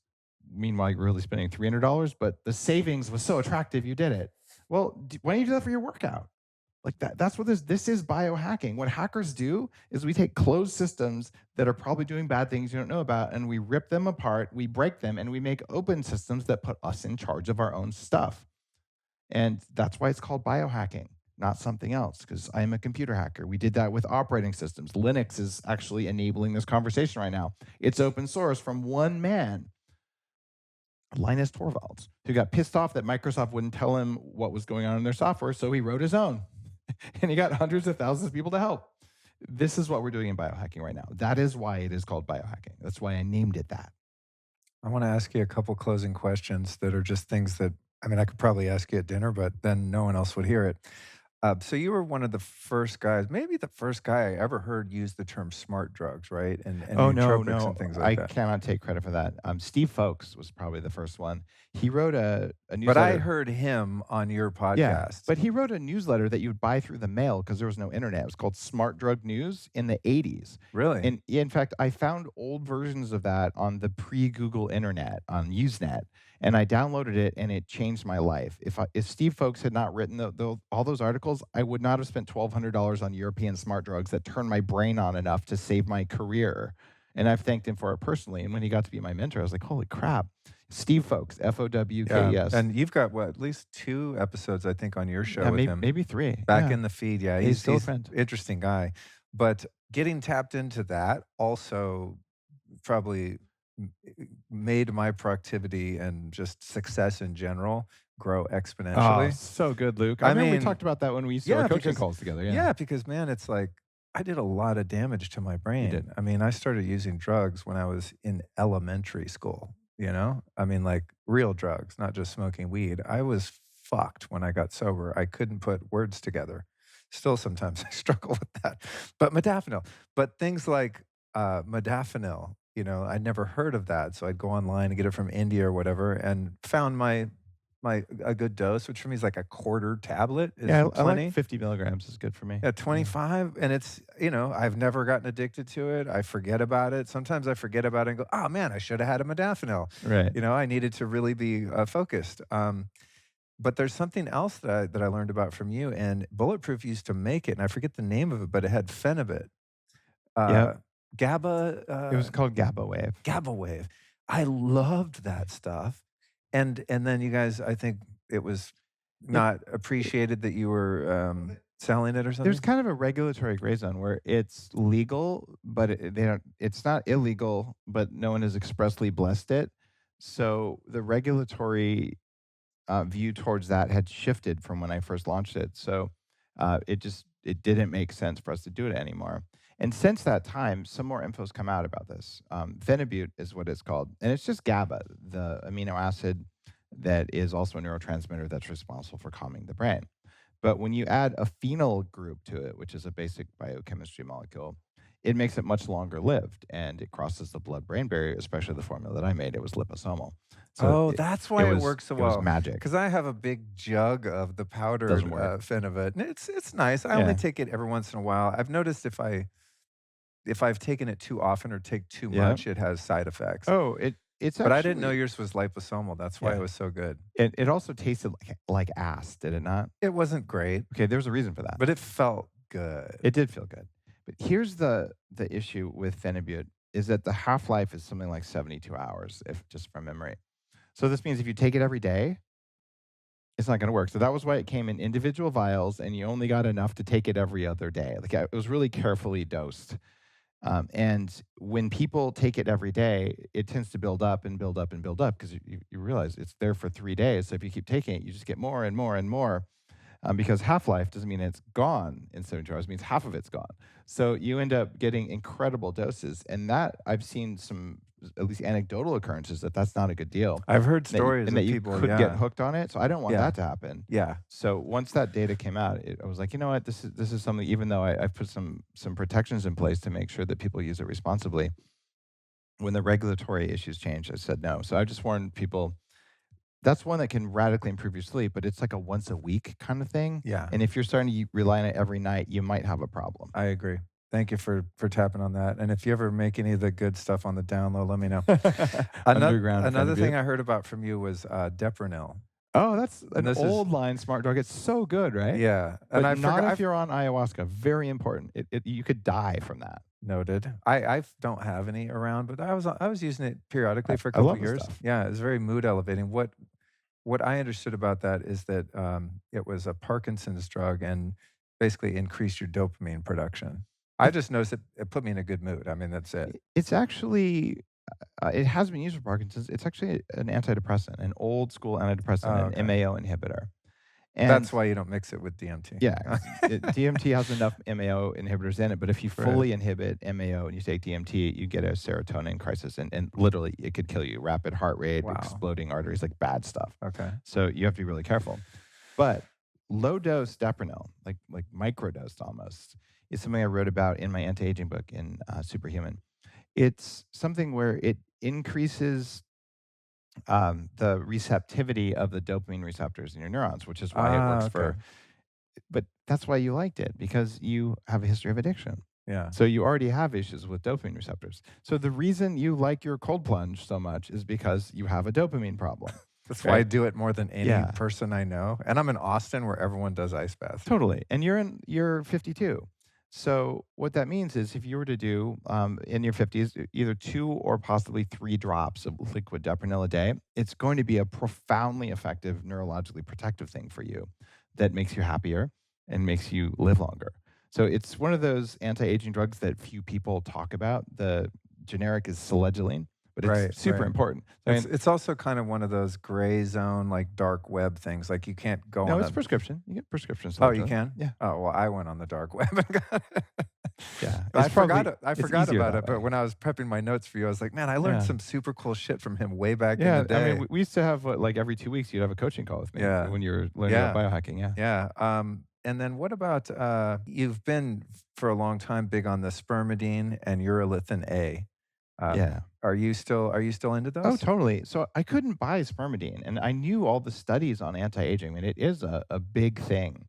Meanwhile, you're really spending $300, but the savings was so attractive you did it. Well, why don't you do that for your workout? Like that's what this is biohacking. What hackers do is we take closed systems that are probably doing bad things you don't know about and we rip them apart, we break them and we make open systems that put us in charge of our own stuff. And that's why it's called biohacking, not something else, because I am a computer hacker. We did that with operating systems. Linux is actually enabling this conversation right now. It's open source from one man, Linus Torvalds, who got pissed off that Microsoft wouldn't tell him what was going on in their software. So he wrote his own and he got hundreds of thousands of people to help. This is what we're doing in biohacking right now. That is why it is called biohacking. That's why I named it that. I want to ask you a couple closing questions that are just things that I mean I could probably ask you at dinner, but then no one else would hear it. So you were one of the first guys, maybe the first guy I ever heard use the term smart drugs, right? And Oh, no, nootropics no, and things like I that. cannot take credit for that. Steve Folks was probably the first one. He wrote a But I newsletter. heard him on your Yeah, podcast. but he wrote a newsletter that you would buy through the mail because there was no internet. It was called Smart Drug News in the '80s. Really? And in fact, I found old versions of that on the pre-Google internet, on Usenet, and I downloaded it, and it changed my life. If Steve Folks had not written all those articles, I would not have spent $1,200 on European smart drugs that turned my brain on enough to save my career. And I've thanked him for it personally. And when he got to be my mentor, I was like, holy crap. Steve Folks, Yeah, Fowkes. and you've got what, at least 2 episodes, I think, on your show Yeah, with him maybe three. back Yeah. in the feed. Yeah, He's still a he's friend. interesting guy. But getting tapped into that also probably made my productivity and just success in general grow Oh, exponentially. so good, Luke. I I remember we mean, talked about that when we used to do yeah, our coaching because calls together. Yeah. yeah, because man, it's like I did a lot of damage to my You did. brain. I mean, I started using drugs when I was in elementary school, you know? I mean, like real drugs, not just smoking weed. I was fucked when I got sober. I couldn't put words together. Still sometimes I struggle with that. But modafinil, but things like modafinil, you know, I never heard of that. So I'd go online and get it from India or whatever and found my a good dose, which for me is like a quarter tablet is Yeah, I like plenty. 50 milligrams is good for me. Yeah, Yeah. 25, and it's, you know, I've never gotten addicted to it. I forget about it. Sometimes I forget about it and go, "Oh, man, I should have had a modafinil." Right. You know, I needed to really be, focused. But there's something else that I learned about from you, and Bulletproof used to make it, and I forget the name of it, but it had phenibut. Yep. Uh, GABA, It was called GABA wave. GABA wave. I loved that stuff, and then you guys, I think it was It, not it appreciated that you were, selling it or there's something? kind of a regulatory gray zone where it's legal, but they don't. It's not illegal, but no one has expressly blessed it. So the regulatory view towards that had shifted from when I first launched it. So it didn't make sense for us to do it anymore. And since that time, some more info's come out about this. Phenibut is what it's called, and it's just GABA, the amino acid that is also a neurotransmitter that's responsible for calming the brain. But when you add a phenyl group to it, which is a basic biochemistry molecule, it makes it much longer lived and it crosses the blood brain barrier, especially the formula that I made. It was liposomal. So Oh, that's it why it was works so it was well. magic. Because I have a big jug of the powdered, Doesn't work. Phenibut, and it's nice. I only Yeah. take it every once in a while. I've noticed if I've taken it too often or take too Yeah. much, it has side effects. Oh, it's But I didn't know actually yours was liposomal. That's why it yeah. was so good. It also tasted like ass, did it not? It wasn't great, Okay, there's a reason for that. but it felt good. It did feel good. But here's the issue with Phenibut is that the half-life is something like 72 hours, if just from memory. So this means if you take it every day, it's not going to work. So that was why it came in individual vials, and you only got enough to take it every other day. Like it was really carefully dosed. And when people take it every day, it tends to build up and build up and build up because you realize it's there for 3 days. So if you keep taking it, you just get more and more and more. Because half-life doesn't mean it's gone in 72 hours, it means half of it's gone. So you end up getting incredible doses. And that I've seen some, at least anecdotal occurrences, that that's not a good deal. I've heard And stories that of you people, could get yeah. hooked on it. So I don't want Yeah. that to happen. Yeah. So once that data came out, I was like, you know what, this is something. Even though I've put some protections in place to make sure that people use it responsibly, when the regulatory issues changed, I said no. So I just warned people. That's one that can radically improve your sleep, but it's like a once a week kind of thing. Yeah. And if you're starting to rely on it every night, you might have a problem. I agree. Thank you for tapping on that. And if you ever make any of the good stuff on the down low, let me know. Underground Another thing Phenibut. I heard about from you was Depronil. Oh, that's And an this is old line smart drug. It's so good, right? yeah, But and I not forgot. if you're on ayahuasca. Very important. You could die from that. Noted. I don't have any around, but I was using it periodically for a I couple love of the years. stuff. Yeah, it's very mood elevating. What I understood about that is that it was a Parkinson's drug and basically increased your dopamine production. I just noticed it put me in a good mood. I mean, that's it. It's actually, it has been used for Parkinson's. It's actually an antidepressant, an old school antidepressant, Oh, an okay. MAO inhibitor. And That's why you don't mix it with DMT. yeah, DMT has enough MAO inhibitors in it, but if you Right. fully inhibit MAO and you take DMT, you get a serotonin crisis, and literally it could kill you. Rapid heart rate, Wow. exploding arteries, like bad stuff. Okay. So you have to be really careful. But low dose Deprinyl, like microdosed almost, is something I wrote about in my anti-aging book in Superhuman. It's something where it increases the receptivity of the dopamine receptors in your neurons, which is why it Ah, works okay. for. But that's why you liked it, because you have a history of addiction. Yeah. So you already have issues with dopamine receptors. So the reason you like your cold plunge so much is because you have a dopamine problem, That's why I right? do it more than any Yeah, person I know, and I'm in Austin where everyone does ice baths. totally. And you're 52. So what that means is if you were to do in your 50s either 2 or possibly 3 drops of liquid Deprinyl a day, it's going to be a profoundly effective neurologically protective thing for you that makes you happier and makes you live longer. So it's one of those anti-aging drugs that few people talk about. The generic is selegiline, but it's Right, super right. important. I It's mean, it's also kind of one of those gray zone, like, dark web things, like, you can't go no, on it's a. prescription. You get prescription Oh, you Sledgeling. can? Yeah, Oh, well, I went on the dark web and got it. yeah. I It's forgot probably it I it's forgot easier about that it, but way. when I was prepping my notes for you, I was like, "Man, I learned Yeah. some super cool shit from him way back in the Yeah, I mean, day." we used to have, what, like, every 2 weeks, you'd have a coaching call with me Yeah. when you were learning about Yeah. biohacking, yeah. Yeah, and then what about, you've been for a long time big on the spermidine and urolithin A. Yeah. Are you still into Oh, those? totally. So I couldn't buy spermidine, and I knew all the studies on anti-aging. I mean, it is a big thing.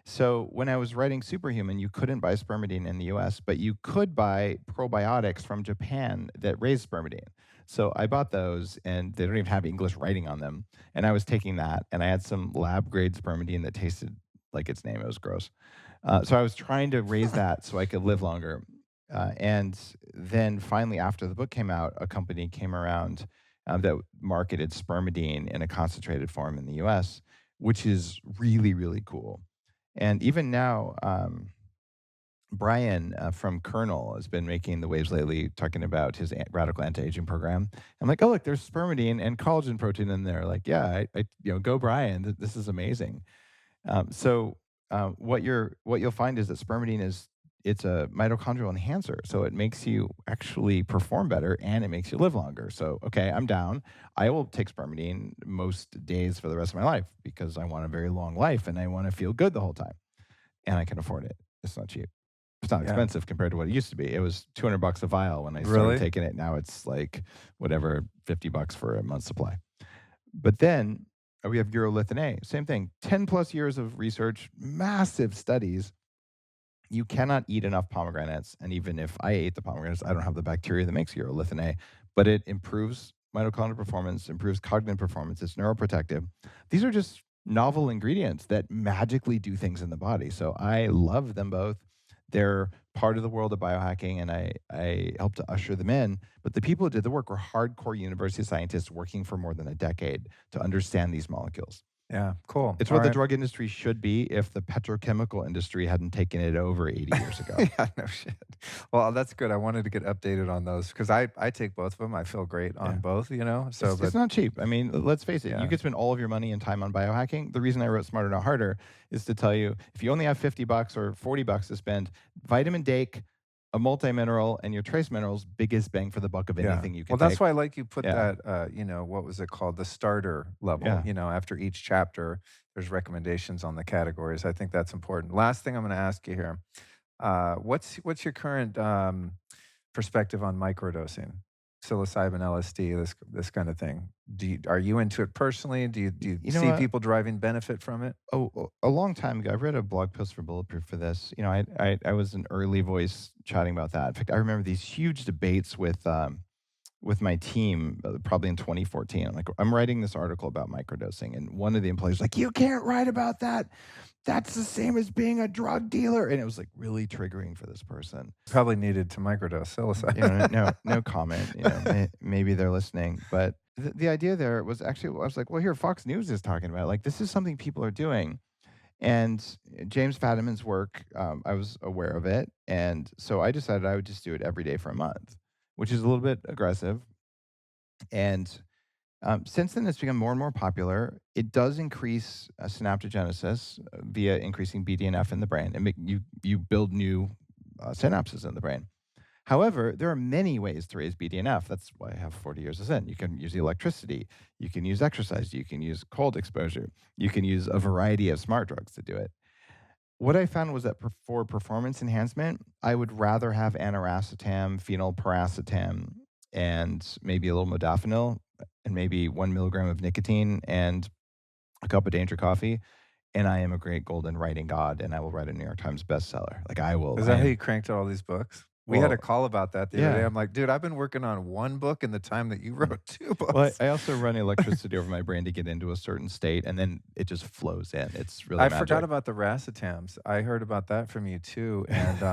So when I was writing Superhuman, you couldn't buy spermidine in the US, but you could buy probiotics from Japan that raise spermidine. So I bought those, and they don't even have English writing on them. And I was taking that, and I had some lab grade spermidine that tasted like its name. It was gross. So I was trying to raise that so I could live longer. And then finally, after the book came out, a company came around that marketed spermidine in a concentrated form in the US, which is really, really cool. And even now, Brian from Kernel has been making the waves lately, talking about his radical anti-aging program. I'm like, oh look, there's spermidine and collagen protein in there. Like, yeah, go Brian. This is amazing. What you'll find is that spermidine is it's a mitochondrial enhancer, so it makes you actually perform better and it makes you live longer. So okay, I'm down. I will take spermidine most days for the rest of my life because I want a very long life and I want to feel good the whole time, and I can afford it. It's not cheap. It's not Yeah. expensive compared to what it used to be. It was $200 a vial when I started Really? taking it. Now it's like whatever, $50 for a month's supply. But then we have urolithin A, same thing. 10 plus years of research, massive studies. You cannot eat enough pomegranates. And even if I ate the pomegranates, I don't have the bacteria that makes urolithin A, but it improves mitochondrial performance, improves cognitive performance, it's neuroprotective. These are just novel ingredients that magically do things in the body. So I love them both. They're part of the world of biohacking, and I help to usher them in. But the people who did the work were hardcore university scientists working for more than a decade to understand these molecules. Yeah, cool. It's what the Alright. drug industry should be if the petrochemical industry hadn't taken it over 80 years ago. Yeah, no shit. Well, that's good. I wanted to get updated on those because I take both of them. I feel great on Yeah. both, so It's but not cheap. I mean, let's face it, you yeah. could spend all of your money and time on biohacking. The reason I wrote Smarter Not Harder is to tell you if you only have $50 or $40 to spend, vitamin Dake, a multi-mineral, and your trace minerals, biggest bang for the buck of Yeah. anything you Well, could that's take. why I like you put Yeah. that, what was it called? The starter level, Yeah. after each chapter, there's recommendations on the categories. I think that's important. Last thing I'm gonna ask you here. What's your current, perspective on microdosing? Psilocybin, LSD, this kind of thing. Are you into it personally? Do you You know see what? people deriving benefit from it? A long time ago, I read a blog post for Bulletproof for this. I was an early voice chatting about that. In fact, I remember these huge debates with my team, probably in 2014. I'm writing this article about microdosing, and one of the employees was like, "You can't write about that. That's the same as being a drug dealer." And it was like really triggering for this person. Probably needed to microdose No, psilocybin. no comment. Maybe they're listening, but the idea there was actually, I was like, well, here Fox News is talking about it. Like this is something people are doing. And James Fadiman's work, I was aware of it, and so I decided I would just do it every day for a month, which is a little bit aggressive. And since then, it's become more and more popular. It does increase synaptogenesis via increasing BDNF in the brain, and you build new synapses in the brain. However, there are many ways to raise BDNF. That's why I have 40 years of Zen. You can use electricity, you can use exercise, you can use cold exposure, you can use a variety of smart drugs to do it. What I found was that for performance enhancement, I would rather have aniracetam, phenylpiracetam, and maybe a little modafinil, and maybe 1 milligram of nicotine and a cup of Danger coffee. And I am a great golden writing god, and I will write a New York Times bestseller. Like Is I that how you am, cranked out all these books? We had a well, call about that the other day. yeah. I'm like, "Dude, I've been working on 1 book in the time that you wrote 2 Well, books." I also run electricity over my brain to get into a certain state, and then it just flows in. It's really I forgot magic. about the racetams. I heard about that from you too, and,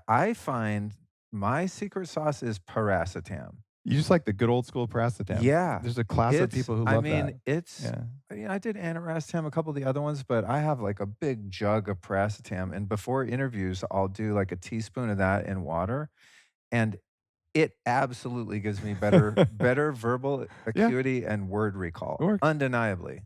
I find my secret sauce is piracetam. You just like the good old school paracetam. Yeah. There's a class of It's people who I love that. mean, it's Yeah. I did aniracetam, a couple of the other ones, but I have, like, a big jug of piracetam, and before interviews, I'll do, like, a teaspoon of that in water, and it absolutely gives me better verbal Yeah, acuity and word it recall, works. undeniably,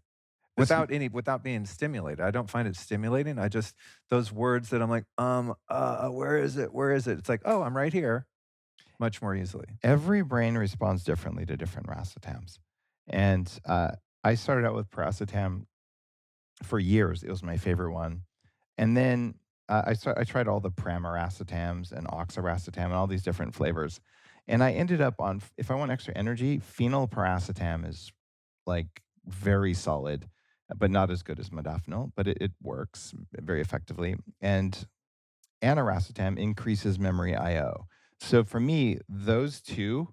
This without being stimulated. I don't find it stimulating, I just those words that I'm like, where is it? Where is it?" It's like, "Oh, I'm right here," much more easily. Every brain responds differently to different racetams, and, I started out with piracetam for years. It was my favorite one, and then, I tried all the pramiracetams and oxiracetam and all these different flavors, and I ended up on if I want extra energy, phenylpiracetam is, like, very solid, but not as good as modafinil, but it works very effectively, and aniracetam increases memory IO. So for me, those 2,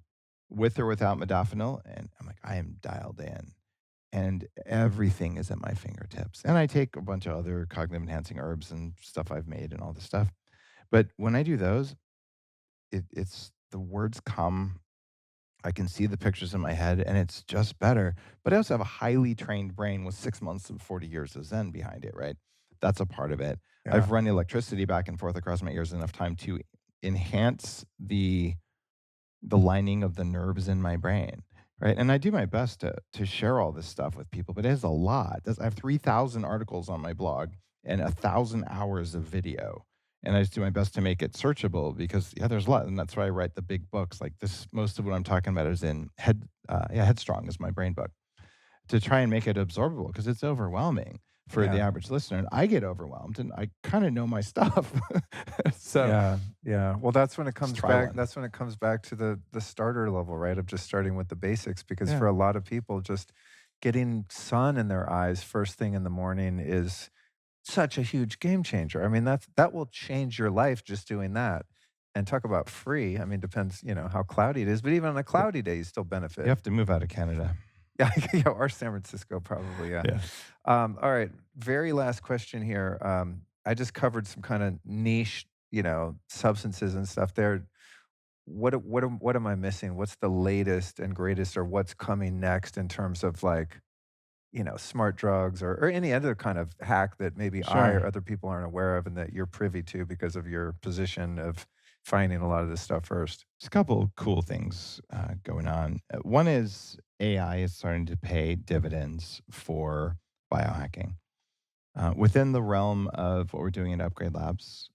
with or without modafinil, and I'm like, I am dialed in, and everything is at my fingertips. And I take a bunch of other cognitive enhancing herbs and stuff I've made and all this stuff. But when I do those, it's the words come. I can see the pictures in my head, and it's just better. But I also have a highly trained brain with 6 months and 40 years of Zen behind it, right? That's a part of it. Yeah. I've run electricity back and forth across my ears enough time to enhance the lining of the nerves in my brain, right? And I do my best to share all this stuff with people, but it is a lot. I have 3,000 articles on my blog and 1,000 hours of video, and I just do my best to make it searchable because yeah, there's a lot, and that's why I write the big books. Like this, most of what I'm talking about is in Headstrong is my brain book to try and make it absorbable because it's overwhelming for the Yeah. average listener, and I get overwhelmed, and I kind of know my stuff, so Yeah, yeah. Well, just try one. that's when it comes back to the starter level, right, of just starting with the basics, because Yeah. for a lot of people, just getting sun in their eyes first thing in the morning is such a huge game changer. I mean, that will change your life just doing that. And talk about free, I mean, depends, how cloudy it is, but even on a cloudy day, you still You benefit. have to move out of Canada. Yeah, yeah, or San Francisco probably, yeah. Yeah. All right, very last question here. I just covered some kinda niche, substances and stuff there. What am I missing? What's the latest and greatest or what's coming next in terms of, like, smart drugs or any other kind of hack that maybe I Sure. or other people aren't aware of and that you're privy to because of your position of finding a lot of this stuff first? There's a couple of cool things going on. One is AI is starting to pay dividends for biohacking. Within the realm of what we're doing at Upgrade Labs,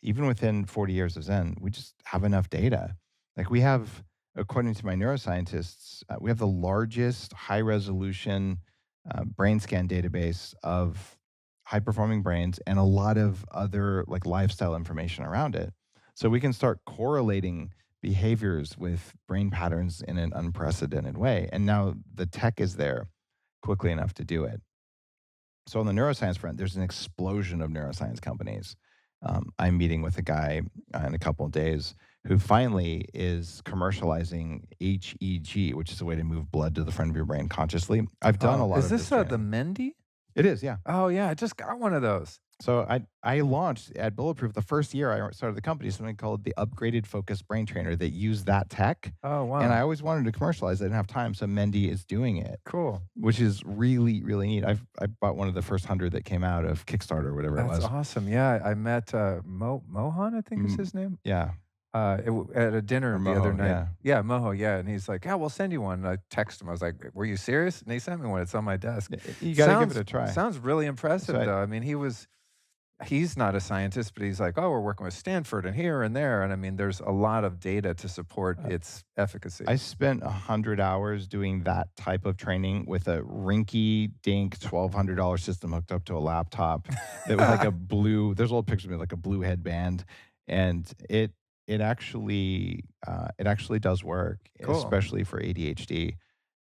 even within 40 years of Zen, we just have enough data. Like we have, according to my neuroscientists, we have the largest high resolution brain scan database of high performing brains and a lot of other like lifestyle information around it. So we can start correlating behaviors with brain patterns in an unprecedented way. And now the tech is there quickly enough to do it. So on the neuroscience front, there's an explosion of neuroscience companies. I'm meeting with a guy in a couple of days who finally is commercializing HEG, which is a way to move blood to the front of your brain consciously. I've done a Oh, lot is of this, this the training. Mendy? It is, yeah. Oh, yeah, I just got one of those. So I launched at Bulletproof the first year I started the company something called the Upgraded Focus Brain Trainer that used that tech, Oh, and I wow. always wanted to commercialize it. I didn't have time, so Mendy is doing it, Cool. which is really, really neat. I bought one of the first 100 that came out of Kickstarter or whatever it That's was. awesome. Yeah, I met, Mohan, I think is Mm, his name, yeah, at a or dinner the other Moho, night. yeah. Yeah, Moho, yeah, and he's like, "Yeah, we'll send you one." And I texted him, I was like, "Were you serious?" And he sent me one, it's on my desk. You gotta give it a try. Sounds really So impressive, though. I mean, he was he's not a scientist, but he's like, "Oh, we're working with Stanford and here and there." And I mean, there's a lot of data to support Uh, its efficacy. I spent 100 hours doing that type of training with a rinky-dink $1,200 system hooked up to a laptop that was like a blue there's old pictures of me, like a blue headband, and it actually does work, Cool. especially for ADHD,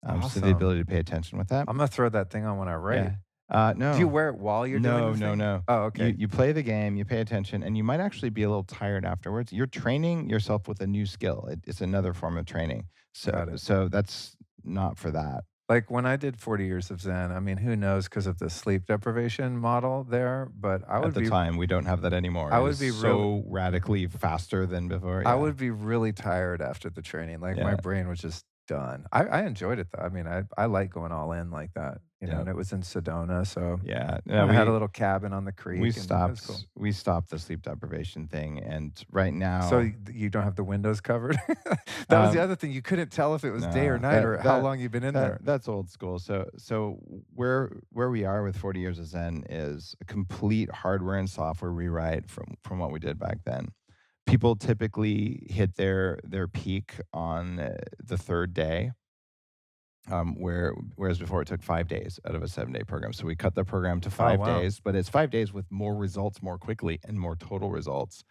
so the Awesome. ability to pay attention with that. I'm gonna throw that thing on when I write. Yeah. Do you No. wear it while you're doing No, the no, thing? no. Oh, You okay. you play the game, you pay attention, and you might actually be a little tired afterwards. You're training yourself with a new skill. It's another form of training. Got it. So that's not for that. Like, when I did 40 years of Zen, I mean, who knows because of the sleep deprivation model there, but At the time, we don't have that anymore. I It would is be real so radically faster than before. I Yeah. would be really tired after the training, like, my Yeah. brain was just done. I enjoyed it, though. I mean, I like going all in like that, Yeah. and it was in Sedona, so Yeah. No, I had a little cabin on the we creek, and it was cool. stopped we stopped the sleep deprivation thing, and right So, now, you don't have the windows covered? That was the um other thing, you couldn't tell if it was day or no, night or how long you've been in there. that's old school. So where we are with 40 years of Zen is a complete hardware and software rewrite from what we did back then. People typically hit their peak on the third day, whereas before it took 5 days out of a 7-day program. So we cut the program to Oh, five wow. days, but it's 5 days with more results more quickly and more total results.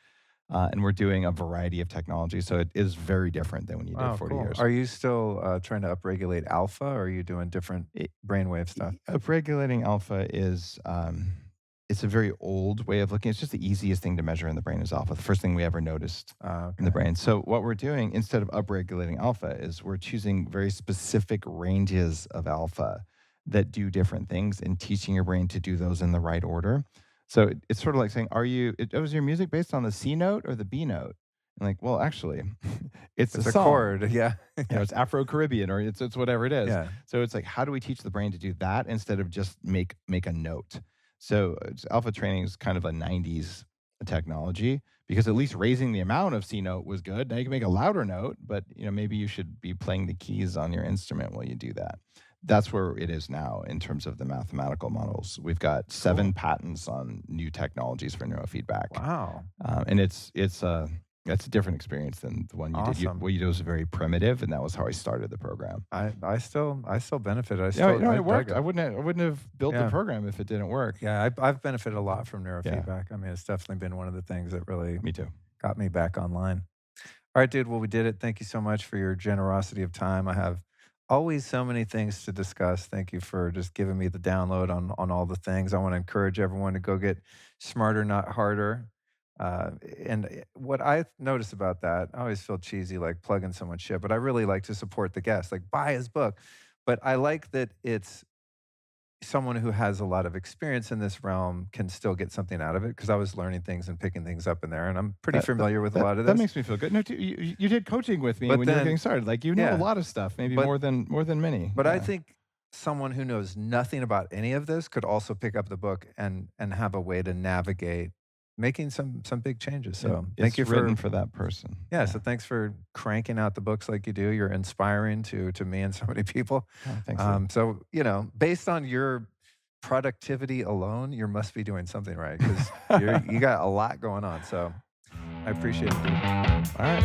And we're doing a variety of technology, so it is very different than when you did Oh, 40 cool. years. Are you still, trying to upregulate alpha, or are you doing different It, brainwave stuff? Upregulating alpha is it's a very old way of looking. It's just the easiest thing to measure in the brain is alpha. The first thing we ever noticed in the Okay. brain. So what we're doing instead of upregulating alpha is we're choosing very specific ranges of alpha that do different things and teaching your brain to do those in the right order. So it's sort of like saying, was your music based on the C note or the B note? And like, well, actually, it's a It's a song. chord, yeah. Yeah. It's Afro Caribbean or it's whatever it is. Yeah. So it's like, how do we teach the brain to do that instead of just make a note? So alpha training is kind of a 90s technology because at least raising the amount of C note was good. Now you can make a louder note, but maybe you should be playing the keys on your instrument while you do that. That's where it is now in terms of the mathematical models. We've got 7 patents on new technologies for neurofeedback, Wow. and it's a different experience than the one you did. Awesome. What you did was very primitive, and that was how I started the program. I still benefited. I It dug worked. it. I wouldn't have built the Yeah. program if it didn't work. Yeah, I've benefited a lot from Yeah, neurofeedback. I mean, it's definitely been one of the things that really me too. got me back online. All right, dude. Well, we did it. Thank you so much for your generosity of time. I have always so many things to discuss. Thank you for just giving me the download on all the things. I want to encourage everyone to go get smarter, not harder. And what I notice about that, I always feel cheesy like plugging someone's shit, but I really like to support the guest, like buy his book. But I like that it's someone who has a lot of experience in this realm can still get something out of it because I was learning things and picking things up in there, and I'm pretty That that familiar with a that lot of that this. makes me feel good. No, you did coaching with me But when you were then, getting started. Like, you know a yeah, lot of stuff, maybe but more than many. but I Yeah. think someone who knows nothing about any of this could also pick up the book and have a way to navigate making some big changes. So thank It's you written for for that person. yeah. Yeah. So thanks for cranking out the books like you do. You're inspiring to me and so many people. Oh, thanks, Lee. So based on your productivity alone, you must be doing something right because you got a lot going on. So I appreciate it, dude. All right.